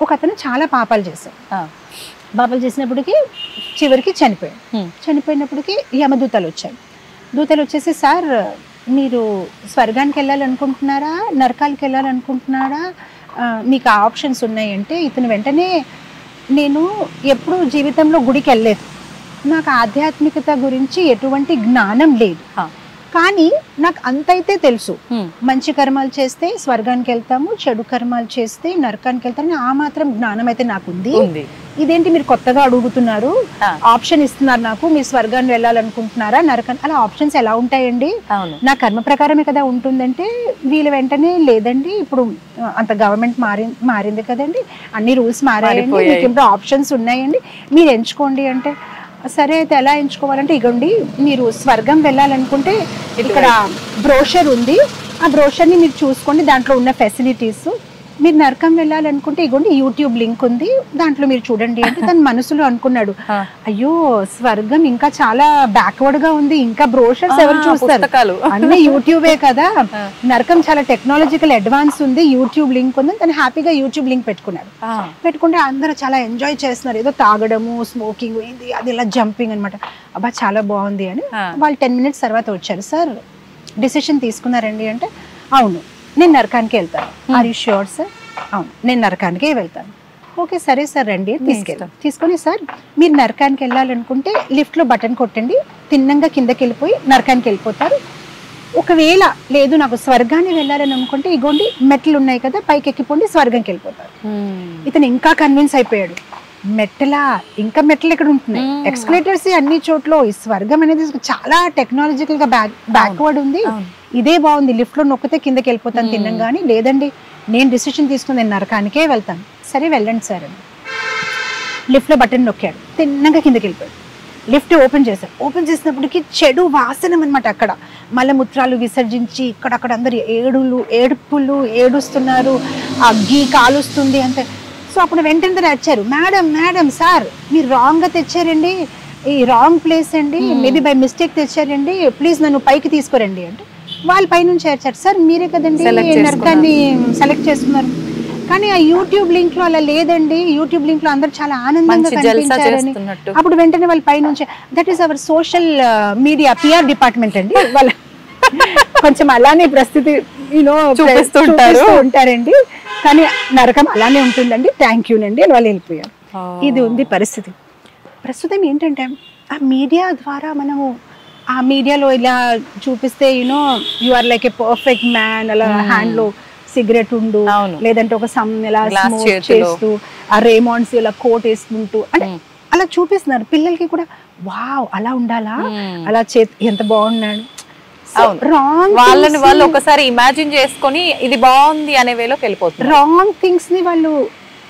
ఒక అతను చాలా పాపాలు చేసినప్పటికీ చివరికి చనిపోయినప్పటికీ యమదూతలు వచ్చాయి. దూతలు వచ్చేసి, సార్ మీరు స్వర్గానికి వెళ్ళాలనుకుంటున్నారా, నరకానికి వెళ్ళాలనుకుంటున్నారా మీకు ఆ ఆప్షన్స్ ఉన్నాయంటే ఇతను వెంటనే, నేను ఎప్పుడు జీవితంలో గుడికి వెళ్ళలేదు, నాకు ఆధ్యాత్మికత గురించి ఎటువంటి జ్ఞానం లేదు, కానీ నాకు అంతైతే తెలుసు, మంచి కర్మాలు చేస్తే స్వర్గానికి వెళ్తాము, చెడు కర్మాలు చేస్తే నరకానికి వెళ్తాము, ఆ మాత్రం జ్ఞానం అయితే నాకు ఉంది. ఇదేంటి మీరు కొత్తగా అడుగుతున్నారు, ఆప్షన్ ఇస్తున్నారు నాకు, మీరు స్వర్గాన్ని వెళ్ళాలనుకుంటున్నారా నరకాన్ని, అలా ఆప్షన్స్ ఎలా ఉంటాయండి, నా కర్మ ప్రకారమే కదా ఉంటుందంటే వీళ్ళు వెంటనే లేదండి ఇప్పుడు అంత గవర్నమెంట్ మారింది కదండి, అన్ని రూల్స్ మారాయండి, మీకు ఇప్పుడు ఆప్షన్స్ ఉన్నాయండి, మీరు ఎంచుకోండి అంటే, సరే అయితే ఎలా ఎంచుకోవాలంటే ఇగోండి మీరు స్వర్గం వెళ్ళాలనుకుంటే ఇక్కడ బ్రోషర్ ఉంది, ఆ బ్రోషర్ని మీరు చూసుకోండి, దాంట్లో ఉన్న ఫెసిలిటీస్, మీరు నరకం వెళ్ళాలనుకుంటే ఇగోండి యూట్యూబ్ లింక్ ఉంది, దాంట్లో మీరు చూడండి అంటే తన మనసులో అనుకున్నాడు, అయ్యో స్వర్గం ఇంకా చాలా బ్యాక్వర్డ్ గా ఉంది, ఇంకా బ్రోషర్స్ ఎవరు చూస్తారు, అన్ని యూట్యూబే కదా, నరకం చాలా టెక్నాలజికల్ అడ్వాన్స్ ఉంది, యూట్యూబ్ లింక్ ఉంది, తను హ్యాపీగా యూట్యూబ్ లింక్ పెట్టుకున్నాడు. పెట్టుకుంటే అందరూ చాలా ఎంజాయ్ చేస్తున్నారు, ఏదో తాగడము, స్మోకింగ్, ఇది అది ఇలా జంపింగ్ అనమాట, అబ్బా చాలా బాగుంది అని. వాళ్ళు 10 minutes తర్వాత వచ్చారు, సార్ డిసిషన్ తీసుకున్నారండి అంటే, అవును నేను నరకానికి వెళ్తాను. Are you sure sir? అవును నేను నరకానికే వెళ్తాను. ఓకే సరే సార్ రండి తీసుకొని, సార్ మీరు నరకానికి వెళ్ళాలనుకుంటే లిఫ్ట్లో బటన్ కొట్టండి, తిన్నంగా కిందకి వెళ్ళిపోయి నరకానికి వెళ్ళిపోతారు. ఒకవేళ లేదు నాకు స్వర్గాన్ని వెళ్ళాలని అనుకుంటే ఇగోండి మెట్లు ఉన్నాయి కదా, పైకి ఎక్కిపోండి స్వర్గంకి వెళ్ళిపోతారు. ఇతను ఇంకా కన్విన్స్ అయిపోయాడు, మెట్టలా ఇంకా మెట్లు ఎక్కడ ఉంటున్నాయి, ఎక్స్కలేటర్స్ అన్ని చోట్ల, ఈ స్వర్గం అనేది చాలా టెక్నాలజికల్ గా బ్యాక్వర్డ్ ఉంది, ఇదే బాగుంది, లిఫ్ట్ లో నొక్కితే కిందకి వెళ్ళిపోతాను తిన్నంగాని, లేదండి నేను డిసిషన్ తీసుకుని నేను నరకానికే వెళ్తాను. సరే వెళ్ళండి సార్ అని లిఫ్ట్ లో బటన్ నొక్కాడు, తిన్నంగా కిందకి వెళ్ళిపోయాడు. లిఫ్ట్ ఓపెన్ చేశారు, ఓపెన్ చేసినప్పటికీ చెడు వాసనం అనమాట, అక్కడ మలమూత్రాలు విసర్జించి ఇక్కడక్కడ అందరు ఏడుపులు ఏడుస్తున్నారు, అగ్గి కాలుస్తుంది అంతే. సో అప్పుడు వెంటనే నచ్చారు, మేడం మేడం సార్ మీరు రాంగ్గా తెచ్చారండి, ఈ రాంగ్ ప్లేస్ అండి, మేబీ బై మిస్టేక్ తెచ్చారండి, ప్లీజ్ నన్ను పైకి తీసుకురండి అంటే వాళ్ళు పైనుంచి వచ్చారు, సార్ మీరే కదండి నరకాన్ని సెలెక్ట్ చేసుకున్నారు, కానీ ఆ యూట్యూబ్ లింక్ లో అలా లేదండి, యూట్యూబ్ లింక్ లో అందరు చాలా ఆనందంగా కనిపించారని. అప్పుడు వెంటనే వాళ్ళ పైనుంచి, that is our social media PR department అండి, వాళ్ళ కొంచెం అలానే పరిస్థితి చూపిస్తూ ఉంటారండి, కానీ నరకం అలానే ఉంటుందండి, థ్యాంక్ యూ నండి అని వాళ్ళు వెళ్ళిపోయారు. ఇది ఉంది పరిస్థితి. ప్రస్తుతం ఏంటంటే ఆ మీడియా ద్వారా మనము ఆ మీడియాలో ఇలా చూపిస్తే you are like a perfect man, అలా హ్యాండ్ లో సిగరెట్ ఉండు, లేదంటే ఒక సమ్ ఇలా స్మోక్ చేస్తూ ఆ రేమాండ్స్ ఇలా కోట్ వేసుకుంటూ అంటే అలా చూపిస్తున్నారు పిల్లలకి కూడా, వావ్ అలా ఉండాలా, అలా ఎంత బాగున్నాడు, వాళ్ళని వాళ్ళు ఒకసారి ఇమాజిన్ చేసుకొని ఇది బాగుంది అనే వేలోకి వెళ్ళిపోతున్నారు, రాంగ్ థింగ్స్ ని వాళ్ళు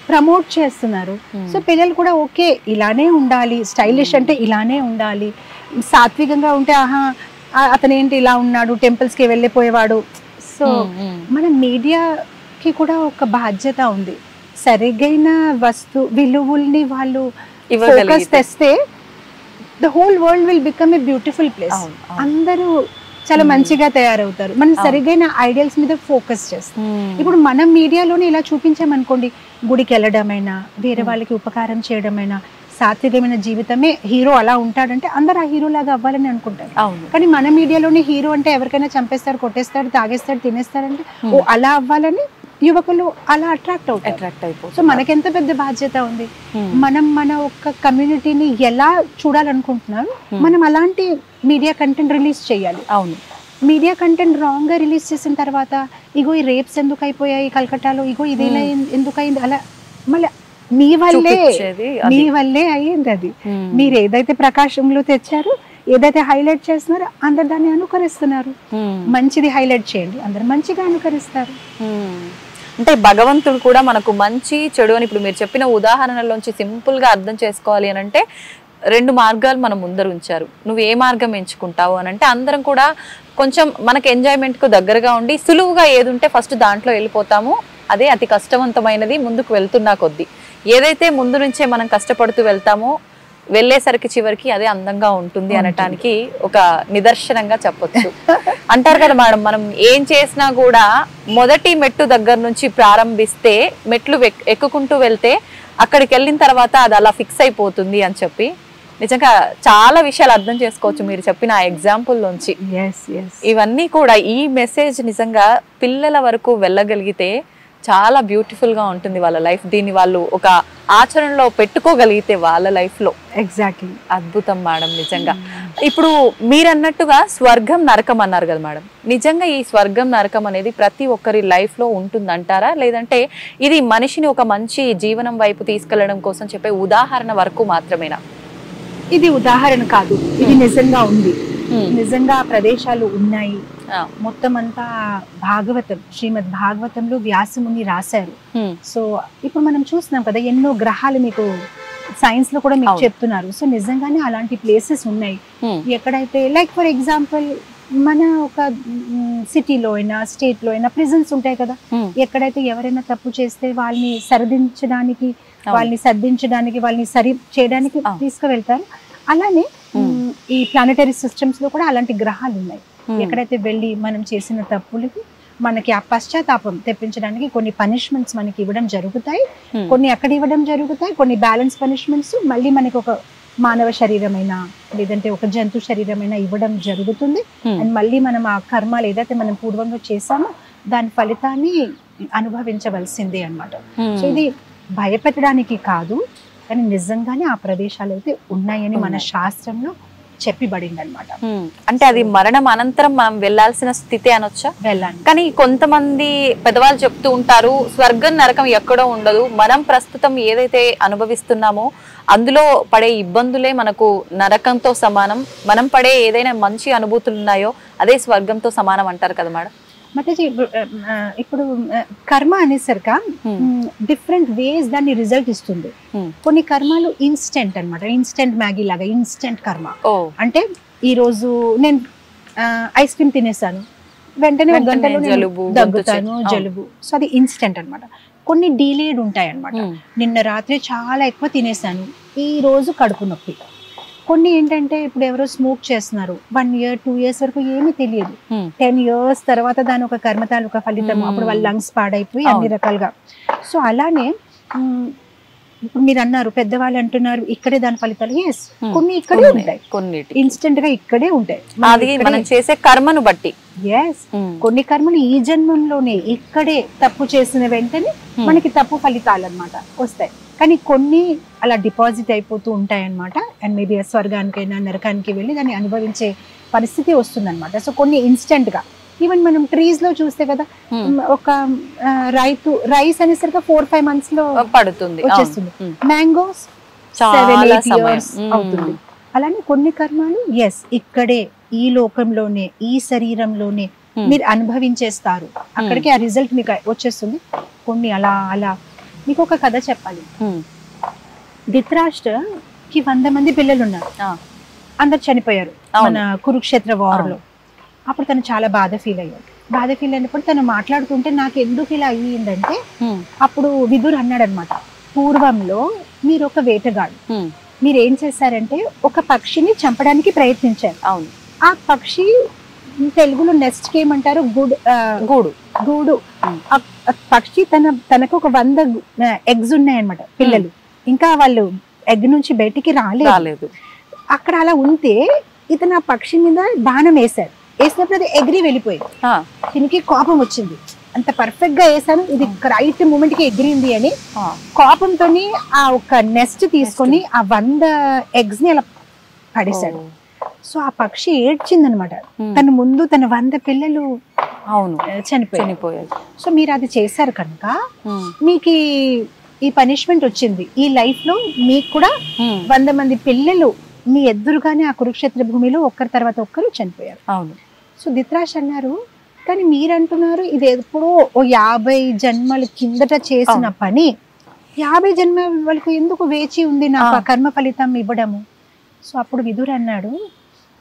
ప్రమోట్ చేస్తున్నారు. సో పిల్లలు కూడా ఓకే ఇలానే ఉండాలి, స్టైలిష్ అంటే ఇలానే ఉండాలి, సాత్వికంగా ఉంటే ఆహా అతనేంటి ఇలా ఉన్నాడు, టెంపుల్స్ కి వెళ్ళిపోయేవాడు. సో మన మీడియాకి కూడా ఒక బాధ్యత ఉంది, సరిగైన విలువల్ని వాళ్ళు ఫోకస్ తెస్తే the whole world will become a beautiful place, అందరూ చాలా మంచిగా తయారవుతారు. మనం సరిగైన ఐడియల్స్ మీద ఫోకస్ చేస్తాం. ఇప్పుడు మనం మీడియాలోనే ఇలా చూపించామనుకోండి, గుడికి వెళ్ళడమైనా, వేరే వాళ్ళకి ఉపకారం చేయడమైనా, సాత్వికమైన జీవితమే హీరో అలా ఉంటాడంటే అందరు ఆ హీరో లాగా అవ్వాలని అనుకుంటారు. కానీ మన మీడియాలోనే హీరో అంటే ఎవరికైనా చంపేస్తాడు, కొట్టేస్తాడు, తాగేస్తాడు, తినేస్తాడంటే ఓ అలా అవ్వాలని యువకులు అలా అట్రాక్ట్ అయిపోతారు. సో మనకెంత పెద్ద బాధ్యత ఉంది, మనం మన ఒక్క కమ్యూనిటీని ఎలా చూడాలనుకుంటున్నారు, మనం అలాంటి మీడియా కంటెంట్ రిలీజ్ చేయాలి. అవును, మీడియా కంటెంట్ రాంగ్ గా రిలీజ్ చేసిన తర్వాత ఇగో ఈ రేప్స్ ఎందుకు అయిపోయాయి కలకట్టాలో, ఇగో ఇదేలా ఎందుకు అయింది, అలా మళ్ళీ మీ వల్లే అయ్యింది అది. మీరు ఏదైతే ప్రకాశంలో తెచ్చారో, ఏదైతే హైలైట్ చేస్తున్నారో అందరు దాన్ని అనుకరిస్తున్నారు. మంచిది హైలైట్ చేయండి, అందరు మంచిగా అనుకరిస్తారు. అంటే భగవంతుడు కూడా మనకు మంచి చెడు అని ఇప్పుడు మీరు చెప్పిన ఉదాహరణలోంచి సింపుల్ గా అర్థం చేసుకోవాలి అని అంటే 2 మార్గాలు మనం ముందర ఉంచారు. నువ్వు ఏ మార్గం ఎంచుకుంటావు అని అంటే అందరం కూడా కొంచెం మనకు ఎంజాయ్మెంట్ కు దగ్గరగా ఉండి సులువుగా ఏది ఉంటే ఫస్ట్ దాంట్లో వెళ్ళిపోతాము, అదే అతి కష్టవంతమైనది. ముందుకు వెళ్తున్నా కొద్దీ ఏదైతే ముందు నుంచే మనం కష్టపడుతూ వెళ్తామో వెళ్ళేసరికి చివరికి అదే అందంగా ఉంటుంది అనటానికి ఒక నిదర్శనంగా చెప్పొచ్చు. అంటారు కదా మేడం, మనం ఏం చేసినా కూడా మొదటి మెట్టు దగ్గర నుంచి ప్రారంభిస్తే మెట్లు ఎక్కుకుంటూ వెళ్తే అక్కడికి వెళ్ళిన తర్వాత అది అలా ఫిక్స్ అయిపోతుంది అని చెప్పి నిజంగా చాలా విషయాలు అర్థం చేసుకోవచ్చు మీరు చెప్పిన ఆ ఎగ్జాంపుల్ నుంచి. ఇవన్నీ కూడా ఈ మెసేజ్ నిజంగా పిల్లల వరకు వెళ్ళగలిగితే చాలా బ్యూటిఫుల్ గా ఉంటుంది వాళ్ళ లైఫ్. దీన్ని వాళ్ళు ఒక ఆచరణలో పెట్టుకోగలిగితే వాళ్ళ లైఫ్ లో ఎగ్జాక్ట్లీ అద్భుతం మేడం నిజంగా. ఇప్పుడు మీరు అన్నట్టుగా స్వర్గం నరకం అన్నారు కదా మేడం, నిజంగా ఈ స్వర్గం నరకం అనేది ప్రతి ఒక్కరి లైఫ్ లో ఉంటుందంటారా, లేదంటే ఇది మనిషిని ఒక మంచి జీవనం వైపు తీసుకెళ్లడం కోసం చెప్పే ఉదాహరణ వరకు మాత్రమేనా? ఇది ఉదాహరణ కాదు, ఇది నిజంగా ఉంది. నిజంగా ప్రదేశాలు ఉన్నాయి. మొత్తం అంతా భాగవతం, శ్రీమద్ భాగవతంలో వ్యాసముని రాశారు. సో ఇప్పుడు మనం చూస్తున్నాం కదా, ఎన్నో గ్రహాలు మీకు సైన్స్ లో కూడా మీకు చెప్తున్నారు. సో నిజంగానే అలాంటి ప్లేసెస్ ఉన్నాయి. ఎక్కడైతే లైక్ ఫర్ ఎగ్జాంపుల్ మన ఒక సిటీలో అయినా స్టేట్ లో అయినా ప్రిజన్స్ ఉంటాయి కదా, ఎక్కడైతే ఎవరైనా తప్పు చేస్తే వాళ్ళని సరిదించడానికి, వాళ్ళని సర్దించడానికి, వాళ్ళని సరి చేయడానికి తీసుకువెళ్తారు. అలానే ఈ ప్లానెటరీ సిస్టమ్స్ లో కూడా అలాంటి గ్రహాలు ఉన్నాయి. ఎక్కడైతే వెళ్ళి మనం చేసిన తప్పులకి మనకి ఆ పశ్చాత్తాపం తెప్పించడానికి కొన్ని పనిష్మెంట్స్ మనకి ఇవ్వడం జరుగుతాయి. కొన్ని అక్కడ ఇవ్వడం జరుగుతాయి, కొన్ని బ్యాలెన్స్ పనిష్మెంట్స్ మళ్ళీ మనకి ఒక మానవ శరీరమైనా లేదంటే ఒక జంతు శరీరమైనా ఇవ్వడం జరుగుతుంది. అండ్ మళ్ళీ మనం ఆ కర్మలు ఏదైతే మనం పూర్వంలో చేసామో దాని ఫలితాన్ని అనుభవించవలసిందే అన్నమాట. సో ఇది భయపెట్టడానికి కాదు, కానీ నిజంగానే ఆ ప్రదేశాలు అయితే ఉన్నాయని మన శాస్త్రంలో చెప్పబడింది అనమాట. అంటే అది మరణం అనంతరం మనం వెళ్లాల్సిన స్థితి అనొచ్చా? వెళ్ళాలి. కానీ కొంతమంది పెద్దవాళ్ళు చెప్తూ ఉంటారు, స్వర్గం నరకం ఎక్కడో ఉండదు, మనం ప్రస్తుతం ఏదైతే అనుభవిస్తున్నామో అందులో పడే ఇబ్బందులే మనకు నరకంతో సమానం, మనం పడే ఏదైనా మంచి అనుభూతులు ఉన్నాయో అదే స్వర్గంతో సమానం అంటారు కదా మేడం. మాతాజీ ఇప్పుడు కర్మ అనేసరిక డిఫరెంట్ వేస్ దాన్ని రిజల్ట్ ఇస్తుంది. కొన్ని కర్మలు ఇన్స్టెంట్ అన్నమాట, ఇన్స్టెంట్ మ్యాగీ లాగా ఇన్స్టెంట్ కర్మ. అంటే ఈ రోజు నేను ఐస్ క్రీమ్ తినేసాను, వెంటనే ఒక గంటలో దగ్గుతాను, జలుబు. సో అది ఇన్స్టెంట్ అన్నమాట. కొన్ని డిలేడ్ ఉంటాయి అన్నమాట. నిన్న రాత్రి చాలా ఎక్కువ తినేసాను, ఈ రోజు కడుపు నొప్పి. కొన్ని ఏంటంటే ఇప్పుడు ఎవరో స్మోక్ చేస్తున్నారు, 1 year 2 years వరకు ఏమీ తెలియదు, 10 years తర్వాత దాని ఒక కర్మతాలు ఒక ఫలితం, అప్పుడు వాళ్ళ లంగ్స్ పాడైపోయి అన్ని రకాలుగా. సో అలానే ఇప్పుడు మీరు అన్నారు, పెద్దవాళ్ళు అంటున్నారు ఇక్కడే దాని ఫలితాలు. ఎస్, కొన్ని ఇక్కడే ఉంటాయి, కొన్ని ఇన్స్టెంట్ గా ఇక్కడే ఉంటాయి, అది మనం చేసే కర్మను బట్టి. ఎస్, కొన్ని కర్మలు ఈ జన్మంలోనే ఇక్కడే తప్పు చేసిన వెంటనే మనకి తప్పు ఫలితాలు అన్నమాట వస్తాయి. కానీ కొన్ని అలా డిపాజిట్ అయిపోతూ ఉంటాయి అన్నమాట. అండ్ మేబీ స్వర్గానికైనా నరకానికి వెళ్ళి దాన్ని అనుభవించే పరిస్థితి వస్తుంది అనమాట. సో కొన్ని ఇన్స్టెంట్ గా, ఈవెన్ మనం ట్రీస్ లో చూస్తే కదా, ఒక రైస్ అనేసరికి 4-5 months లో పడుతుంది, వచ్చేస్తుంది. మ్యాంగోస్ 7-8 years అవుతుంది. అలానే కొన్ని కర్మలు ఎస్ ఇక్కడే ఈ లోకంలోనే ఈ శరీరంలోనే మీరు అనుభవించేస్తారు, అక్కడికి ఆ రిజల్ట్ మీకు వచ్చేస్తుంది. కొన్ని అలా అలా మీకు ఒక కథ చెప్పాలి. ధృతరాష్ట్రకి 100 మంది పిల్లలు ఉన్నారు, అందరు చనిపోయారు మన కురుక్షేత్ర వార్ లో. అప్పుడు తను చాలా బాధ ఫీల్ అయినప్పుడు తను మాట్లాడుతుంటే నాకు ఎందుకు ఇలా అయ్యిందంటే, అప్పుడు విదురు అన్నాడు అనమాట, పూర్వంలో మీరు ఒక వేటగాడు, మీరు ఏం చేశారంటే ఒక పక్షిని చంపడానికి ప్రయత్నించారు. ఆ పక్షి తెలుగులో నెక్స్ట్ కి ఏమంటారు, గూడు. పక్షి తనకు ఒక 100 eggs ఉన్నాయన్నమాట, పిల్లలు. ఇంకా వాళ్ళు ఎగ్ నుంచి బయటికి రాలేదు. అక్కడ అలా ఉంటే ఇతను ఆ పక్షి మీద బాణం వేసినప్పుడు అది ఎగిరి వెళ్ళిపోయింది. దీనికి కోపం వచ్చింది, అంత పర్ఫెక్ట్ గా వేసాను, ఇది రైట్ మూమెంట్ కి ఎగిరింది అని కోపంతో ఆ ఒక నెస్ట్ తీసుకొని ఆ 100 eggs ని అలా పడేశాడు. సో ఆ పక్షి ఏడ్చింది అనమాట, తన ముందు తన 100 పిల్లలు చనిపోయారు. సో మీరు అది చేశారు కనుక మీకు ఈ పనిష్మెంట్ వచ్చింది. ఈ లైఫ్ లో మీకు కూడా 100 మంది పిల్లలు మీ ఎదురుగానే ఆ కురుక్షేత్ర భూమిలో ఒక్కరి తర్వాత ఒక్కరు చనిపోయారు. సో ధృతరాష్ట్ర అన్నారు, కానీ మీరంటున్నారు ఇది ఎప్పుడో 50 జన్మల కిందట చేసిన పని, 50 జన్మల వరకు ఎందుకు వేచి ఉంది నాకు ఆ కర్మ ఫలితం ఇవ్వడము? సో అప్పుడు విదురు అన్నాడు,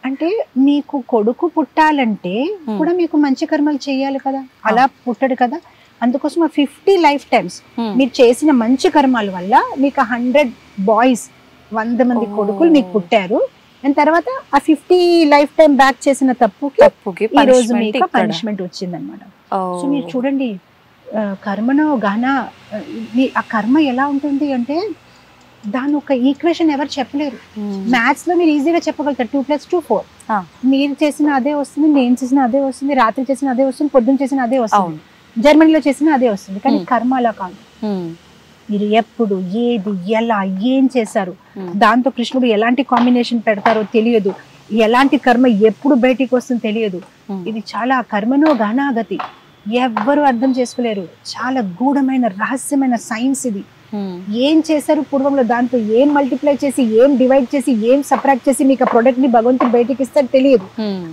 అంటే మీకు కొడుకు పుట్టాలంటే కూడా మీకు మంచి కర్మలు చేయాలి కదా, అలా పుట్టడు కదా, అందుకోసం ఆ 50 lifetimes మీరు చేసిన మంచి కర్మాల వల్ల మీకు 100 boys 100 మంది కొడుకులు మీకు పుట్టారు. అండ్ తర్వాత ఆ 50 lifetime బ్యాక్ చేసిన తప్పుకి ఈ రోజు మీకు పనిష్మెంట్ వచ్చింది అనమాట. సో మీరు చూడండి, కర్మను గాన ఆ కర్మ ఎలా ఉంటుంది అంటే దాని ఒక ఈక్వేషన్ ఎవరు చెప్పలేరు. మ్యాథ్స్ లో మీరు ఈజీగా చెప్పగలుగుతారు 2+2 4. మీరు చేసిన అదే వస్తుంది, నేను చేసిన అదే వస్తుంది, రాత్రి చేసిన అదే వస్తుంది, పొద్దున్న చేసిన అదే వస్తుంది. జర్మనీలో చేసినా అదే వస్తుంది. కానీ కర్మ అలా కాదు. మీరు ఎప్పుడు ఏది ఎలా ఏం చేశారు, దాంతో కృష్ణుడు ఎలాంటి కాంబినేషన్ పెడతారో తెలియదు, ఎలాంటి కర్మ ఎప్పుడు బయటికి వస్తుందో తెలియదు. ఇది చాలా కర్మనో గహనాగతి, ఎవ్వరు అర్థం చేసుకోలేరు. చాలా గూఢమైన రహస్యమైన సైన్స్ ఇది. ఏం చేశారు పూర్వంలో, దాంతో ఏం మల్టిప్లై చేసి, ఏం డివైడ్ చేసి, ఏం సబ్ట్రాక్ట్ చేసి మీకు ఆ ప్రొడక్ట్ ని భగవంతుడు బయటికి ఇస్తాడు తెలియదు.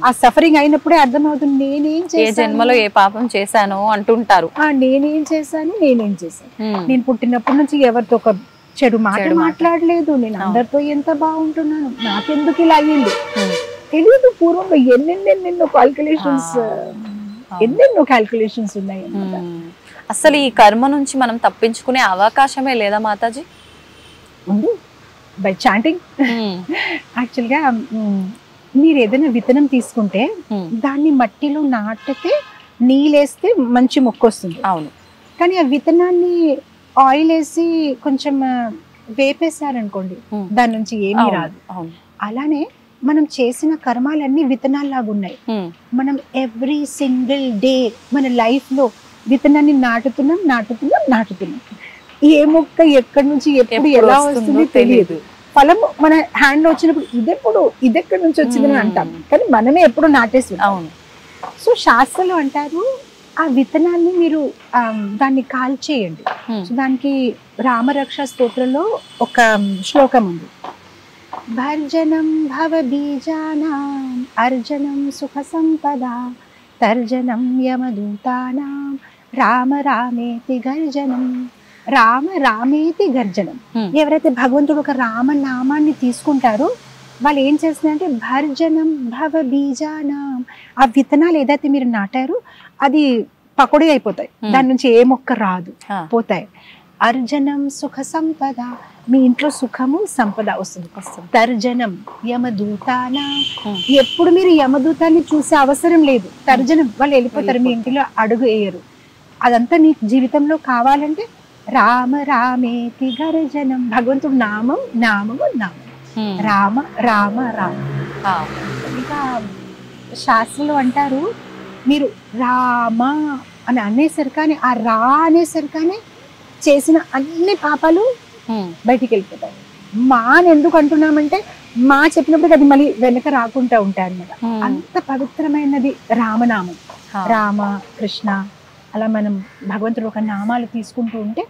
ఆ సఫరింగ్ అయినప్పుడే అర్థమవుతుంది నేనేం చేశాను, జన్మలో ఏ పాపం చేశాను అంటుంటారు. నేనేం చేశాను. నేను పుట్టినప్పటి నుంచి ఎవరితో ఒక చెడు మాట మాట్లాడలేదు, నేను అందరితో ఎంత బాగుంటున్నాను, నాకెందుకు ఇలా అయ్యింది తెలియదు. పూర్వంలో ఎన్నెన్నెన్నెన్నో క్యాల్కులేషన్స్ ఉన్నాయి. అసలు ఈ కర్మ నుంచి మనం తప్పించుకునే అవకాశమే లేదా మాతాజీ? ఉంది, బై చాంటింగ్. యాక్చువల్గా మీరు ఏదైనా విత్తనం తీసుకుంటే దాన్ని మట్టిలో నాటితే నీళ్ళేస్తే మంచి మొక్క వస్తుంది. అవును. కానీ ఆ విత్తనాన్ని ఆయిల్ వేసి కొంచెం వేపేశారనుకోండి, దాని నుంచి ఏమీ రాదు. అలానే మనం చేసిన కర్మాలన్నీ విత్తనాల్లాగా ఉన్నాయి. మనం ఎవ్రీ సింగిల్ డే మన లైఫ్ లో విత్తనాన్ని నాటుతున్నాం. ఏ మొక్క ఎక్కడి నుంచి ఎప్పుడు ఎలా వస్తుంది తెలియదు. ఫలము మన హ్యాండ్ లో వచ్చినప్పుడు ఇదెక్కడి నుంచి వచ్చిందని అంటాం, కానీ మనమే ఎప్పుడు నాటేసి. సో శాస్త్రంలో అంటారు ఆ విత్తనాన్ని మీరు దాన్ని కాల్చేయండి. సో దానికి రామరక్ష స్తోత్రంలో ఒక శ్లోకం ఉంది. భర్జనం భవ బీజానాం అర్జనం సుఖ సంపదా తర్జనం యమదూతానాం రామ రామేతి గర్జనం. రామ రామేతి గర్జనం. ఎవరైతే భగవంతుడు ఒక రామనామాన్ని తీసుకుంటారో వాళ్ళు ఏం చేస్తున్నారంటే భర్జనం భవ బీజానాం, ఆ విత్తనాలు ఏదైతే మీరు నాటారో అది పకోడీ అయిపోతాయి, దాని నుంచి ఏ మొక్క రాదు, పోతాయి. అర్జనం సుఖ సంపద, మీ ఇంట్లో సుఖము సంపద వస్తుంది. తర్జనం యమదూతానా, ఎప్పుడు మీరు యమదూతాన్ని చూసే అవసరం లేదు. తర్జనం వాళ్ళు వెళ్ళిపోతారు, మీ ఇంటిలో అడుగు వేయరు. అదంతా నీ జీవితంలో కావాలంటే రామ రామేతి గర్జనం, భగవంతుడు నామం నామము నామం, రామ రామ రామ. ఇంకా శాస్త్రంలో అంటారు మీరు రామ అని అనేసరి కానీ ఆ రా అనేసరి కానీ చేసిన అన్ని పాపాలు బయటికి వెళ్ళిపోతాయి. మా అని ఎందుకు అంటున్నామంటే మా చెప్పినప్పుడు అది మళ్ళీ వెనక రాకుండా ఉంటాయి అన్నమాట. అంత పవిత్రమైనది రామనామం. రామ కృష్ణ అలా మనం భగవంతుడు ఒక నామాలు తీసుకుంటూ ఉంటే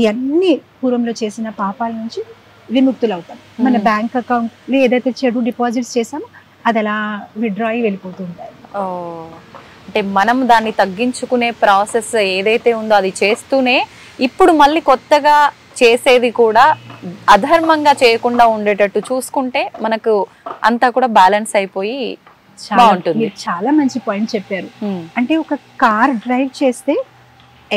ఇవన్నీ పూర్వంలో చేసిన పాపాల నుంచి విముక్తులు అవుతాం. మన బ్యాంక్ అకౌంట్ లో ఏదైతే చెడు డిపాజిట్స్ చేసామో అది అలా విత్డ్రా అయ్యి వెళ్ళిపోతూ ఉంటాయి. అంటే మనం దాన్ని తగ్గించుకునే ప్రాసెస్ ఏదైతే ఉందో అది చేస్తూనే ఇప్పుడు మళ్ళీ కొత్తగా చేసేది కూడా అధర్మంగా చేయకుండా ఉండేటట్టు చూసుకుంటే మనకు అంతా కూడా బ్యాలెన్స్ అయిపోయి బాగుంటుంది. చాలా మంచి పాయింట్ చెప్పారు. అంటే ఒక కార్ డ్రైవ్ చేస్తే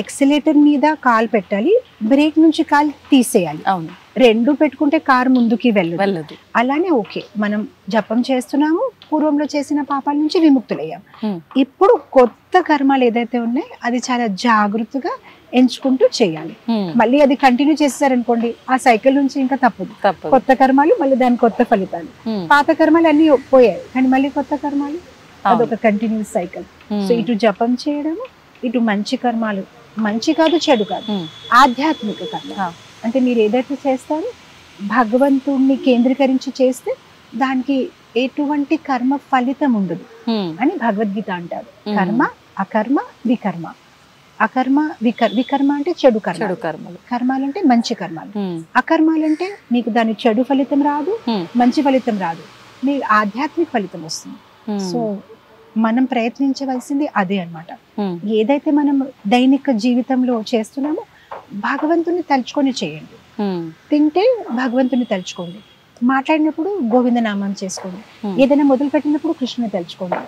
ఎక్సిలేటర్ మీద కాలు పెట్టాలి, బ్రేక్ నుంచి కాలు తీసేయాలి. అవును, రెండు పెట్టుకుంటే కారు ముందుకి వెళ్ళదు. అలానే ఓకే, మనం జపం చేస్తున్నాము, పూర్వంలో చేసిన పాపాల నుంచి విముక్తులయ్యాం. ఇప్పుడు కొత్త కర్మాలు ఏదైతే ఉన్నాయో అది చాలా జాగ్రత్తగా ఎంచుకుంటూ చేయాలి. మళ్ళీ అది కంటిన్యూ చేస్తారనుకోండి ఆ సైకిల్ నుంచి ఇంకా తప్పదు. కొత్త కర్మాలు మళ్ళీ దాని కొత్త ఫలితాలు. పాత కర్మాలు అన్ని పోయాయి కానీ మళ్ళీ కొత్త కర్మాలు, అదొక కంటిన్యూస్ సైకిల్. సో ఇటు జపం చేయడము, ఇటు మంచి కర్మాలు, మంచి కాదు చెడు కాదు, ఆధ్యాత్మిక కర్మ. అంటే మీరు ఏదైతే చేస్తారో భగవంతుణ్ణి కేంద్రీకరించి చేస్తే దానికి ఎటువంటి కర్మ ఫలితం ఉండదు అని భగవద్గీత అంటారు. కర్మ అకర్మ వికర్మ. అకర్మ వికర్మ అంటే చెడు కర్మలు, కర్మాలు అంటే మంచి కర్మాలు. అకర్మాలు అంటే మీకు దాని చెడు ఫలితం రాదు, మంచి ఫలితం రాదు, మీ ఆధ్యాత్మిక ఫలితం వస్తుంది. సో మనం ప్రయత్నించవలసింది అదే అన్నమాట. ఏదైతే మనం దైనిక జీవితంలో చేస్తున్నామో భగవంతుని తలుచుకొని చేయండి. తింటే భగవంతుని తలుచుకోండి, మాట్లాడినప్పుడు గోవింద నామం చేసుకోండి, ఏదైనా మొదలు పెట్టినప్పుడు కృష్ణుని తలుచుకోండి.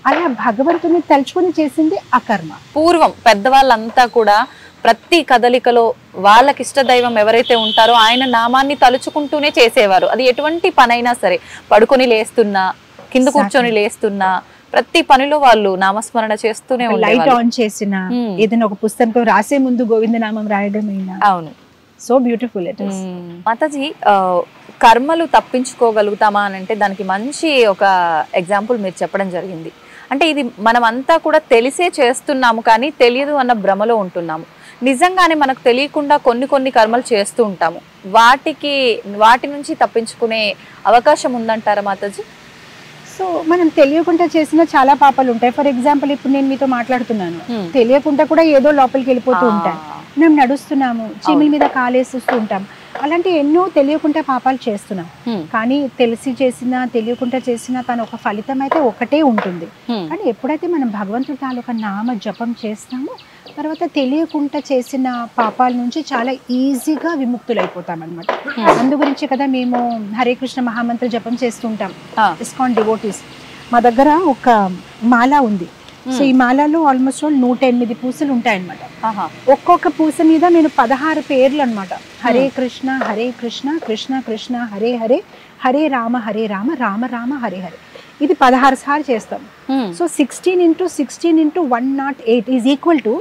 అలా భగవంతుని తలుచుకొని చేసింది అకర్మ. పూర్వం పెద్దవాళ్ళంతా కూడా ప్రతి కదలికలో వాళ్ళకి ఇష్ట దైవం ఎవరైతే ఉంటారో ఆయన నామాన్ని తలుచుకుంటూనే చేసేవారు. అది ఎటువంటి పనైనా సరే, పడుకొని లేస్తున్నా, కింద కూర్చొని లేస్తున్నా, ప్రతి పనిలో వాళ్ళు నామస్మరణ చేస్తూనే ఉండేవారు. లైట్ ఆన్ చేసిన, ఏదైనా ఒక పుస్తకంతో రాసే ముందు గోవింద నామం రాయడం. అవును, so beautiful it is. Mataji, కర్మలు తప్పించుకోగలుగుతామా అని అంటే దానికి మంచి ఒక ఎగ్జాంపుల్ మీరు చెప్పడం జరిగింది. అంటే ఇది మనమంతా కూడా తెలిసే చేస్తున్నాము కానీ తెలియదు అన్న భ్రమలో ఉంటున్నాము. నిజంగానే మనకు తెలియకుండా కొన్ని కర్మలు చేస్తూ ఉంటాము. వాటి నుంచి తప్పించుకునే అవకాశం ఉందంటారా మాతాజీ? సో మనం తెలియకుండా చేసిన చాలా పాపాలు ఉంటాయి. ఫర్ ఎగ్జాంపుల్ ఇప్పుడు నేను మీతో మాట్లాడుతున్నాను, తెలియకుండా కూడా ఏదో లోపలికి వెళ్ళిపోతూ ఉంటాయి. మేము నడుస్తున్నాము, చీమిల మీద కాలేస్తూ ఉంటాం, అలాంటి ఎన్నో తెలియకుండా పాపాలు చేస్తున్నాం. కానీ తెలిసి చేసినా తెలియకుండా చేసినా తన ఒక ఫలితం అయితే ఒకటే ఉంటుంది. కానీ ఎప్పుడైతే మనం భగవంతుడి తాలూకా నామ జపం చేస్తామో తర్వాత తెలియకుండా చేసిన పాపాల నుంచి చాలా ఈజీగా విముక్తులైపోతాం అనమాట. అందు గురించి కదా మేము హరే కృష్ణ మహామంత్ర జపం చేస్తుంటాం ఇస్కాన్ డివోటీస్. మా దగ్గర ఒక మాల ఉంది. సో ఈ మాలలో ఆల్మోస్ట్ 108 పూసలు ఉంటాయన్నమాట. ఒక్కొక్క పూస మీద నేను 16 పేర్లు అనమాట. హరే కృష్ణ కృష్ణ కృష్ణ హరే హరే, హరే రామ రామ రామ హరే హరే. ఇది 16 సార్లు చేస్తాం. So 16 into 16 into 108 is equal to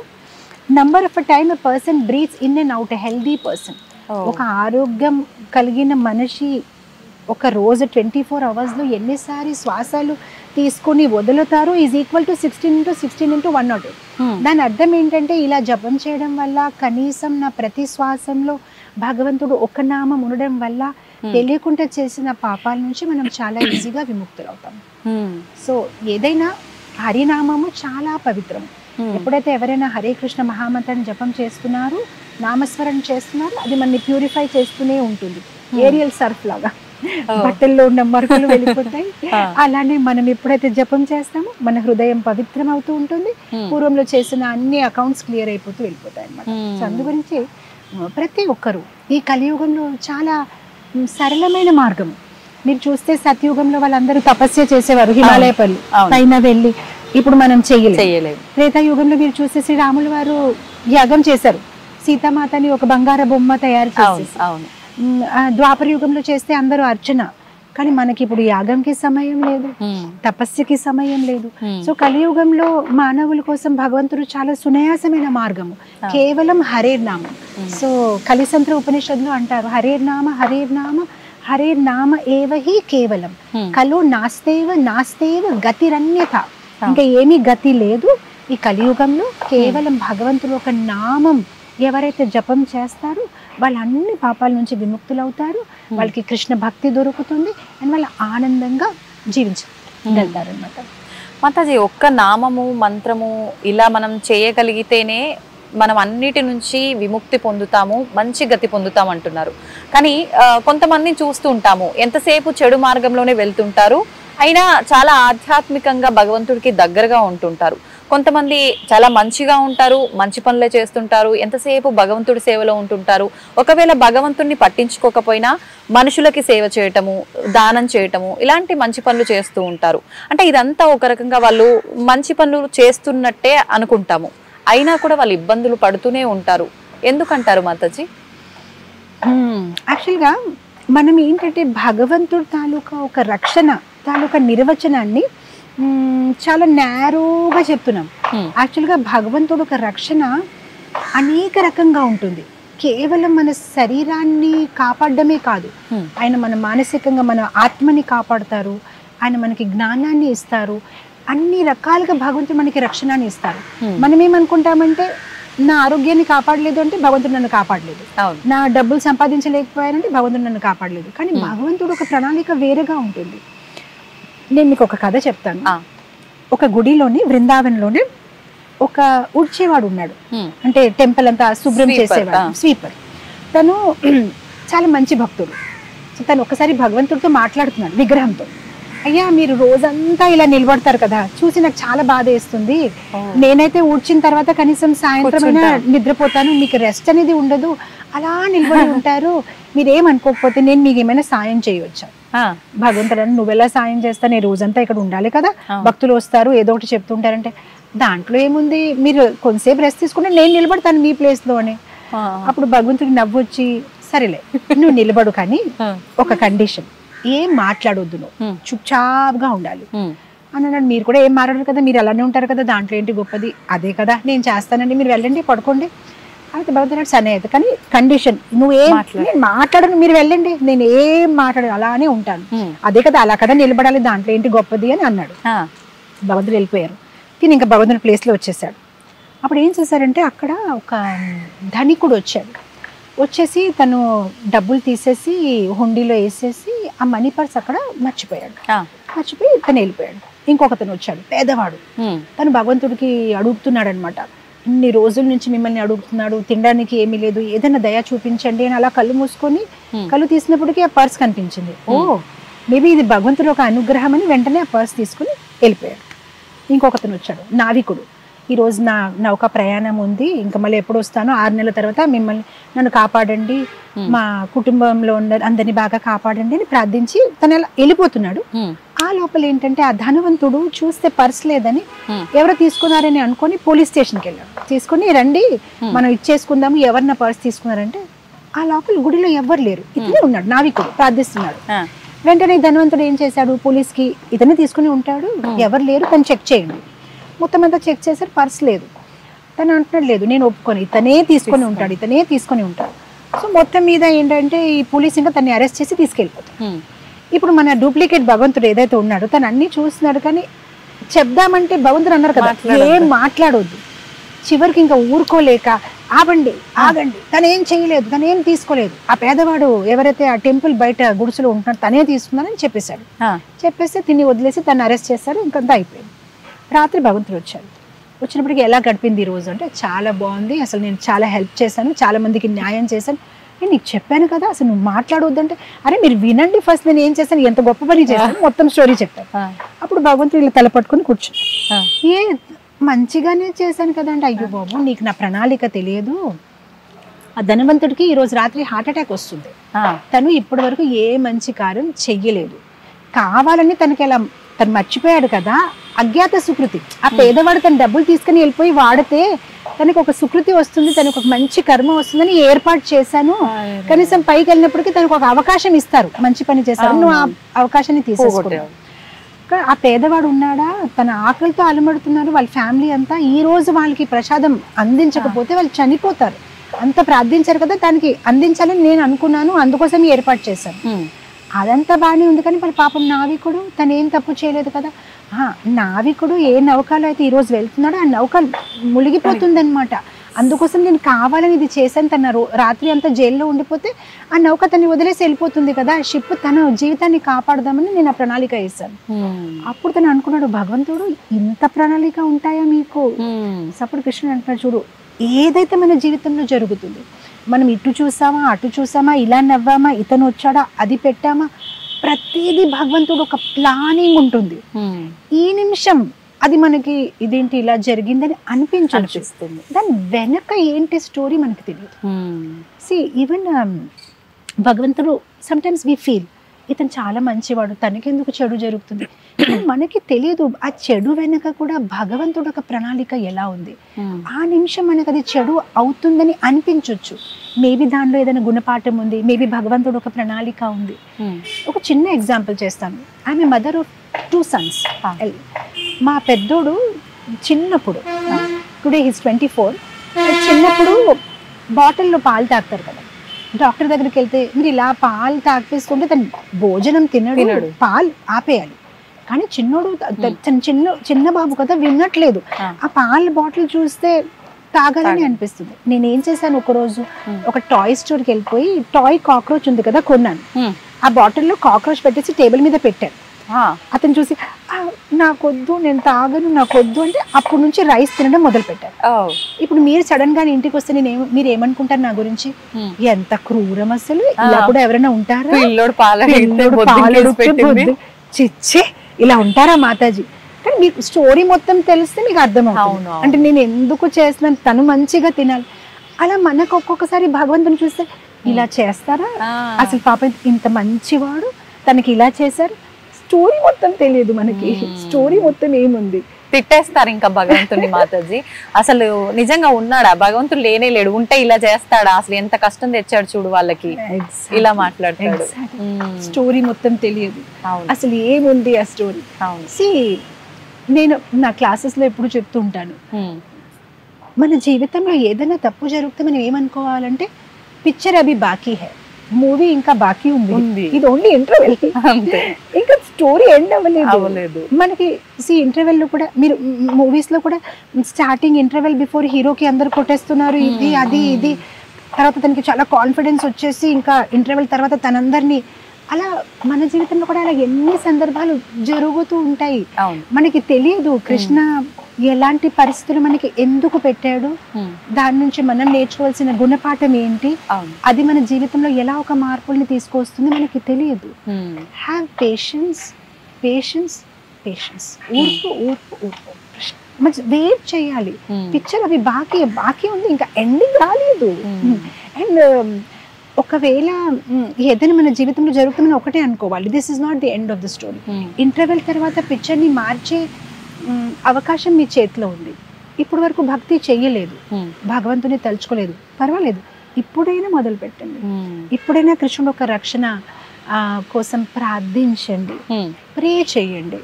number of time a person breathes in and out, a healthy person. ఒక ఆరోగ్యం కలిగిన మనిషి ఒక రోజు 24 అవర్స్లో ఎన్నిసారి శ్వాసలు తీసుకొని వదులుతారు is equal to 16 into 16 into 108. దాని అర్థం ఏంటంటే ఇలా జపం చేయడం వల్ల కనీసం నా ప్రతి శ్వాసంలో భగవంతుడు ఒక నామం ఉండడం వల్ల తెలియకుండా చేసిన పాపాల నుంచి మనం చాలా ఈజీగా విముక్తులవుతాం. సో ఏదైనా హరినామము చాలా పవిత్రం. ఎప్పుడైతే ఎవరైనా హరే కృష్ణ మహామంత్రాన్ని జపం చేస్తున్నారు, నామస్మరణ చేస్తున్నారు, అది మనని ప్యూరిఫై చేస్తూనే ఉంటుంది. ఏరియల్ సర్ఫ్ లాగా బట్టల్లో ఉన్న మరకలు వెళ్ళిపోతాయి. అలానే మనం ఎప్పుడైతే జపం చేస్తామో మన హృదయం పవిత్రం అవుతూ ఉంటుంది. పూర్వంలో చేసిన అన్ని అకౌంట్స్ క్లియర్ అయిపోతూ వెళ్ళిపోతాయి అన్నమాట. సో అందు గురించి ప్రతి ఒక్కరు ఈ కలియుగంలో చాలా సరళమైన మార్గం. మీరు చూస్తే సత్యుగంలో వాళ్ళందరూ తపస్య చేసేవారు, హిమాలయ పైన వెళ్ళి. ఇప్పుడు మనం చేయలేము. త్రేతాయుగంలో మీరు చూస్తే శ్రీరాముల వారు యాగం చేశారు, సీతామాతని ఒక బంగార బొమ్మ తయారు చేశారు. ద్వాపర యుగంలో చేస్తే అందరూ అర్చన. కానీ మనకి ఇప్పుడు యాగంకి సమయం లేదు, తపస్సుకి సమయం లేదు. సో కలియుగంలో మానవుల కోసం భగవంతుడు చాలా సునాయాసమైన మార్గము, కేవలం హరేర్నామం. సో కలిసంత్ర ఉపనిషత్తులో అంటారు, హరేర్నామ హరేర్నామ ఏవ హి కేవలం కలు నాస్తేవ గతిరన్యత. ఇంకా ఏమీ గతి లేదు ఈ కలియుగంలో. కేవలం భగవంతుడు ఒక నామం ఎవరైతే జపం చేస్తారో వాళ్ళు అన్ని పాపాల నుంచి విముక్తులవుతారు, వాళ్ళకి కృష్ణ భక్తి దొరుకుతుంది, అండ్ వాళ్ళు ఆనందంగా జీవించగలుగుతారు అన్నమాట. మాతాజీ, ఒక్క నామము మంత్రము ఇలా మనం చేయగలిగితేనే మనం అన్నిటి నుంచి విముక్తి పొందుతాము, మంచి గతి పొందుతాం అంటున్నారు. కానీ కొంతమందిని చూస్తూ ఉంటాము, ఎంతసేపు చెడు మార్గంలోనే వెళ్తుంటారు, అయినా చాలా ఆధ్యాత్మికంగా భగవంతుడికి దగ్గరగా ఉంటుంటారు. కొంతమంది చాలా మంచిగా ఉంటారు, మంచి పనులే చేస్తుంటారు, ఎంతసేపు భగవంతుడి సేవలో ఉంటుంటారు. ఒకవేళ భగవంతుడిని పట్టించుకోకపోయినా మనుషులకి సేవ చేయటము, దానం చేయటము, ఇలాంటి మంచి పనులు చేస్తూ ఉంటారు. అంటే ఇదంతా ఒక రకంగా వాళ్ళు మంచి పనులు చేస్తున్నట్టే అనుకుంటాము, అయినా కూడా వాళ్ళు ఇబ్బందులు పడుతూనే ఉంటారు. ఎందుకంటారు మాతాజీ? యాక్చువల్గా మనం ఏంటంటే భగవంతుడి తాలూకా ఒక రక్షణ తాలూకా నిర్వచనాన్ని చాలా నేరోగా చెప్తున్నాం. యాక్చువల్గా భగవంతుడు ఒక రక్షణ అనేక రకంగా ఉంటుంది. కేవలం మన శరీరాన్ని కాపాడమే కాదు, ఆయన మన మానసికంగా మన ఆత్మని కాపాడతారు, ఆయన మనకి జ్ఞానాన్ని ఇస్తారు, అన్ని రకాలుగా భగవంతుడు మనకి రక్షణని ఇస్తారు. మనం ఏమనుకుంటామంటే నా ఆరోగ్యాన్ని కాపాడలేదు అంటే భగవంతుడు నన్ను కాపాడలేదు, నా డబ్బులు సంపాదించలేకపోయానంటే భగవంతుడు నన్ను కాపాడలేదు. కానీ భగవంతుడు ఒక ప్రణాళిక వేరేగా ఉంటుంది. నేను మీకు ఒక కథ చెప్తాను. ఒక గుడిలోని బృందావనంలోనే ఒక ఊడ్చేవాడు ఉన్నాడు, అంటే టెంపుల్ అంతా శుభ్రం చేసేవాడు, స్వీపర్. తను చాలా మంచి భక్తుడు. సో తను ఒకసారి భగవంతుడితో మాట్లాడుతున్నాడు విగ్రహంతో. అయ్యా, మీరు రోజంతా ఇలా నిలబడతారు కదా, చూసి నాకు చాలా బాధ వేస్తుంది. నేనైతే ఊడ్చిన తర్వాత కనీసం సాయంత్రమైనా నిద్రపోతాను, మీకు రెస్ట్ అనేది ఉండదు, అలా నిలబడి ఉంటారు. మీరేమనుకోకపోతే నేను మీకు ఏమైనా సాయం చేయవచ్చా? భగవంతుడు, నువ్వెలా సాయం చేస్తా, నేను రోజంతా ఇక్కడ ఉండాలి కదా, భక్తులు వస్తారు ఏదో ఒకటి చెప్తుంటారంటే దాంట్లో ఏముంది, మీరు కొంతసేపు రెస్ట్ తీసుకుంటే నేను నిలబడతాను మీ ప్లేస్ లో అని. అప్పుడు భగవంతుడికి నవ్వొచ్చి, సరేలే నువ్వు నిలబడు, కానీ ఒక కండిషన్, ఏం మాట్లాడొద్దు, నువ్వు చుప్చాప్గా ఉండాలి అని అన్నాడు. మీరు కూడా ఏం మాట్లాడరు కదా, మీరు అలానే ఉంటారు కదా, దాంట్లో ఏంటి గొప్పది, అదే కదా నేను చేస్తానండి, మీరు వెళ్ళండి పడుకోండి. అయితే భగవంతుడు సరే అయితే, కానీ కండిషన్, నువ్వు ఏం మాట్లాడను, మీరు వెళ్ళండి, నేను ఏం మాట్లాడను, అలానే ఉంటాను, అదే కదా, అలా కదా నిలబడాలి, దాంట్లో ఏంటి గొప్పది అని అన్నాడు. భగవంతుడు వెళ్ళిపోయారు. తిని ఇంకా భగవంతుడి ప్లేస్లో వచ్చేసాడు. అప్పుడు ఏం చేశారంటే అక్కడ ఒక ధనికుడు వచ్చేసి తను డబ్బులు తీసేసి హుండీలో వేసేసి ఆ మనీ పర్స్ అక్కడ మర్చిపోయి తను వెళ్ళిపోయాడు. ఇంకొకతను వచ్చాడు, పేదవాడు. తను భగవంతుడికి అడుగుతున్నాడు అనమాట, ఇన్ని రోజుల నుంచి మిమ్మల్ని అడుగుతున్నాడు, తినడానికి ఏమీ లేదు, ఏదైనా దయ చూపించండి అని. అలా కళ్ళు మూసుకొని కళ్ళు తీసినప్పటికీ ఆ పర్స్ కనిపించింది. ఓ మేబీ ఇది భగవంతుడు ఒక అనుగ్రహం అని వెంటనే ఆ పర్స్ తీసుకుని వెళ్ళిపోయాడు. ఇంకొకతను వచ్చాడు, నావికుడు. ఈరోజు నా నౌక ప్రయాణం ఉంది, ఇంకా మళ్ళీ ఎప్పుడు వస్తానో 6 నెలల తర్వాత నన్ను కాపాడండి, మా కుటుంబంలో ఉన్న అందరినీ బాగా కాపాడండి అని ప్రార్థించి తను అలా వెళ్ళిపోతున్నాడు. ఆ లోపల ఏంటంటే ఆ ధనవంతుడు చూస్తే పర్స్ లేదని ఎవరో తీసుకున్నారని అనుకొని పోలీస్ స్టేషన్కి వెళ్ళాడు. తీసుకుని రండి మనం ఇచ్చేసుకుందాము, ఎవరిన పర్స్ తీసుకున్నారంటే ఆ లోపల గుడిలో ఎవ్వరు లేరు, ఇతనే ఉన్నాడు, నావికుడు ప్రార్థిస్తున్నాడు. వెంటనే ధనవంతుడు ఏం చేశాడు, పోలీస్కి ఇతనే తీసుకుని ఉంటాడు, ఎవరు లేరు, తను చెక్ చేయండి. మొత్తం అంతా చెక్ చేశారు, పర్స్ లేదు. తను అంటున్నాడు, లేదు నేను ఒప్పుకొని, ఇతనే తీసుకొని ఉంటాడు. సో మొత్తం మీద ఏంటంటే ఈ పోలీస్ ఇంకా తన్ని అరెస్ట్ చేసి తీసుకెళ్ళిపోతాడు. ఇప్పుడు మన డూప్లికేట్ భగవంతుడు ఏదైతే ఉన్నాడో తను అన్ని చూస్తున్నాడు, కానీ చెప్దామంటే భగవంతుడు అన్నారు కదా ఏం మాట్లాడొద్దు. చివరికి ఇంకా ఊరుకోలేక ఆగండి తను ఏం చేయలేదు, తను ఏం తీసుకోలేదు, ఆ పేదవాడు ఎవరైతే ఆ టెంపుల్ బయట గుడిసెలో ఉంటున్నాడు తనే తీసుకున్నాడని చెప్పేశాడు. చెప్పేస్తే తిని వదిలేసి తను అరెస్ట్ చేశారు. ఇంకంతా అయిపోయింది. రాత్రి భగవంతుడు వచ్చినప్పటికీ ఎలా గడిపింది ఈ రోజు అంటే చాలా బాగుంది, అసలు నేను చాలా హెల్ప్ చేశాను, చాలా మందికి న్యాయం చేశాను, నేను నీకు చెప్పాను కదా అసలు నువ్వు మాట్లాడవద్దంటే, అరే మీరు వినండి ఫస్ట్ నేను ఏం చేశాను, ఎంత గొప్ప పని చేశాను, మొత్తం స్టోరీ చెప్పాను. అప్పుడు భగవంతుడు ఇలా తలపట్టుకుని కూర్చుని, ఏ మంచిగానే చేశాను కదా అంటే, అయ్యో బాబు నీకు నా ప్రణాళిక తెలియదు, ఆ ధనవంతుడికి ఈ రోజు రాత్రి హార్ట్ అటాక్ వస్తుంది, తను ఇప్పటి వరకు ఏ మంచి కార్యం చెయ్యలేదు, కావాలని తనకి అలా తను మర్చిపోయాడు కదా, అజ్ఞాత సుకృతి, ఆ పేదవాడు తన డబ్బులు తీసుకుని వెళ్ళిపోయి వాడితే తనకి ఒక సుకృతి వస్తుంది, తనకు ఒక మంచి కర్మ వస్తుందని ఏర్పాటు చేశాను, కనీసం పైకి వెళ్ళినప్పటికీ తనకు ఒక అవకాశం ఇస్తారు, మంచి పని చేస్తారు, నువ్వు ఆ అవకాశాన్ని తీసేసుకుంటావు. ఆ పేదవాడు ఉన్నాడా, తన ఆకలితో అలమడుతున్నారు వాళ్ళ ఫ్యామిలీ అంతా, ఈ రోజు వాళ్ళకి ప్రసాదం అందించకపోతే వాళ్ళు చనిపోతారు, అంత ప్రార్థించారు కదా, దానికి అందించాలని నేను అనుకున్నాను, అందుకోసం ఏర్పాటు చేశాను. అదంతా బాగానే ఉంది, కానీ మరి పాపం నావికుడు తను ఏం తప్పు చేయలేదు కదా. నావికుడు ఏ నౌకలో అయితే ఈరోజు వెళ్తున్నాడో ఆ నౌక మునిగిపోతుందన్నమాట, అందుకోసం నేను కావాలని ఇది చేశాను, తన రాత్రి అంతా జైల్లో ఉండిపోతే ఆ నౌక తను వదిలేసి వెళ్ళిపోతుంది కదా, ఆ షిప్ తన జీవితాన్ని కాపాడదామని నేను ఆ ప్రణాళిక వేశాను. అప్పుడు తను అనుకున్నాడు, భగవంతుడు ఇంత ప్రణాళిక ఉంటాయా మీకు? అప్పుడు కృష్ణుడు అంటున్నాడు, చూడు ఏదైతే మన జీవితంలో జరుగుతుంది, మనం ఇటు చూసామా అటు చూసామా, ఇలా నవ్వామా, ఇతను వచ్చాడా, అది పెట్టామా, ప్రతిదీ భగవంతుడు ఒక ప్లానింగ్ ఉంటుంది. ఈ నిమిషం అది మనకి ఇదేంటి ఇలా జరిగిందని అనిపిస్తుంది, దాని వెనక ఏంటి స్టోరీ మనకి తెలియదు. ఈవెన్ భగవంతుడు సమ్టైమ్స్ వి ఫీల్ ఇతను చాలా మంచివాడు, తనకెందుకు చెడు జరుగుతుంది, మనకి తెలియదు ఆ చెడు వెనక కూడా భగవంతుడు ఒక ప్రణాళిక ఎలా ఉంది. ఆ నిమిషం మనకు అది చెడు అవుతుందని అనిపించవచ్చు, మేబీ దానిలో ఏదైనా గుణపాఠం ఉంది, మేబీ భగవంతుడు ఒక ప్రణాళిక ఉంది. ఒక చిన్న ఎగ్జాంపుల్ చేస్తాను. I'm a mother of 2 sons. మా పెద్దోడు చిన్నప్పుడు, టుడే హిస్ 24, చిన్నప్పుడు బాటిల్లో పాలు తాగుతారు కదా, డాక్టర్ దగ్గరికి వెళ్తే మీరు ఇలా పాలు తాగిపిస్తుంటే తను భోజనం తినడు, పాలు ఆపేయాలి, కానీ చిన్నోడు చిన్న బాబు కదా వినట్లేదు, ఆ పాల బాటిల్ చూస్తే తాగాలని అనిపిస్తుంది. నేనేం చేశాను, ఒకరోజు ఒక టాయ్ స్టోర్కి వెళ్ళిపోయి టాయ్ కాక్రోచ్ ఉంది కదా కొన్నాను, ఆ బాటిల్లో కాక్రోచ్ పెట్టేసి టేబుల్ మీద పెట్టాను. అతను చూసి నాకొద్దు, నేను తాగను, నాకొద్దు అంటే అప్పటి నుంచి రైస్ తినడం మొదలు పెట్టారు. ఇప్పుడు మీరు సడన్ గా ఇంటికి వస్తే మీరు ఏమనుకుంటారు నా గురించి, ఎంత క్రూరం అసలు, ఇలా కూడా ఎవరైనా ఉంటారా, చిచ్చే ఇలా ఉంటారా మాతాజీ. కానీ మీకు స్టోరీ మొత్తం తెలిస్తే మీకు అర్థమవుతుంది, అంటే నేను ఎందుకు చేస్తున్నాను, తను మంచిగా తినాలి. అలా మనకు ఒక్కొక్కసారి భగవంతుని చూస్తే ఇలా చేస్తారా, అసలు పాప ఇంత మంచివాడు తనకి ఇలా చేశారు, స్టోరీ మొత్తం తెలియదు మనకి, స్టోరీ మొత్తం ఏముంది, తిట్టేస్తారు ఇంకా భగవంతుని. మాతాజీ అసలు నిజంగా ఉన్నాడా, భగవంతుడు లేనే లేడు, ఉంటే ఇలా చేస్తాడా, అసలు ఎంత కష్టం తెచ్చాడు చూడు వాళ్ళకి, ఇలా మాట్లాడతాడు. స్టోరీ మొత్తం తెలియదు, అసలు ఏముంది ఆ స్టోరీ. నేను నా క్లాసెస్ లో ఎప్పుడు చెప్తూ ఉంటాను, మన జీవితంలో ఏదైనా తప్పు జరిగితే మనం ఏమనుకోవాలంటే పిక్చర్ అవి బాకీ హై, మూవీ ఇంకా బాకీ ఉంది, ఇది ఓన్లీ ఇంటర్వెల్, ఇంకా స్టోరీ ఎండ్ అవ్వలేదు. అవ్వలేదు. మనకి ఇంటర్వెల్ లో కూడా మీరు మూవీస్ లో కూడా స్టార్టింగ్ ఇంటర్వెల్ బిఫోర్ హీరోకి అందరు కొట్టేస్తున్నారు, ఇది అది ఇది, తర్వాత తనకి చాలా కాన్ఫిడెన్స్ వచ్చేసి ఇంకా ఇంటర్వెల్ తర్వాత తనందరినీ, అలా మన జీవితంలో కూడా అలా ఎన్ని సందర్భాలు జరుగుతూ ఉంటాయి. మనకి తెలియదు కృష్ణ ఎలాంటి పరిస్థితులు మనకి ఎందుకు పెట్టాడు, దాని నుంచి మనం నేర్చుకోవాల్సిన గుణపాఠం ఏంటి, అది మన జీవితంలో ఎలా ఒక మార్పుల్ని తీసుకొస్తుంది మనకి తెలియదు. Have patience, patience, patience. ఊర్పు ఊర్పు ఊర్పు. వెయిట్ చేయాలి. పిక్చర్ అవి బాకీ ఉంది, ఇంకా ఎండింగ్ రాలేదు. అండ్ ఒకవేళ ఏదైనా మన జీవితంలో జరుగుతుందని ఒకటే అనుకోవాలి, this is not the end of the story. Interval తర్వాత పిక్చర్ని మార్చే అవకాశం మీ చేతిలో ఉంది. ఇప్పుడు వరకు భక్తి చెయ్యలేదు, భగవంతుని తలుచుకోలేదు, పర్వాలేదు, ఇప్పుడైనా మొదలు పెట్టండి. ఇప్పుడైనా కృష్ణుడు ఒక రక్షణ కోసం ప్రార్థించండి, ప్రే చేయండి.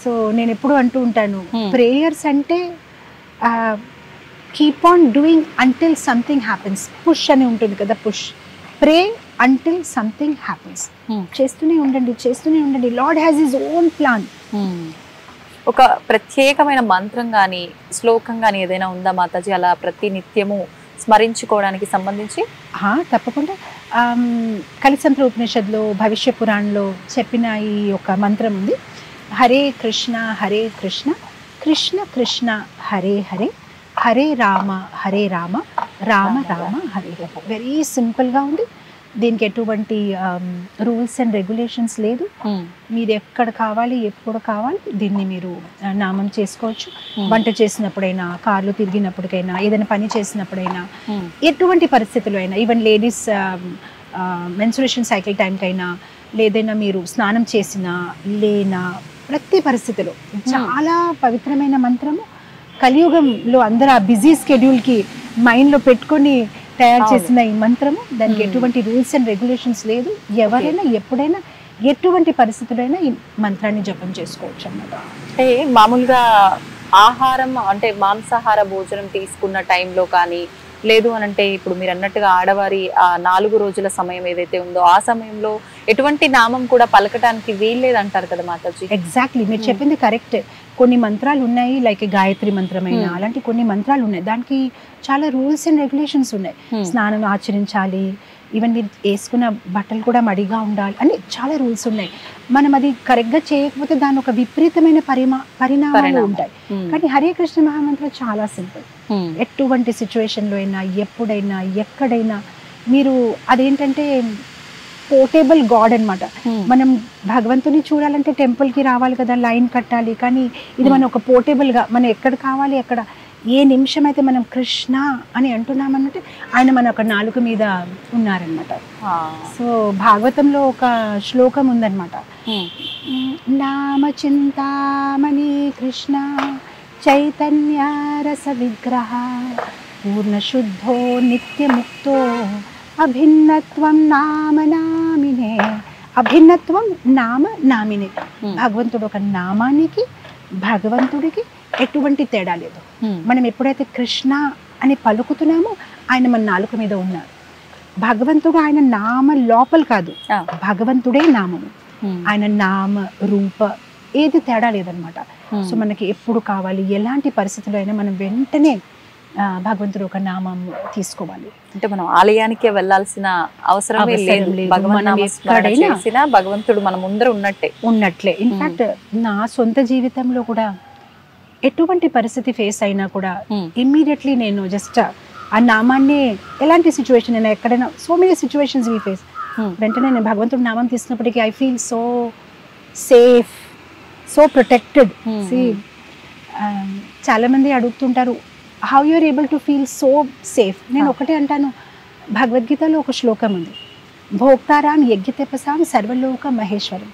సో నేను ఎప్పుడు అంటూ ఉంటాను, ప్రేయర్స్ అంటే keep on doing until something happens. Push అని ఉంటుంది కదా, పుష్. ప్రే అంటిల్ సంథింగ్ హ్యాపెన్స్. చేస్తూనే ఉండండి, చేస్తూనే ఉండండి. Lord has his own plan. ఒక ప్రత్యేకమైన మంత్రం కానీ శ్లోకం కానీ ఏదైనా ఉందా మాతాజీ, అలా ప్రతి నిత్యము స్మరించుకోవడానికి సంబంధించి? తప్పకుండా. కలిసంత్ర ఉపనిషత్తులో, భవిష్య పురాణంలో చెప్పిన ఈ ఒక మంత్రం ఉంది. హరే కృష్ణ హరే కృష్ణ, కృష్ణ కృష్ణ హరే హరే, హరే రామ హరే రామ, రామ రామ హరే హరే. వెరీ సింపుల్గా ఉంది. దీనికి ఎటువంటి రూల్స్ అండ్ రెగ్యులేషన్స్ లేదు. మీరు ఎక్కడ కావాలి, ఎప్పుడు కావాలి దీన్ని మీరు నామం చేసుకోవచ్చు. వంట చేసినప్పుడైనా, కార్లు తిరిగినప్పటికైనా, ఏదైనా పని చేసినప్పుడైనా, ఎటువంటి పరిస్థితుల్లో అయినా, ఈవెన్ లేడీస్ మెన్సురేషన్ సైకిల్ టైంకైనా, లేదైనా మీరు స్నానం చేసినా లేనా, ప్రతి పరిస్థితిలో చాలా పవిత్రమైన మంత్రము. కలియుగంలో అందరూ ఆ బిజీ స్కెడ్యూల్కి మైండ్లో పెట్టుకొని తయారు చేసిన ఈ మంత్రము. దానికి ఎటువంటి రూల్స్ అండ్ రెగ్యులేషన్స్ లేదు. ఎవరైనా ఎప్పుడైనా ఎటువంటి పరిస్థితులైనా ఈ మంత్రాన్ని జపం చేసుకోవచ్చు అన్నమాట. అంటే మామూలుగా ఆహారం అంటే మాంసాహార భోజనం తీసుకున్న టైంలో కానీ, లేదు అని అంటే ఇప్పుడు మీరు అన్నట్టుగా ఆడవారి ఆ 4 రోజుల సమయం ఏదైతే ఉందో ఆ సమయంలో ఎటువంటి నామం కూడా పలకటానికి వీల్లేదు అంటారు కదా మాతాజీ? ఎగ్జాక్ట్లీ, మీరు చెప్పింది కరెక్ట్. కొన్ని మంత్రాలు ఉన్నాయి, లైక్ గాయత్రి మంత్రమైనా, అలాంటి కొన్ని మంత్రాలు ఉన్నాయి, దానికి చాలా రూల్స్ అండ్ రెగ్యులేషన్స్ ఉన్నాయి. స్నానం ఆచరించాలి, ఈవెన్ మీరు వేసుకున్న బట్టలు కూడా మడిగా ఉండాలి అని చాలా రూల్స్ ఉన్నాయి. మనం అది కరెక్ట్గా చేయకపోతే దాని ఒక విపరీతమైన పరిణామాలు ఉంటాయి. కానీ హరే కృష్ణ మహామంత్రం చాలా సింపుల్. ఎటువంటి సిచ్యువేషన్లో అయినా, ఎప్పుడైనా, ఎక్కడైనా మీరు అదేంటంటే పోర్టేబుల్ గాడ్ అన్నమాట. మనం భగవంతుని చూడాలంటే టెంపుల్కి రావాలి కదా, లైన్ కట్టాలి. కానీ ఇది మనం ఒక పోర్టేబుల్గా మనం ఎక్కడ కావాలి అక్కడ, ఏ నిమిషం అయితే మనం కృష్ణ అని అంటున్నామన్నట్టు ఆయన మన ఒక నాలుక మీద ఉన్నారనమాట. సో భాగవతంలో ఒక శ్లోకం ఉందన్నమాట, నామ చింతామణి కృష్ణ చైతన్య రస విగ్రహ పూర్ణ శుద్ధో నిత్యముక్తో అభిన్నత్వం నామ నామినే. అభిన్నత్వం నామ నామినే. భగవంతుడు ఒక నామానికి, భగవంతుడికి ఎటువంటి తేడా లేదు. మనం ఎప్పుడైతే కృష్ణ అని పలుకుతున్నామో ఆయన మన నాలుక మీద ఉన్నారు. భగవంతుడు ఆయన నామ లోపల కాదు, భగవంతుడే నామము. ఆయన నామ రూప ఏది తేడా లేదనమాట. సో మనకి ఎప్పుడు కావాలి, ఎలాంటి పరిస్థితుల్లో అయినా మనం వెంటనే భగవంతుడు ఒక నామం తీసుకోవాలి. అంటే మనం ఆలయానికే వెళ్ళాల్సిన అవసరమే లేదు. భగవంతుడు మన ముందర ఉన్నట్లే. ఇన్ఫాక్ట్ నా సొంత జీవితంలో కూడా ఎటువంటి పరిస్థితి ఫేస్ అయినా కూడా ఇమ్మీడియట్లీ నేను జస్ట్ ఆ నామాన్ని, ఎలాంటి సిచ్యువేషన్ అయినా, ఎక్కడైనా, so many situations we face, వెంటనే నేను భగవంతుడు నామం తీసుకున్నప్పటికీ I feel so safe, so protected. చాలా మంది అడుగుతుంటారు, how you are able to feel so safe? నేను ఒకటే అంటాను, భగవద్గీతలో ఒక శ్లోకం ఉంది, భోక్తారాం యజ్ఞతపసాం సర్వలోక మహేశ్వరం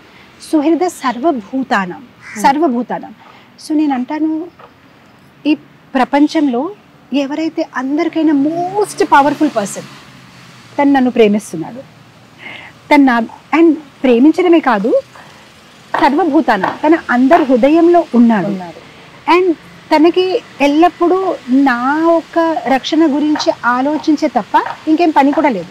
సుహృద సర్వభూతానం. సో నేను అంటాను, ఈ ప్రపంచంలో ఎవరైతే అందరికైనా మోస్ట్ పవర్ఫుల్ పర్సన్, తను నన్ను ప్రేమిస్తున్నాడు, అండ్ ప్రేమించడమే కాదు, సర్వభూతానం, తన అందరి హృదయంలో ఉన్నాడు. అండ్ తనకి ఎల్లప్పుడూ నా ఒక రక్షణ గురించి ఆలోచించే తప్ప ఇంకేం పని కూడా లేదు.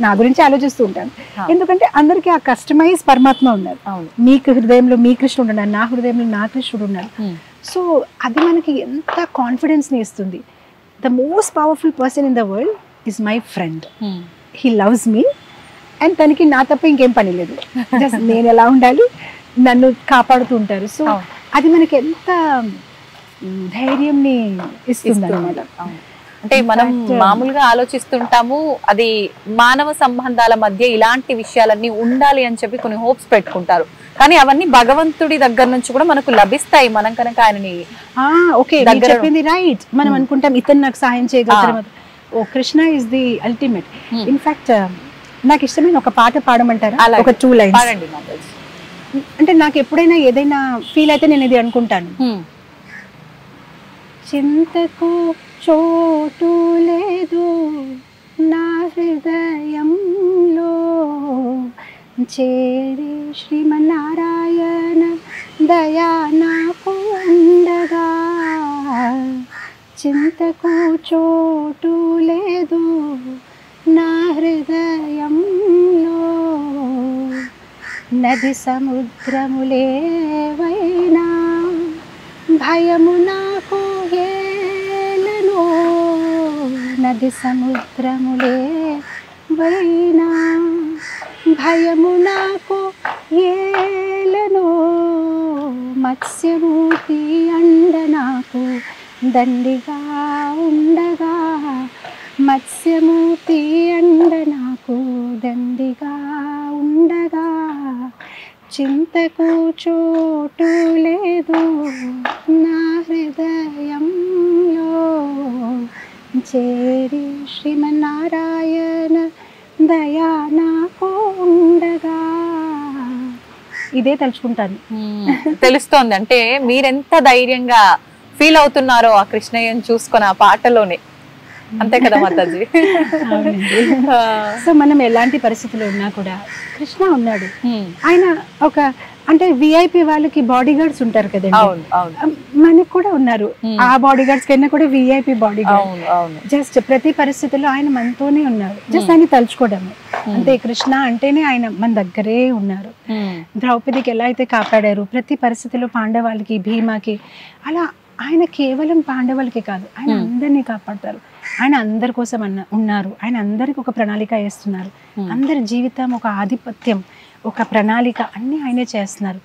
నా గురించి ఆలోచిస్తూ ఉంటాను. ఎందుకంటే అందరికీ ఆ కస్టమైజ్ పరమాత్మ ఉన్నారు. మీకు హృదయంలో మీ కృష్ణుడు ఉన్నారు, నా హృదయంలో నా కృష్ణుడు ఉన్నారు. సో అది మనకి ఎంత కాన్ఫిడెన్స్ని ఇస్తుంది. The most powerful person in the world is my friend. He loves me and తనకి నా తప్ప ఇంకేం పని లేదు. జస్ట్ నేను ఎలా ఉండాలి, నన్ను కాపాడుతూ ఉంటారు. సో అది మనకి ఎంత ధైర్యంని ఇస్తుంది అన్నమాట. అంటే మనం మామూలుగా ఆలోచిస్తుంటాము, అది మానవ సంబంధాల మధ్య ఇలాంటి విషయాలన్నీ ఉండాలి అని చెప్పి కొన్ని హోప్స్ పెట్టుకుంటారు. కానీ అవన్నీ భగవంతుడి దగ్గర నుంచి కూడా మనకు లభిస్తాయి, మనం కనుక ఆయనని. ఓకే, చెప్పింది రైట్. మనం అనుకుంటాం ఇతను నాకు సహాయం చేయగలుగుతారు. Oh Krishna is the ultimate. In fact నాకు ఇష్టమైన ఒక పాట పాడమంటారా? ఒక 2 లైన్స్ పాడండి. అంటే నాకు ఎప్పుడైనా ఏదైనా ఫీల్ అయితే నేను ఇది అనుకుంటాను. చింతకు చోటు లేదు నా హృదయంలో, చేరి శ్రీమన్నారాయణ దయా నాకు ఉండగా. చింతకు చోటు లేదు నా హృదయంలో, నది సముద్రములేవైనా భయము నాకు ఏలనో. నది సముద్రములేవైనా భయము నాకు ఏలనో. మత్స్యమూర్తి అండ నాకు దండిగా ఉండగా. మత్స్యమూర్తి అండ నాకు దండిగా ఉండగా. చింతకు చోటు లేదు నా హృదయంలో, చేరి శ్రీమన్నారాయణ దయా నాకు ఉండగా. ఇదే తలుచుకుంటాను. తెలుస్తోంది అంటే మీరెంత ధైర్యంగా ఫీల్ అవుతున్నారో ఆ కృష్ణయ్యని చూసుకొని ఆ పాటలోనే. అంతే కదా మాతాజీ? సో మనం ఎలాంటి పరిస్థితుల్లో ఉన్నా కూడా కృష్ణ ఉన్నాడు. ఆయన ఒక అంటే విఐపి వాళ్ళకి బాడీ గార్డ్స్ ఉంటారు కదండి, మనకు కూడా ఉన్నారు. ఆ బాడీ గార్డ్స్ కన్నా కూడా విఐపి బాడీ గార్డ్. జస్ట్ ప్రతి పరిస్థితుల్లో ఆయన మనతోనే ఉన్నారు. జస్ట్ ఆయన తలుచుకోవడమే అంతే. కృష్ణ అంటేనే ఆయన మన దగ్గరే ఉన్నారు. ద్రౌపదికి ఎలా అయితే కాపాడారు ప్రతి పరిస్థితిలో, పాండవాళ్ళకి భీమాకి, అలా ఆయన కేవలం పాండవులకి కాదు, ఆయన అందరినీ కాపాడతారు. ఆయన అందరి కోసం ఉన్నారు. ఆయన అందరికి ఒక ప్రణాళిక వేస్తున్నారు. అందరి జీవితం ఒక ఆధిపత్యం, ఒక ప్రణాళిక అన్నీ ఆయనే చేస్తున్నారు.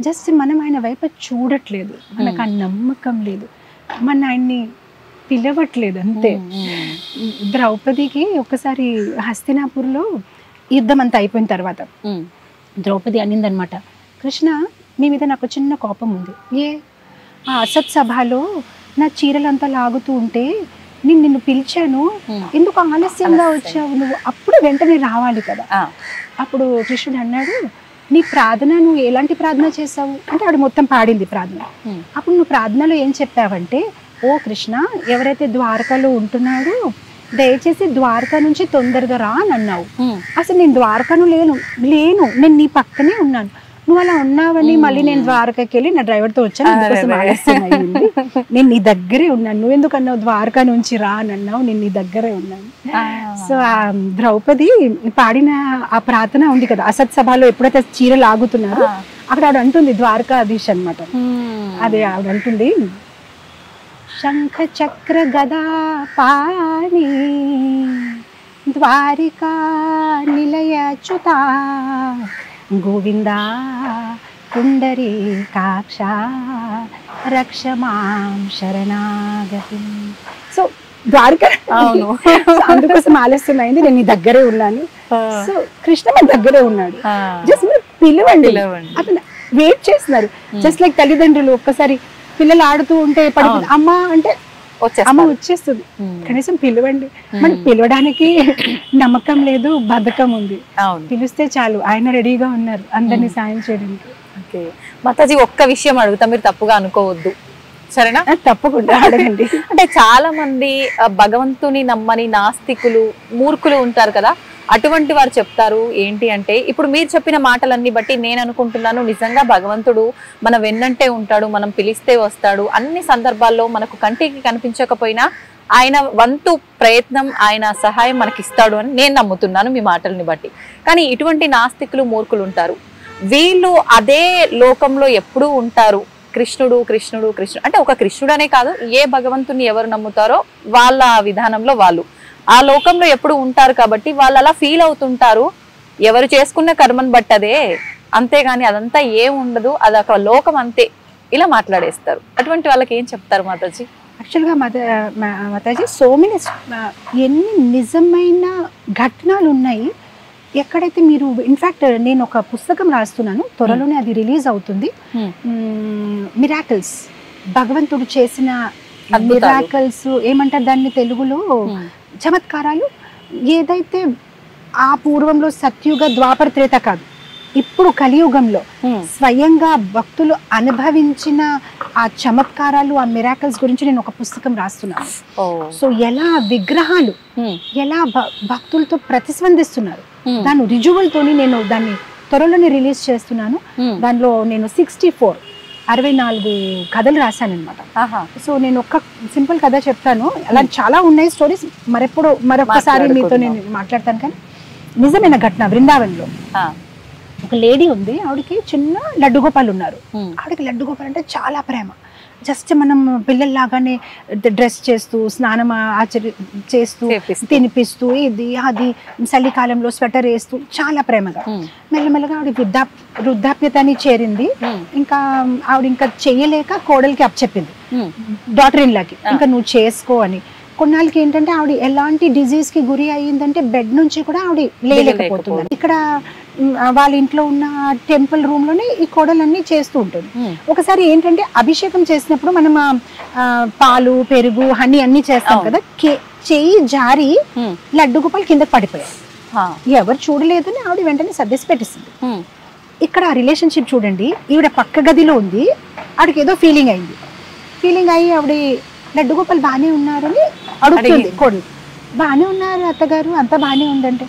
జస్ట్ మనం ఆయన వైపు చూడట్లేదు, మనకు ఆ నమ్మకం లేదు, మన ఆయన్ని పిలవట్లేదు అంతే. ద్రౌపదికి ఒకసారి హస్తినాపూర్లో యుద్ధం అంతా అయిపోయిన తర్వాత ద్రౌపది అనిందనమాట, కృష్ణ మీ మీద నాకు చిన్న కోపం ఉంది. ఆ అసత్ సభలో నా చీరలంతా లాగుతూ ఉంటే నేను నిన్ను పిలిచాను, ఎందుకు ఆలస్యంగా వచ్చావు నువ్వు? అప్పుడు వెంటనే రావాలి కదా. అప్పుడు కృష్ణుడు అన్నాడు, నీ ప్రార్థన నువ్వు ఎలాంటి ప్రార్థన చేసావు అంటే ఆవిడ మొత్తం పాడింది ప్రార్థన. అప్పుడు నువ్వు ప్రార్థనలో ఏం చెప్పావంటే, ఓ కృష్ణ, ఎవరైతే ద్వారకాలో ఉంటున్నాడో దయచేసి ద్వారకా నుంచి తొందరగా రా అని అన్నావు. అసలు నేను ద్వారకాను లేను, నేను నీ పక్కనే ఉన్నాను. నువ్వు అలా ఉన్నావని మళ్ళీ నేను ద్వారకాకి వెళ్ళి నా డ్రైవర్తో వచ్చాను, అందుకోసం ఆలస్యం అయ్యింది. నేను నీ దగ్గరే ఉన్నాను. నువ్వు ఎందుకు అన్నావు ద్వారకా నుంచి రా అని అన్నావు, నేను నీ దగ్గరే ఉన్నాను. సో ఆ ద్రౌపది పాడిన ఆ ప్రార్థన ఉంది కదా అసత్ సభలో, ఎప్పుడైతే చీర లాగుతున్నారో అక్కడ ఆవిడ అంటుంది, ద్వారకాధీశ్ అనమాట, అదే ఆవిడ అంటుంది, శంఖ చక్ర గదా పాణి ద్వారికా నిలయచ్యుతా గోవిందా పుండరీకాక్ష రక్షమాం శరణాగతి. సో ద్వారక అందుకోసం ఆలస్యం అయింది, నేను నీ దగ్గరే ఉన్నాను. సో కృష్ణ మన దగ్గరే ఉన్నాడు, జస్ట్ మీరు పిలవండి. అతను వెయిట్ చేస్తున్నారు. జస్ట్ లైక్ తల్లిదండ్రులు ఒక్కసారి పిల్లలు ఆడుతూ ఉంటే పడుతుంది, అమ్మ అంటే అమ్మ వచ్చేస్తుంది, కనీసం పిలవండి. మనకి పిలవడానికి నమ్మకం లేదు, బద్ధకం ఉంది. పిలిస్తే చాలు, ఆయన రెడీగా ఉన్నారు అందరినీ సాయం చేయడానికి. ఓకే మాతాజీ, ఒక్క విషయం అడుగుతా, మీరు తప్పుగా అనుకోవద్దు సరేనా? తప్పకుండా అడగండి. అంటే చాలా మంది భగవంతుని నమ్మని నాస్తికులు, మూర్ఖులు ఉంటారు కదా, అటువంటి వారు చెప్తారు ఏంటి అంటే, ఇప్పుడు మీరు చెప్పిన మాటలన్నీ బట్టి నేను అనుకుంటున్నాను నిజంగా భగవంతుడు మన వెన్నంటే ఉంటాడు, మనం పిలిస్తే వస్తాడు. అన్ని సందర్భాల్లో మనకు కంటికి కనిపించకపోయినా ఆయన వంతు ప్రయత్నం, ఆయన సహాయం మనకి ఇస్తాడు అని నేను నమ్ముతున్నాను మీ మాటల్ని బట్టి. కానీ ఇటువంటి నాస్తికులు, మూర్ఖులు ఉంటారు. వీళ్ళు అదే లోకంలో ఎప్పుడూ ఉంటారు. కృష్ణుడు కృష్ణుడు కృష్ణుడు అంటే ఒక కృష్ణుడు అనే కాదు, ఏ భగవంతుని ఎవరు నమ్ముతారో వాళ్ళ విధానంలో వాళ్ళు ఆ లోకంలో ఎప్పుడు ఉంటారు. కాబట్టి వాళ్ళు అలా ఫీల్ అవుతుంటారు, ఎవరు చేసుకున్న కర్మను బట్టదే, అంతేగాని అదంతా ఏం ఉండదు, అదొక లోకం అంతే, ఇలా మాట్లాడేస్తారు. అటువంటి వాళ్ళకి ఏం చెప్తారు మాతాజీ? యాక్చువల్గా మాతాజీ సో మెనీ ఎన్ని నిజమైన ఘటనలు ఉన్నాయి. ఎక్కడైతే మీరు ఇన్ఫ్యాక్ట్ నేను ఒక పుస్తకం రాస్తున్నాను, త్వరలోనే అది రిలీజ్ అవుతుంది. మిరాకిల్స్, భగవంతుడు చేసిన మిరాకిల్స్ ఏమంటారు దాన్ని తెలుగులో, చమత్కారాలు. ఏదైతే ఆ పూర్వంలో సత్యుగ ద్వాపర త్రేత కాదు, ఇప్పుడు కలియుగంలో స్వయంగా భక్తులు అనుభవించిన ఆ చమత్కారాలు, ఆ మిరాకిల్స్ గురించి నేను ఒక పుస్తకం రాస్తున్నాను. సో ఎలా విగ్రహాలు ఎలా భక్తులతో ప్రతిస్పందిస్తున్నారు, దాని రుజువులతోని నేను దాన్ని త్వరలోనే రిలీజ్ చేస్తున్నాను. దానిలో నేను 64 కథలు రాశాను అనమాట. సో నేను ఒక సింపుల్ కథ చెప్తాను, అలా చాలా ఉన్నాయి స్టోరీస్, మరొకసారి మీతో నేను మాట్లాడతాను. కానీ నిజమైన ఘటన, వృందావన్లో ఒక లేడీ ఉంది, ఆవిడకి చిన్న లడ్డు గోపాలు ఉన్నారు. ఆవిడకి లడ్డు గోపాలు అంటే చాలా ప్రేమ. జస్ట్ మనం పిల్లల్లాగానే డ్రెస్ చేస్తూ, స్నానం చేస్తూ, తినిపిస్తూ, ఇది అది, చలికాలంలో స్వెటర్ వేస్తూ చాలా ప్రేమగా. మెల్లమెల్లగా ఆవిడ వృద్ధాప్యతని చేరింది. ఇంకా ఆవిడ ఇంకా చెయ్యలేక కోడలికి అప్పచెప్పింది, డాటర్ ఇన్ లాకి, ఇంకా నువ్వు చేసుకో అని. కొన్నాళ్ళకి ఏంటంటే ఆవిడ ఎలాంటి డిజీజ్ కి గురి అయ్యిందంటే బెడ్ నుంచి కూడా ఆవిడ లేలేకపోతుంది. ఇక్కడ వాళ్ళ ఇంట్లో ఉన్న టెంపుల్ రూమ్ లోనే ఈ కోడలన్నీ చేస్తూ ఉంటుంది. ఒకసారి ఏంటంటే అభిషేకం చేసినప్పుడు మనం పాలు, పెరుగు, హనీ అన్ని చేస్తాం కదా, చెయ్యి జారి లడ్డు గోపాలు కిందకి పడిపోయాయి. ఎవరు చూడలేదని ఆవిడ వెంటనే సర్దేసి పెట్టిస్తుంది. ఇక్కడ ఆ రిలేషన్షిప్ చూడండి, ఈవిడ పక్క గదిలో ఉంది, ఆవిడకి ఏదో ఫీలింగ్ అయ్యి ఆవిడ లడ్డు గోపాల్ బాగానే ఉన్నారని అడుగుతుంది కోడలు. బాగానే ఉన్నారు అత్తగారు, అంతా బాగానే ఉందంటే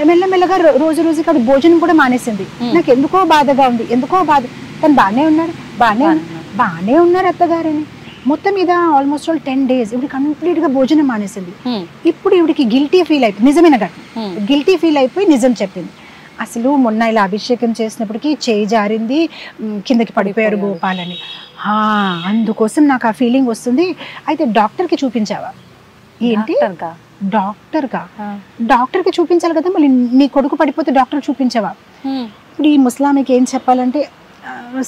మెల్లమెల్లగా రోజు రోజుకి ఆవిడ భోజనం కూడా మానేసింది. నాకు ఎందుకో బాధగా ఉంది, తను బాగానే ఉన్నారు అత్తగారని. మొత్తం మీద ఆల్మోస్ట్ 10 days ఇవిడ కంప్లీట్ గా భోజనం మానేసింది. ఇప్పుడు ఇవిడికి గిల్టీ ఫీల్ అయిపోయి, నిజమైన ఘటన, గిల్టీ ఫీల్ అయిపోయి నిజం చెప్పింది. అసలు మొన్న ఇలా అభిషేకం చేసినప్పటికీ చేయి జారింది, కిందకి పడిపోయారు గోపాలని. అందుకోసం నాకు ఆ ఫీలింగ్ వస్తుంది. అయితే డాక్టర్కి చూపించావా? ఏంటి డాక్టర్కి చూపించాలి కదా, మళ్ళీ నీ కొడుకు పడిపోతే డాక్టర్ చూపించావా? ఇప్పుడు ఈ ముస్లాంకి ఏం చెప్పాలంటే,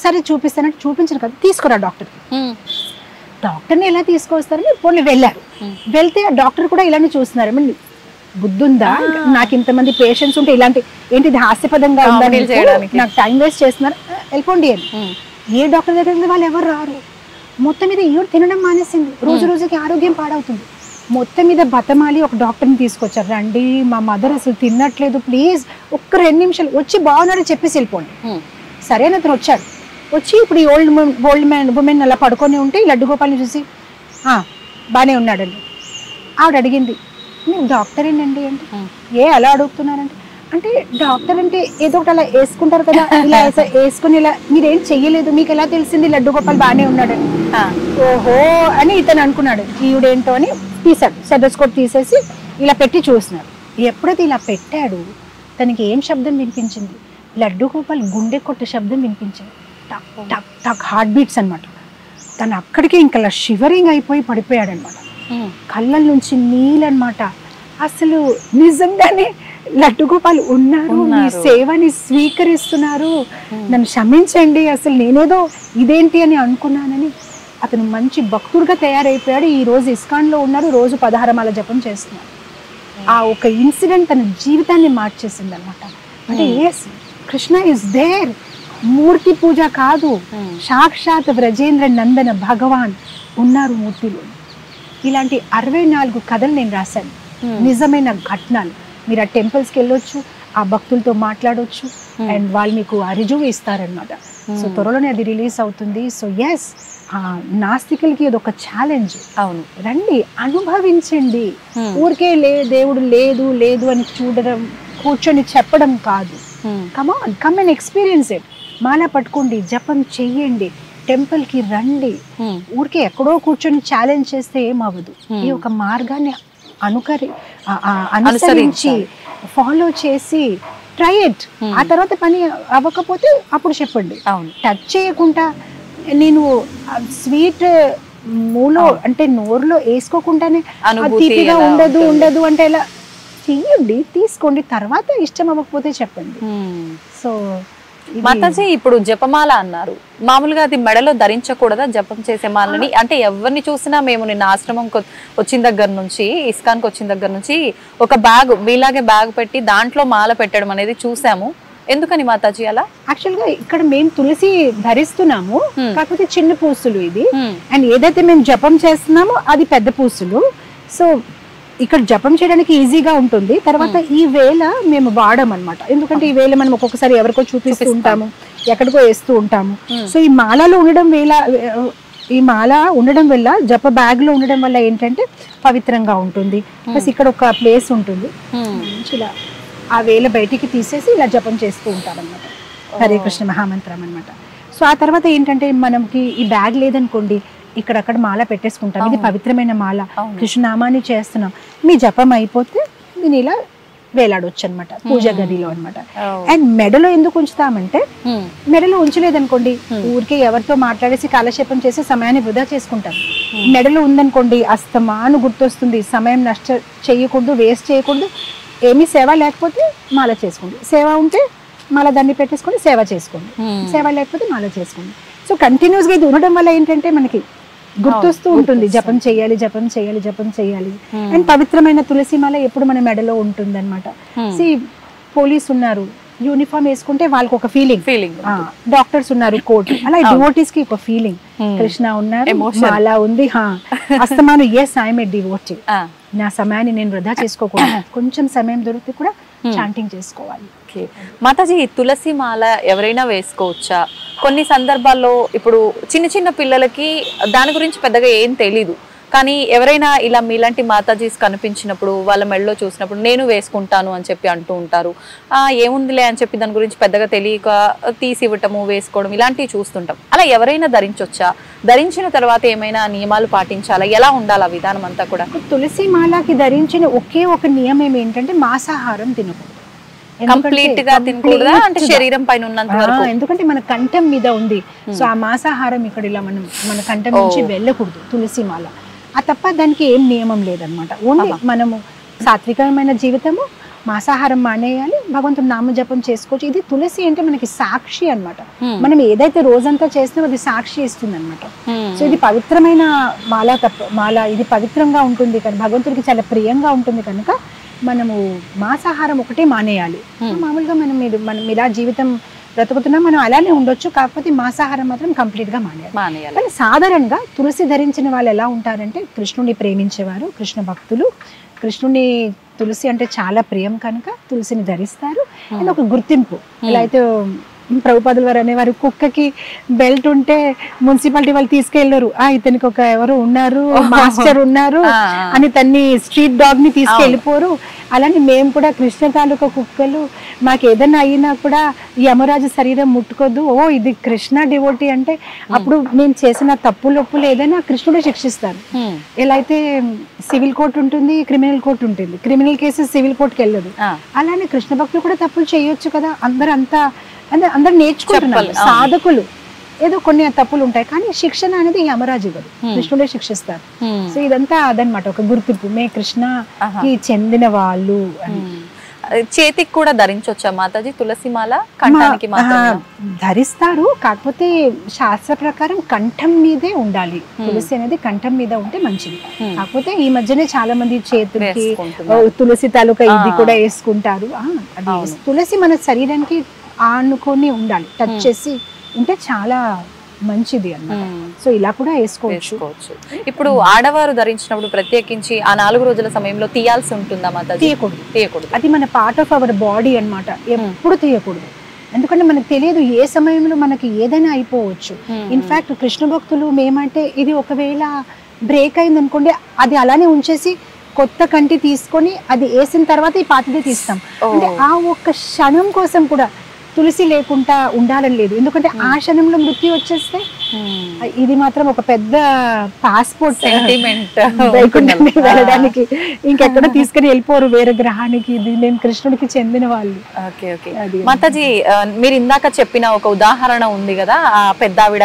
సరే చూపిస్తానంటే చూపించను కదా, తీసుకురా డాక్టర్ని ఎలా తీసుకొస్తారని పోనీ వెళ్ళారు. వెళ్తే ఆ డాక్టర్ కూడా ఇలానే చూస్తున్నారు. మళ్ళీ బుద్ధుందా, నాకు ఇంతమంది పేషెంట్స్ ఉంటే ఇలాంటి ఏంటిది హాస్యపదంగా ఉందని నాకు టైం వేస్ట్ చేస్తున్నారు, వెళ్ళిపోండి అని. ఏ డాక్టర్ దగ్గర వాళ్ళు ఎవరు రారు. మొత్తం మీద ఈవిడ తినడం మానేసింది, రోజు రోజుకి ఆరోగ్యం పాడవుతుంది. మొత్తం మీద బతమాలి ఒక డాక్టర్ని తీసుకొచ్చారు. రండి, మా మదర్ అసలు తినట్లేదు, ప్లీజ్ ఒక్క 2 నిమిషాలు వచ్చి బాగున్నారని చెప్పేసి వెళ్ళిపోండి. సరే అని అతను వచ్చి ఇప్పుడు ఈ ఓల్డ్ ఉమెన్ అలా పడుకొని ఉంటే ఈ లడ్డు గోపాల్ని చూసి బాగానే ఉన్నాడండి. ఆవిడ అడిగింది, మీరు డాక్టర్ ఏంటండి అంటే, అలా అడుగుతున్నారంటే, అంటే డాక్టర్ అంటే ఏదో ఒకటి అలా వేసుకుంటారు కదా, ఇలా వేసుకుని ఇలా మీరేం చెయ్యలేదు, మీకు ఎలా తెలిసింది లడ్డు గోపాల్ బాగానే ఉన్నాడని? ఓహో అని ఇతను అనుకున్నాడు, ఈవిడేంటో అని తీసాడు, స్టెథోస్కోప్ తీసేసి ఇలా పెట్టి చూసినాడు. ఎప్పుడైతే ఇలా పెట్టాడు, తనకి ఏం శబ్దం వినిపించింది? లడ్డు గోపాల్ గుండె కొట్టే శబ్దం వినిపించింది, టక్ టక్ టక్, హార్ట్ బీట్స్ అనమాట. తను అక్కడికి ఇంకా షివరింగ్ అయిపోయి పడిపోయాడు అనమాట. కళ్ళ నుంచి నీళ్ళనమాట. అసలు నిజంగానే లడ్డు గోపాల్ ఉన్నారు, మీ సేవని స్వీకరిస్తున్నారు, నన్ను క్షమించండి, అసలు నేనేదో ఇదేంటి అని అనుకున్నానని అతను మంచి భక్తుడిగా తయారైపోయాడు. ఈ రోజు ఇస్కాన్లో ఉన్నారు, రోజు 16 మాల జపం చేస్తున్నారు. ఆ ఒక ఇన్సిడెంట్ తన జీవితాన్ని మార్చేసింది అనమాట. అంటే ఎస్, కృష్ణ ఇస్ దేర్, మూర్తి పూజ కాదు, సాక్షాత్ వ్రజేంద్ర నందన భగవాన్ ఉన్నారు మూర్తిలో. ఇలాంటి 64 కథలు నేను రాశాను, నిజమైన ఘటనలు. మీరు ఆ టెంపుల్స్కి వెళ్ళొచ్చు, ఆ భక్తులతో మాట్లాడవచ్చు, అండ్ వాళ్ళు మీకు ఆ రుజువు ఇస్తారనమాట. సో త్వరలోనే అది రిలీజ్ అవుతుంది. సో ఎస్, నాస్తికులకి ఇది ఒక ఛాలెంజ్. అవును, రండి, అనుభవించండి. ఊరికే దేవుడు లేదు లేదు అని చూడడం, కూర్చొని చెప్పడం కాదు. Come and experience it. మాల పట్టుకోండి, జపం చెయ్యండి, టెంపుల్ కి రండి. ఊరికే ఎక్కడో కూర్చొని ఛాలెంజ్ చేస్తే ఏమవ్వదు. ఈ ఒక మార్గాన్ని అనుసరించి ఫాలో చేసి ట్రై ఇట్. ఆ తర్వాత పని అవ్వకపోతే అప్పుడు చెప్పండి. టచ్ చేయకుండా, నేను స్వీట్ మూలో అంటే నోరులో వేసుకోకుండానే తీపిగా ఉండదు అంటే ఎలా చెయ్యండి, తీసుకోండి, తర్వాత ఇష్టం అవ్వకపోతే చెప్పండి. సో మాతాజీ, ఇప్పుడు జపమాల అన్నారు, మామూలుగా అది మెడలో ధరించకూడదా జపం చేసే మాలని? అంటే ఎవరిని చూసినా మేము నిన్న ఆశ్రమం వచ్చిన దగ్గర నుంచి, ఇస్కాన్కి వచ్చిన దగ్గర నుంచి ఒక బ్యాగ్, మీలాగే బ్యాగ్ పెట్టి దాంట్లో మాల పెట్టడం అనేది చూసాము. ఎందుకని మాతాజీ అలా? యాక్చువల్గా ఇక్కడ మేము తులసి ధరిస్తున్నాము, కాకపోతే చిన్న పూసులు ఇది. అండ్ ఏదైతే మేము జపం చేస్తున్నామో అది పెద్ద పూసులు. సో ఇక్కడ జపం చేయడానికి ఈజీగా ఉంటుంది. తర్వాత ఈ వేళ మేము వాడమన్నమాట, ఎందుకంటే ఈ వేళ మనం ఒక్కొక్కసారి ఎవరికో చూపిస్తూ ఉంటాము, ఎక్కడికో వేస్తూ ఉంటాము. సో ఈ మాలలో ఉండడం వల్ల జప బ్యాగ్ లో ఉండడం వల్ల ఏంటంటే పవిత్రంగా ఉంటుంది. ప్లస్ ఇక్కడ ఒక ప్లేస్ ఉంటుంది, ఇలా ఆ వేళ బయటికి తీసేసి ఇలా జపం చేస్తూ ఉంటాం అనమాట, హరే కృష్ణ మహామంత్రం అనమాట. సో ఆ తర్వాత ఏంటంటే మనకి ఈ బ్యాగ్ లేదనుకోండి, ఇక్కడక్కడ మాల పెట్టేసుకుంటాం. ఇది పవిత్రమైన మాల, కృష్ణనామాన్ని చేస్తున్నాం. మీ జపం అయిపోతే నేను ఇలా వేలాడొచ్చు అనమాట పూజ గదిలో అనమాట. అండ్ మెడలో ఎందుకు ఉంచుతామంటే, మెడలో ఉంచలేదనుకోండి ఊరికే ఎవరితో మాట్లాడేసి కాలక్షేపం చేసి సమయాన్ని వృధా చేసుకుంటాం. మెడలో ఉందనుకోండి అస్తమాను గుర్తొస్తుంది, సమయం నష్ట చేయకూడదు, వేస్ట్ చేయకూడదు. ఏమీ సేవ లేకపోతే మాల చేసుకోండి, సేవ ఉంటే మాల దాన్ని పెట్టేసుకోండి, సేవ చేసుకోండి, సేవ లేకపోతే మాల చేసుకోండి. సో కంటిన్యూస్గా ఇది ఉండడం వల్ల ఏంటంటే మనకి గుర్తొస్తూ ఉంటుంది, జపం చేయాలి జపం చేయాలి జపం చేయాలి. అండ్ పవిత్రమైన తులసి మాల ఎప్పుడు మన మెడలో ఉంటుంది అనమాట. పోలీస్ ఉన్నారు, యూనిఫామ్ వేసుకుంటే వాళ్ళకి ఒక ఫీలింగ్, డాక్టర్స్ ఉన్నారు కోట్, అలా డివోటీస్ కి ఒక ఫీలింగ్. కృష్ణ ఉన్నారు, మాల ఉంది, అస్తమాను ఎస్ ఐఎమ్ ఏ డివోటీ, నా సమయాన్ని నేను వృధా చేసుకోకూడదు, కొంచెం సమయం దొరికితే కూడా చాంటింగ్ చేసుకోవాలి. మాతాజీ, తులసి మాల ఎవరైనా వేసుకోవచ్చా? కొన్ని సందర్భాల్లో ఇప్పుడు చిన్న చిన్న పిల్లలకి దాని గురించి పెద్దగా ఏం తెలీదు, కానీ ఎవరైనా ఇలా మీలాంటి మాతాజీస్ కనిపించినప్పుడు వాళ్ళ మెడలో చూసినప్పుడు నేను వేసుకుంటాను అని చెప్పి అంటూ ఉంటారు. ఏముందిలే అని చెప్పి దాని గురించి పెద్దగా తెలియక తీసి ఇవ్వటము, వేసుకోవడం ఇలాంటివి చూస్తుంటాం. అలా ఎవరైనా ధరించొచ్చా? ధరించిన తర్వాత ఏమైనా నియమాలు పాటించాలా? ఎలా ఉండాలి ఆ విధానం అంతా కూడా? తులసి మాలకి ధరించిన ఒకే ఒక నియమం ఏంటంటే మాంసాహారం తినకూడదు. కంప్లీట్ గా తినకూడదా? అంటే శరీరం పైన ఉన్నంత వరకు, ఎందుకంటే మన కంఠం మీద ఉంది. సో ఆ మాంసాహారం ఇక్కడ ఇలా మన కంఠం నుంచి వెళ్ళకూడదు తులసి మాల. ఆ తప్ప దానికి ఏం నియమం లేదనమాట. ఓన్లీ మనము సాత్వికమైన జీవితము, మాంసాహారం మానేయాలి, భగవంతుడు నామజపం చేసుకోవచ్చు. ఇది తులసి అంటే మనకి సాక్షి అనమాట. మనం ఏదైతే రోజంతా చేస్తున్నామో అది సాక్షి ఇస్తుంది అనమాట. సో ఇది పవిత్రమైన మాల ఇది పవిత్రంగా ఉంటుంది కానీ భగవంతుడికి చాలా ప్రియంగా ఉంటుంది కనుక మనము మాంసాహారం ఒకటే మానేయాలి. మామూలుగా మనం ఇలా జీవితం బ్రతుకుతున్నా మనం అలానే ఉండొచ్చు, కాకపోతే మాంసాహారం మాత్రం కంప్లీట్ గా మానేయాలి. కానీ సాధారణంగా తులసి ధరించిన వాళ్ళు ఎలా ఉంటారంటే కృష్ణుని ప్రేమించేవారు, కృష్ణ భక్తులు. కృష్ణుని తులసి అంటే చాలా ప్రియం కనుక తులసిని ధరిస్తారు. అండ్ ఒక గుర్తింపు. ఇలా అయితే ప్రభుపాదుల వారు అనేవారు, కుక్కకి బెల్ట్ ఉంటే మున్సిపాలిటీ వాళ్ళు తీసుకెళ్లరు, ఇతనికి ఒక ఎవరు ఉన్నారు, మాస్టర్ ఉన్నారు అని తన్ని స్ట్రీట్ డాగ్ ని తీసుకెళ్ళిపోరు. అలానే మేము కూడా కృష్ణ తాలూకా కుక్కలు, మాకు ఏదైనా అయినా కూడా యమరాజు శరీరం ముట్టుకోద్దు, ఇది కృష్ణ డివోటీ అంటే అప్పుడు మేము చేసిన తప్పులు ఏదైనా కృష్ణుడే శిక్షిస్తారు. ఎలా అయితే సివిల్ కోర్టు ఉంటుంది, క్రిమినల్ కోర్టు ఉంటుంది, క్రిమినల్ కేసెస్ సివిల్ కోర్టుకి వెళ్ళదు. అలానే కృష్ణ భక్తులు కూడా తప్పులు చేయొచ్చు కదా. అందరు నేర్చుకుంటున్నారు, సాధకులు ఏదో కొన్ని తప్పులు ఉంటాయి, కానీ శిక్షణ అనేది యమరాజు ఇవ్వదు, కృష్ణుడే శిక్షిస్తారు. సో ఇదంతా అదనమాట, ఒక గుర్తింపు, మే కృష్ణకి చెందిన వాళ్ళు అని. చేతికి కూడా ధరించొచ్చా మాతాజీ తులసి మాల? కంఠానికి ధరిస్తారు, కాకపోతే శాస్త్ర ప్రకారం కంఠం మీదే ఉండాలి. తులసి అనేది కంఠం మీద ఉంటే మంచిది. కాకపోతే ఈ మధ్యనే చాలా మంది చేతులకి తులసి తాలూకా ఇది కూడా వేసుకుంటారు. అది తులసి మన శరీరానికి ఆనుకొని ఉండాలి, టచ్ చేసి ఉంటే చాలా మంచిది అన్నమాట. సో ఇలా కూడా వేసుకోవచ్చు. ఇప్పుడు ఆడవారు ధరించినప్పుడు ప్రత్యేకించి ఆ 4 రోజుల సమయంలో తీయాల్సి ఉంటుందా మాతాజీ? తీయకూడదు. అది మన పార్ట్ ఆఫ్ అవర్ బాడీ అన్నమాట, ఎప్పుడు తీయకూడదు. ఎందుకంటే మనకు తెలియదు ఏ సమయంలో మనకి ఏదైనా అయిపోవచ్చు. ఇన్ఫ్యాక్ట్ కృష్ణ భక్తులు మేమంటే ఇది ఒకవేళ బ్రేక్ అయింది అనుకోండి, అది అలానే ఉంచేసి కొత్త కంటి తీసుకొని అది వేసిన తర్వాత ఈ పాతదే తీస్తాం. అంటే ఆ ఒక్క క్షణం కోసం కూడా తులసి లేకుండా ఉండాలని లేదు. ఎందుకంటే ఆ క్షణంలో మృత్యు వచ్చేస్తే ఇది మాత్రం ఒక పెద్ద పాస్పోర్ట్ సెంటిమెంట్ వెళ్ళడానికి, ఇంకెక్కడ తీసుకుని వెళ్ళిపోరు వేరే గ్రహానికి. ఇది మేము కృష్ణుడికి చెందిన వాళ్ళు. ఓకే ఓకే మాతాజీ, మీరు ఇందాక చెప్పిన ఒక ఉదాహరణ ఉంది కదా, ఆ పెద్దావిడ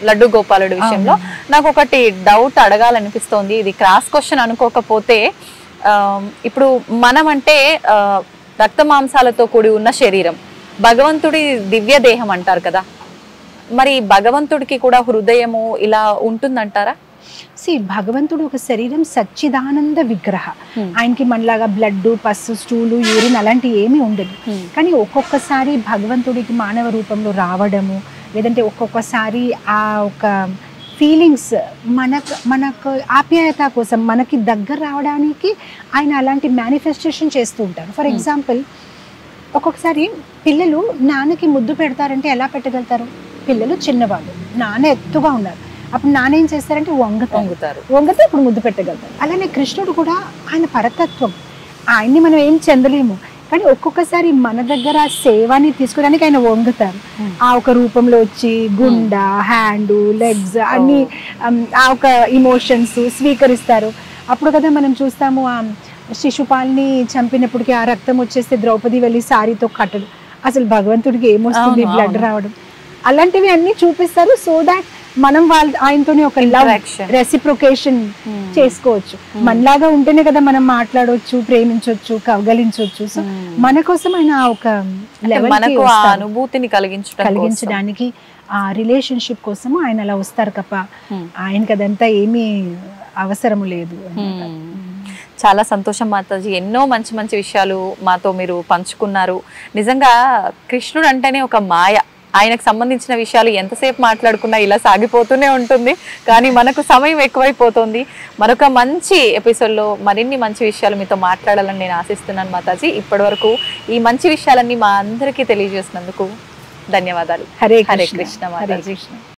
లడ్డు గోపాలుడి విషయంలో, నాకు ఒకటి డౌట్ అడగాలనిపిస్తోంది. ఇది క్రాస్ క్వశ్చన్ అనుకోకపోతే, ఇప్పుడు మనం అంటే రక్త మాంసాలతో కూడి ఉన్న శరీరం, భగవంతుడి దివ్య దేహం అంటారు కదా, మరి భగవంతుడికి కూడా హృదయము ఇలా ఉంటుందంటారా? భగవంతుడు ఒక శరీరం సచ్చిదానంద విగ్రహ. ఆయనకి మనలాగా బ్లడ్, పస్సు, స్టూలు, యూరిన్ అలాంటివి ఏమీ ఉండదు. కానీ ఒక్కొక్కసారి భగవంతుడికి మానవ రూపంలో రావడము, లేదంటే ఒక్కొక్కసారి ఆ ఒక ఫీలింగ్స్ మనకు ఆప్యాయత కోసం మనకి దగ్గర రావడానికి ఆయన అలాంటి మేనిఫెస్టేషన్ చేస్తూ ఉంటారు. ఫర్ ఎగ్జాంపుల్, ఒక్కొక్కసారి పిల్లలు నాన్నకి ముద్దు పెడతారంటే ఎలా పెట్టగలుగుతారు? పిల్లలు చిన్నవాళ్ళు, నాన్న ఎత్తుగా ఉన్నారు, అప్పుడు నాన్న ఏం చేస్తారంటే వంగితే ఇప్పుడు ముద్దు పెట్టగలుగుతారు. అలానే కృష్ణుడు కూడా ఆయన పరతత్వం, ఆయన్ని మనం ఏం చెందలేము. కానీ ఒక్కొక్కసారి మన దగ్గర సేవని తీసుకోవడానికి ఆయన వంగుతారు. ఆ ఒక రూపంలో వచ్చి గుండ, హ్యాండ్, లెగ్స్ అన్ని ఆ ఒక ఇమోషన్స్ స్వీకరిస్తారు. అప్పుడు కదా మనం చూస్తాము, ఆ శిశుపాల్ని చంపినప్పటికీ ఆ రక్తం వచ్చేస్తే ద్రౌపది వెళ్ళి సారీతో కట్టడు. అసలు భగవంతుడికి ఏమొస్తుంది, బ్లడ్ రావడం, అలాంటివి అన్ని చూపిస్తారు. సో దాట్ మనం ఆయనతోనే ఒక లవ్ రెసిప్రొకేషన్ చేసుకోవచ్చు. మనలాగా ఉంటేనే కదా మనం మాట్లాడవచ్చు, ప్రేమించవచ్చు, కవగలించవచ్చు. సో మన కోసం ఆయన ఒక అనుభూతిని కలిగించడానికి, ఆ రిలేషన్షిప్ కోసం ఆయన అలా వస్తారు తప్ప ఆయనకి అదంతా ఏమీ అవసరము లేదు. చాలా సంతోషం మాతాజీ, ఎన్నో మంచి మంచి విషయాలు మాతో మీరు పంచుకున్నారు. నిజంగా కృష్ణుడు అంటేనే ఒక మాయ. ఆయనకు సంబంధించిన విషయాలు ఎంతసేపు మాట్లాడుకున్నా ఇలా సాగిపోతూనే ఉంటుంది, కానీ మనకు సమయం ఎక్కువైపోతుంది. మరొక మంచి ఎపిసోడ్లో మరిన్ని మంచి విషయాలు మీతో మాట్లాడాలని నేను ఆశిస్తున్నాను మాతాజీ. ఇప్పటి వరకు ఈ మంచి విషయాలన్నీ మా అందరికీ తెలియజేసినందుకు ధన్యవాదాలు. హరే కృష్ణ మాతాజీ.